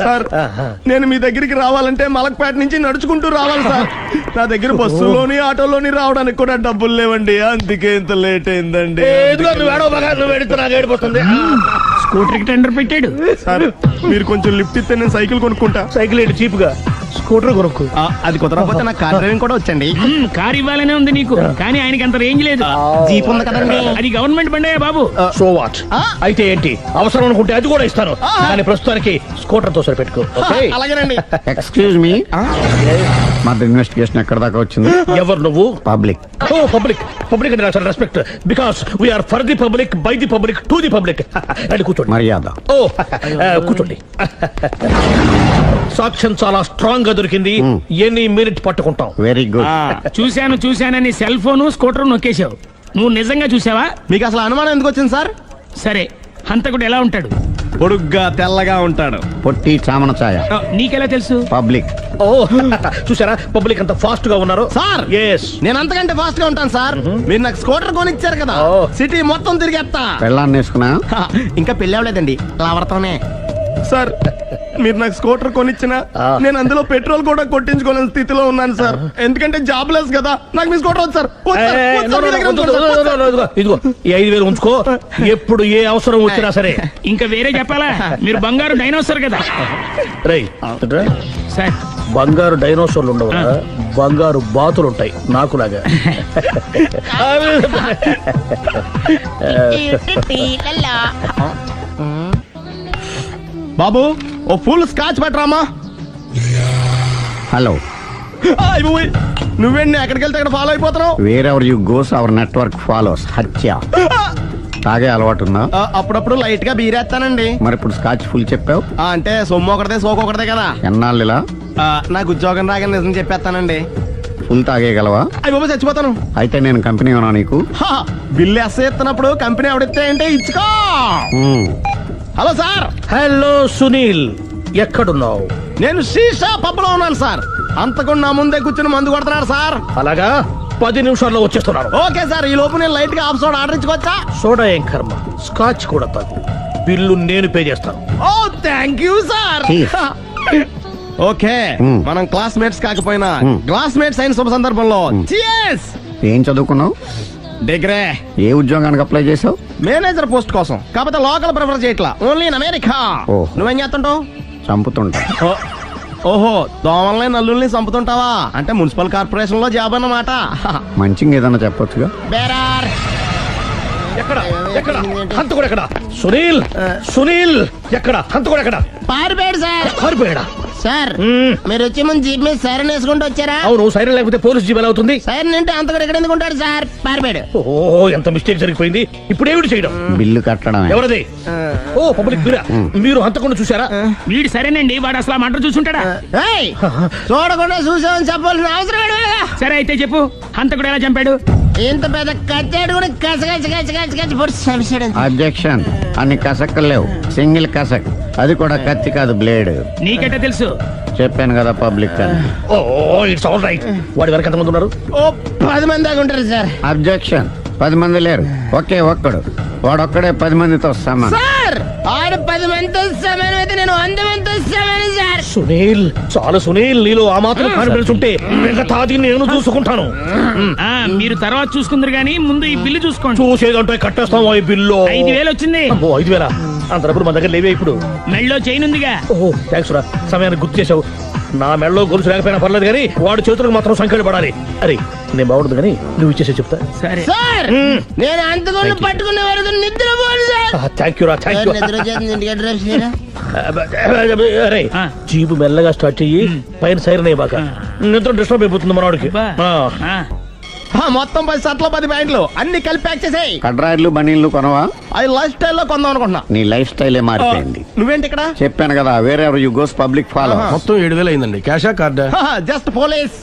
సార్ నేను మీ దగ్గరికి రావాలంటే మలక్పేట నుంచి నడుచుకుంటూ రావాలి సార్. నా దగ్గర బస్సులోని ఆటోలోని రావడానికి కూడా డబ్బులు లేవండి, అందుకే ఇంత లేట్ అయిందండి. స్కూటర్ కి టెండర్ పెట్టాడు సార్ మీరు కొంచెం లిఫ్ట్ ఇస్తే నేను సైకిల్ కొనుక్కుంటా. సైకిల్ ఏంటి చీప్ గా, స్కూటర్ కొనుక్కు. అది కుదరకపోతే నాకు కార్ డ్రైవింగ్ కూడా వచ్చండి. కార్ ఇవ్వాలనే ఉంది నీకు, కానీ ఆయనకి అంత రేంజ్ లేదు. జీప్ ఉంది కదండి. అది గవర్నమెంట్ బండే బాబు. సో వాట్ అయితే ఏంటి, అవసరం అనుకుంటే అది కూడా ఇస్తాను, కానీ ప్రస్తుతానికి స్కూటర్ తో సరిపెట్టుకో. అలాగేనండి. ఎక్స్క్యూజ్ మీ, మా ఇన్వెస్టిగేషన్ ఎక్కడ దాకా వచ్చింది? ఎవరు నువ్వు? పబ్లిక్. ఓ పబ్లిక్. పబ్లిక్ అంటే నాకు respect, because we are for the public, by the public, to the public. అది కూర్చోండి. మర్యాద. ఓ కూర్చోండి. సాక్ష్యం చాలా స్ట్రాంగ్ గా దొరికింది, ఎన్ని మినిట్ పట్టుకుంటాం. Very good. చూశానని సెల్ ఫోన్ స్కూటర్ నొక్కేశావు. నువ్వు నిజంగా చూసావా? మీకు అసలు అనుమానం ఎందుకు వచ్చింది సార్? సరే, హంతకుడు ఎలా ఉంటాడు? పొడుగ్గా తెల్లగా ఉంటాడు. పొట్టి చామన ఛాయ. నీకెలా తెలుసు? పబ్లిక్. ఓ చూసారా పబ్లిక్ అంత ఫాస్ట్ గా ఉన్నారు సార్. ఎస్, నేను అంతకంటే ఫాస్ట్ గా ఉంటాను సార్. మీరు నాకు స్కూటర్ కొనిచ్చారు కదా, సిటీ మొత్తం తిరిగేస్తా. పెళ్ళాన్ని వేసుకున్నా? ఇంకా పెళ్లి అవ్వలేదండి, లావర్తోనే. సార్ మీరు నాకు స్కూటర్ కొనిచ్చిన నేను అందులో పెట్రోల్ కూడా కొట్టించుకోలేని స్థితిలో ఉన్నాను సార్. ఎందుకంటే జాబ్ లెస్ కదా, నాకు మీ స్కూటర్ వద్దు సార్. ఇదిగో ఈ 5,000 ఉంచుకో, ఎప్పుడు ఏ అవసరం వచ్చినా సరే. ఇంకా వేరే చెప్పాలా? మీరు బంగారు డైనోసార్ కదా. రై సార్, బంగారు డైనోసార్లు ఉండవు, బంగారు బాతులు ఉంటాయి నాకులాగా. బాబు ఓ ఫుల్ స్కాచ్ పెట్టరామా. హలో. నువ్వేంటి ఎక్కడికి వెళ్తే అక్కడ ఫాలో అయిపోతున్నావు? Wherever you goes our network follows. హత్య. తాగే అలవాటు ఉందా? అప్పుడప్పుడు లైట్ గా బీరేస్తానండి. మరి ఇప్పుడు స్కాచ్ ఫుల్ చెప్పావు అంటే సొమ్ము ఒకటిదే సోకు ఒకటిదే కదా. ఎన్నాళ్ళు ఇలా? నాకు ఉద్యోగం రాగానే నిజం చెప్పేస్తానండి. ఫుల్ తాగేయగలవా? అయ్యి బాబు చచ్చిపోతాను. అయితే నేను కంపెనీ ఉన్నా నీకు? బిల్లు ఎత్తనప్పుడు కంపెనీ ఎవడితే అంటే ఇచ్చుకో. Hello sir. హలో సునీల్, ఎక్కడున్నావు? నేను శీషా పబ్ లో ఉన్నాను సార్. అంతకుండా నా ముందే కూర్చుని మందు కొడుతున్నాడు సార్. అలాగా, 10 నిమిషాల్లో వచ్చేస్తున్నాను. Okay sir. ఈ లోపు నేను లైట్ గా హాఫ్ సోడా ఆర్డర్ ఇచ్చుకోవచ్చా? సోడా ఏం కర్మ, స్కాచ్ కూడా తాగు. బిల్లు నేను పే చేస్తాను. ఓ థ్యాంక్ యూ సార్. ఓకే, మనం క్లాస్మేట్స్ కాకపోయినా క్లాస్మేట్స్ అయిన శుభ సందర్భంలో cheers. ఏం చదువుకున్నావు? డిగ్రీ. ఏ ఉద్యోగానికి అప్లై చేసావు? మేనేజర్ పోస్ట్ కోసం. కాకపోతే లోకల్ ప్రిఫర్ చేయట్లా, ఓన్లీ ఇన్ అమెరికా. నువ్వేం చేస్తుంటావు? చంపుతుంటా. ఓహో, దోమల్ని నల్లుల్ని చంపుతుంటావా? అంటే మున్సిపల్ కార్పొరేషన్ లో జాబ్ అన్నమాట. మంచిగా ఏదన్నా చెప్పొచ్చుగా. బేరార్. ఎక్కడ ఎక్కడ హంతకుడు ఎక్కడ? సునీల్, సునీల్ ఎక్కడ? హంతకుడు ఎక్కడ? పారిపోయాడు సార్. పారిపోయాడా? సార్ మీరు వచ్చే ముందు జీప్ మీద సైరన్ వేసుకుంటూ వచ్చారా? అవును, సైరన్ లేకపోతే పోలీస్ జీప్ ఎలా అవుతుంది? సైరన్ అంటే అంతకుడు ఎక్కడ ఎందుకు ఉంటాడు సార్? పారిపోయాడు. ఓ ఎంత మిస్టేక్ జరిగిపోయింది. ఇప్పుడు ఏమిటి చేయడం? బిల్లు కట్టడం. ఎవరది? ఓ పబ్లిక్ బిరా. మీరు హంతకుండా చూసారా? వీడు సరేనండి, వాడు అసలు మంట చూసుంటాడా? చూడకుండా చూసామని చెప్పాల్సిన అవసరం లేదు. సరే అయితే చెప్పు, హంతకుడు ఎలా చంపాడు? ఇంత పెద్ద కచ్చాడు కూడా అబ్జెక్షన్. అన్ని కసక్కలు లేవు, సింగిల్ కసక్. అది కూడా కత్తి కాదు, బ్లేడ్. నీకెట్టా తెలుసు? చెప్పాను కదా పబ్లిక్ అని. Oh it's all right. వాడి వరకు ఎంతమంది ఉన్నారు? ఓ 10 మంది దాకా ఉంటారు సార్. అబ్జెక్షన్. 10 మంది లేరు, ఒకే ఒక్కడు. వాడొక్కడే 10 మందితో సమానం. సార్ ఆడు 10 మందితో సమానం అయితే నేను 100 మందితో సమానం సార్. సునీల్, చాలా సునీల్, నీలో ఆ మాత్రం కాన్ఫిడెన్స్ ఉంటే మిగతాది నేను చూసుకుంటాను. మీరు తర్వాత చూసుకుందరు గానీ ముందు ఈ బిల్లు చూసుకోండి. చూసేదంటే కట్టేస్తాం. ఈ బిల్లు 5,000 వచ్చింది. 5,000 అంత డబ్బులు మన దగ్గర లేవే. ఇప్పుడు మెళ్ళో చైన్ ఉందిగా. ఓహో థ్యాంక్స్ రా, సమయానికి గుర్తు చేసావు. నా మెళ్ళలో గొలుసు లేకపోయినా పర్లేదు కానీ వాడి చేతులకు మాత్రం సంఖ్యలు పడాలి. అరే నేను బాగుండదు కానీ నువ్వు ఇచ్చేసే చెప్తా. సరే సార్. నేను అంతకుండా పట్టుకునే వరకు నిద్రపోను సార్. థ్యాంక్ యూ రా, థ్యాంక్ యూ. అరే జీపు మెల్లగా స్టార్ట్ చెయ్యి, పైన సైరన్ అయ్యి బాగా. నిద్ర డిస్టర్బ్ అయిపోతుంది మనవాడికి. మొత్తం 10 షర్ట్లు 10 ప్యాంట్లు అన్ని కలిపి ప్యాక్ చేసేయ్. కడ్రాయిలు బనీళ్లు కొనవా? అవి లైఫ్ స్టైల్ లో కొందాం అనుకుంటున్నా. నీ లైఫ్ స్టైలే మారిపోయింది. నువ్వేంటి ఇక్కడ? చెప్పాను కదా, వేరే ఎవరు యు గోస్ పబ్లిక్ ఫాలో. మొత్తం 7,000 అయిందండి. క్యాషా కార్డా? Just police.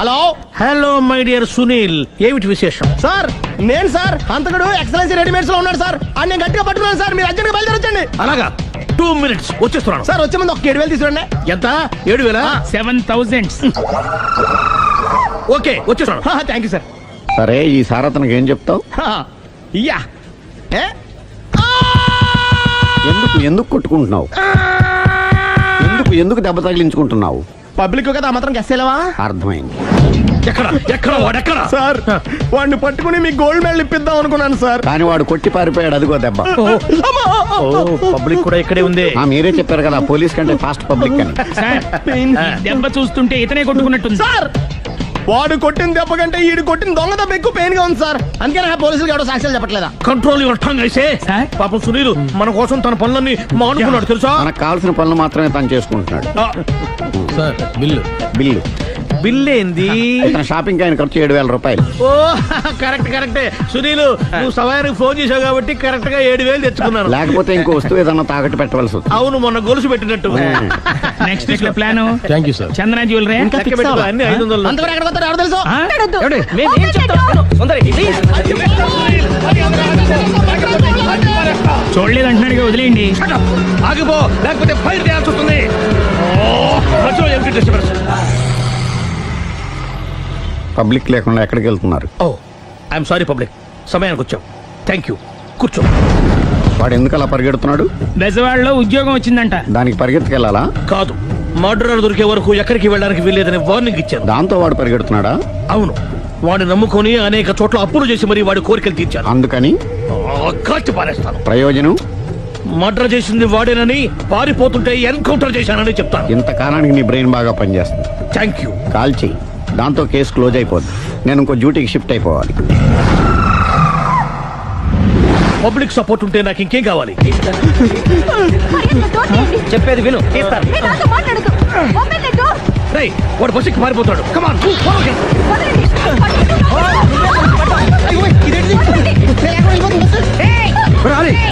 Hello. Hello my dear Sunil, ఏమిటి విశేషం? సార్ నేను సార్ హంతకుడు ఎక్సలెన్సీ రెడీమేడ్స్ లో ఉన్నాడు సార్. నేను గట్టిగా పట్టుకున్నాను సార్. మీరు అర్జెంట్ గా బయలుదేరొచ్చండి. అలాగా, 2 minutes వచ్చేస్తున్నాను సార్. వచ్చే ముందు ఒక 7,000 తీసుకురండి. ఎంత? 7,000? 7,000. ఓకే వచ్చేస్తున్నాను. Thank you sir. సరే, ఈ సార్ అతనికి ఏం చెప్తావు? యా ఏ? ఎందుకు ఎందుకు కొట్టుకుంటున్నావు? ఎందుకు దెబ్బ తగిలించుకుంటున్నావు? పబ్లిక్ కదా మాత్రం గెస్సేలవా? అర్థమైంది. ఎక్కడ సార్ వాడిని పట్టుకుని మీకు గోల్డ్ మెడల్ ఇప్పిద్దాం అనుకున్నాను సార్. కానీ వాడు కొట్టి పారిపోయాడు, అదిగో దెబ్బ. పబ్లిక్ కూడా ఇక్కడే ఉంది. మీరే చెప్పారు కదా పోలీస్ కంటే ఫాస్ట్ పబ్లిక్ అని. దెబ్బ చూస్తుంటే ఇతనే కొట్టుకున్నట్టుంది సార్ వాడు కొట్టిన దెబ్బ కంటే ఈడు కొట్టిన దొంగ దెబ్బ ఎక్కువ పెయిన్ గా ఉంది సార్. అందుకని పోలీసులు ఎవడో సాక్ష్యాలు చెప్పట్లేదా? కంట్రోల్ యువర్ టంగ్ అయితే. పాపం సునీల్ మన కోసం తన పనులన్నీ మానుకున్నాడు తెలుసా? మనకు కావాల్సిన పనులు మాత్రమే తను చేసుకుంటున్నాడు. సార్ బిల్లు బిల్ ఏంది? షాపింగ్ ఆయన ఖర్చు 7,000 రూపాయలు. ఓ కరెక్టే సునీల్, నువ్వు సమయానికి ఫోన్ చేసావు కాబట్టి కరెక్ట్ గా 7,000 తెచ్చుకున్నాను. లేకపోతే ఇంకో వస్తువు ఏదన్నా తాకట్టు పెట్టవలసి వస్తుంది. అవును, మొన్న గొలుసు పెట్టినట్టు. నెక్స్ట్ వీక్ లో plan thank you sir. Chandana jewellery అన్ని 500. అంతవరకు ఎక్కడ పోతారో ఎవరు తెలుసు? చూడలేదు అంటున్నాడు, వదిలేయండి. ఆగిపో, లేకపోతే ఫైర్ చేయాల్సి వస్తుంది. పబ్లిక్ లేకుండా ఎక్కడికి వెళ్తున్నారు? ఓ ఐఎమ్ సారీ పబ్లిక్, సమయానికి వచ్చాం. థ్యాంక్ యూ, కూర్చో. వాడు ఎందుకు అలా పరిగెడుతున్నాడు? బెజవాడలో ఉద్యోగం వచ్చిందంట. దానికి పరిగెత్తుకెళ్ళాలా? కాదు, మర్డరర్ దొరికే వరకు ఎక్కడికి వెళ్ళడానికి వీల్లేదని వార్నింగ్ ఇచ్చాను. దాంతో వాడు పరిగెడుతున్నాడా? అవును, వాడిని నమ్ముకొని అనేక చోట్ల అప్పులు చేసి మరి వాడి కోరికలు తీర్చాను. అందుకని కాల్చి పారేస్తాను. ప్రయోజనం? మర్డర్ చేసింది వాడేనని, పారిపోతుంటే ఎన్కౌంటర్ చేశానని చెప్తాను. ఇంతకాలానికి నీ బ్రెయిన్ బాగా పనిచేస్తుంది. Thank you. కాల్ చెయ్యి, దాంతో కేసు క్లోజ్ అయిపోద్ది. నేను ఇంకో డ్యూటీకి షిఫ్ట్ అయిపోవాలి. పబ్లిక్ సపోర్ట్ ఉంటే నాకు ఇంకేం కావాలి? చెప్పేది విను. రేయ్, వాడు బస్సుకి పారిపోతాడు. కమాన్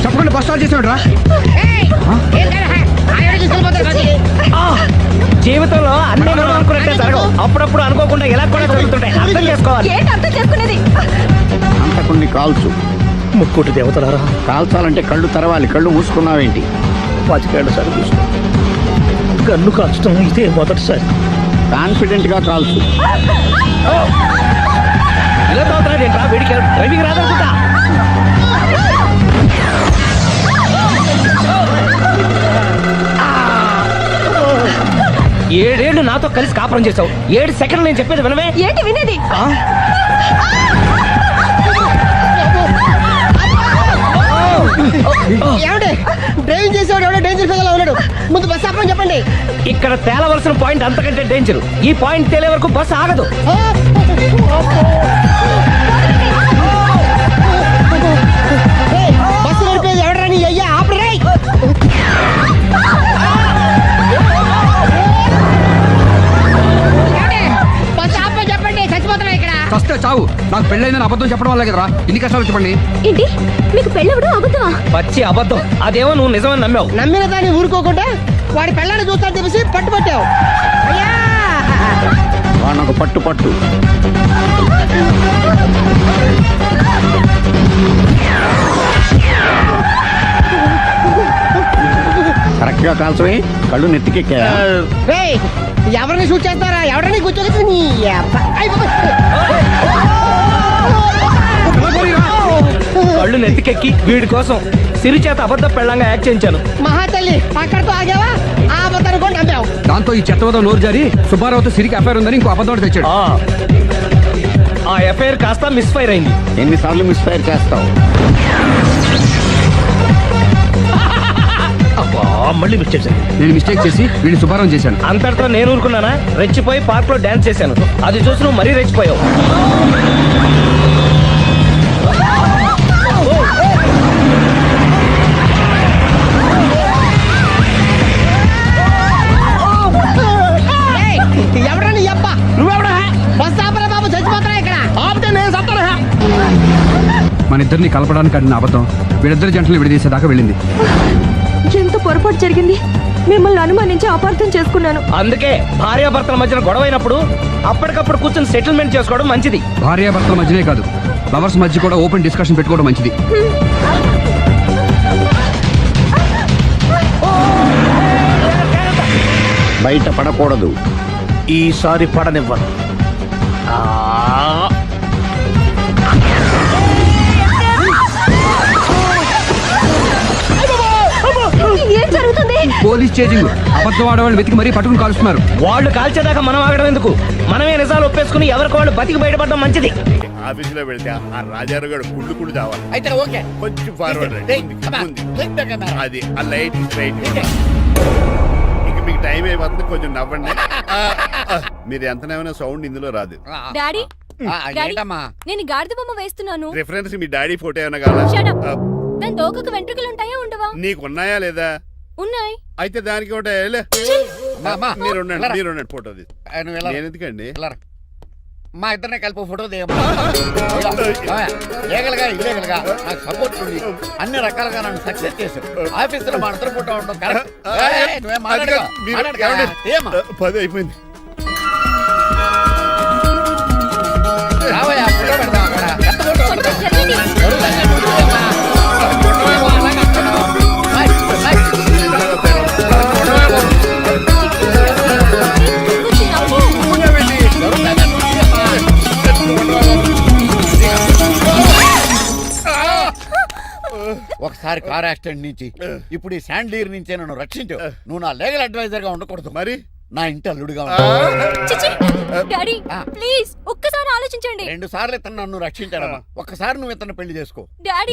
చెప్పకుండా బస్ స్టార్ట్ చేసాడు రా. జీవితంలో అన్ని మనం అనుకున్నట్టే జరగవు. అప్పుడప్పుడు అనుకోకుండా ఎలా కూడా జరుగుతుంటాయి. అర్థం చేసుకోవాలి. అంతకుని కాల్చు. ముక్కోటి దేవతలారా, కాల్చాలంటే కళ్ళు తెరవాలి. కళ్ళు మూసుకున్నావేంటి? 25 సార్లు చూసుకో. గన్ను కాల్చడం ఇదే మొదటిసారి. కాన్ఫిడెంట్ గా కాల్చు. ఇలా తోతున్నాడు ఏంట్రా? వీడికి డ్రైవింగ్ రాదనుకుంటా. ఏడేళ్లు నాతో కలిసి కాపురం చేసావు. 7 సెకండ్లు నేను చెప్పేది వినవే. ఏంటి వినేది? డ్రైవింగ్ చేసేవాడు ఎవడో డేంజర్ ఫిగర్ ఉన్నాడు. ముందు బస్ ఆపమని చెప్పండి. ఇక్కడ తేలవలసిన పాయింట్ అంతకంటే డేంజర్. ఈ పాయింట్ తేలే వరకు బస్ ఆగదు. బస్సు నడిపేది ఎవడరా నీ అయ్యా? ఆపరే. బస్ ఆపమని చెప్పండి, చచ్చిపోతున్నా ఇక్కడ. ఫస్ట్ చావు. నాకు పెళ్ళైందని అబద్ధం చెప్పడం వల్ల కదరా ఇన్ని కష్టాలు చెప్పండి. ఏంటి మీకు పెళ్ళవడం అబద్ధమా? పచ్చి అబద్ధం. అదేమో నువ్వు నిజమని నమ్మావు. నమ్మిన దాన్ని ఊరుకోకుండా వాడి పెళ్ళాన్ని చూస్తాను తెలిసి పట్టుబట్టావు. అయ్యా వాడు పట్టు పట్టు. కరెక్ట్ గా కాల్చవే. కళ్ళు నెత్తికెక్కా. ఎవరిని షూట్ చేస్తారా? ఎవరిని కూర్చోగచ్చు నీ కళ్ళు నెత్తికెక్కి వీడి కోసం సిరి చేత అబద్ధ పెళ్ళంగా యాక్ట్ చేయించాను. మహాతల్లి అక్కడితో ఆగావా? ఆ అబద్ధాన్ని కూడా నమ్మావు. దాంతో ఈ చెత్తవదో నోరు జారి సుబ్బారావుతో సిరికి అఫైర్ ఉందని ఇంకో అబద్ధం తెచ్చాడు. ఆ ఎఫ్ఐఆర్ కాస్త మిస్ఫైర్ అయింది. ఎన్నిసార్లు మిస్ఫైర్ చేస్తావు? మళ్ళీ మిస్టేక్. నేను మిస్టేక్ చేసి వీడిని సుబ్బారావు చేశాను. అంతటితో నేను ఊరుకున్నానా? రెచ్చిపోయి పార్క్ లో డాన్స్ చేశాను. అది చూసి నువ్వు మరీ రెచ్చిపోయావు. ఎవరా నీ అబ్బా? నువ్వెవడా? బస్ ఆపరా బాబు, చచ్చిపోతారా ఇక్కడ. ఆపితే నేను సత్తారా? మన ఇద్దరిని కలపడానికి అడిగిన అబద్ధం వీళ్ళిద్దరి జంటలు విడదీసేదాకా వెళ్ళింది. ఎంత పొరపాటు జరిగింది. మిమ్మల్ని అనుమానించి అపార్థం చేసుకున్నాను. అందుకే భార్యాభర్తల మధ్యన గొడవైనప్పుడు అప్పటికప్పుడు కూర్చొని సెటిల్మెంట్ చేసుకోవడం మంచిది. భార్యాభర్తల మధ్యనే కాదు, లవర్స్ మధ్య కూడా ఓపెన్ డిస్కషన్ పెట్టుకోవడం మంచిది. బయట పడకూడదు. ఈసారి పడనివ్వను. పోలీస్ చేజింగ్ అబద్ధం ఆడవాళ్ళు వెతికి మరీ పట్టుకుని కాలుస్తున్నారు. వాళ్ళు కాల్చేదాకా మనం ఆగడం ఎందుకు? మనమే నిజాలు ఒప్పేసుకుని ఎవరికి వాళ్ళు బతికి బయటపడడం మంచిది. ఆఫీసులో వెళ్తే ఆ రాజారావు గారు కుళ్ళు చావాలి. అయితే ఓకే, కొంచెం ఫార్వర్డ్ అది ఆ లైట్ స్ట్రైట్. ఇక మీకు టైం అయిపోతుంది, కొంచెం నవ్వండి. మీరు ఎంతనేమైనా సౌండ్ ఇందులో రాదు. డాడీ ఏంటమ్మా? నేను గాడిద బొమ్మ వేస్తున్నాను. రిఫరెన్స్ మీ డాడీ ఫోటో ఏమైనా కావాలా? దాని తోకకు వెంట్రుకలు ఉంటాయా ఉండవా? నీకున్నాయా లేదా? ఉన్నాయి. అయితే దానికి ఒకటే మీరు ఉండండి ఫోటో తీసి. నేను ఎందుకండి మా ఇద్దరిని కలిపి ఫోటో దిగలేగలుగా ఇల్లేగలుగా నాకు సపోర్ట్ ఉంది. అన్ని రకాలుగా నన్ను సక్సెస్ చేశారు. ఆఫీసులో మా ఇద్దరు ఫోటో ఉండడం కరెక్ట్. 10 అయిపోయింది. రావయ్యా, ఫోటో పెడదాం అక్కడ. ఒకసారి కార్ యాక్సిడెంట్ నుంచి, ఇప్పుడు ఈ శాండ్లీర్ నుంచే నన్ను రక్షించు. నువ్వు నా లీగల్ అడ్వైజర్ గా ఉండకూడదు, మరి నా ఇంటి అల్లుడుగా డాడీ ప్లీజ్ ఒక్కసారి ఆలోచించండి. 2 సార్లు ఇతను నన్ను రక్షించాడమ్మా, ఒక్కసారి నువ్వు ఇతను పెళ్లి చేసుకో. డాడీ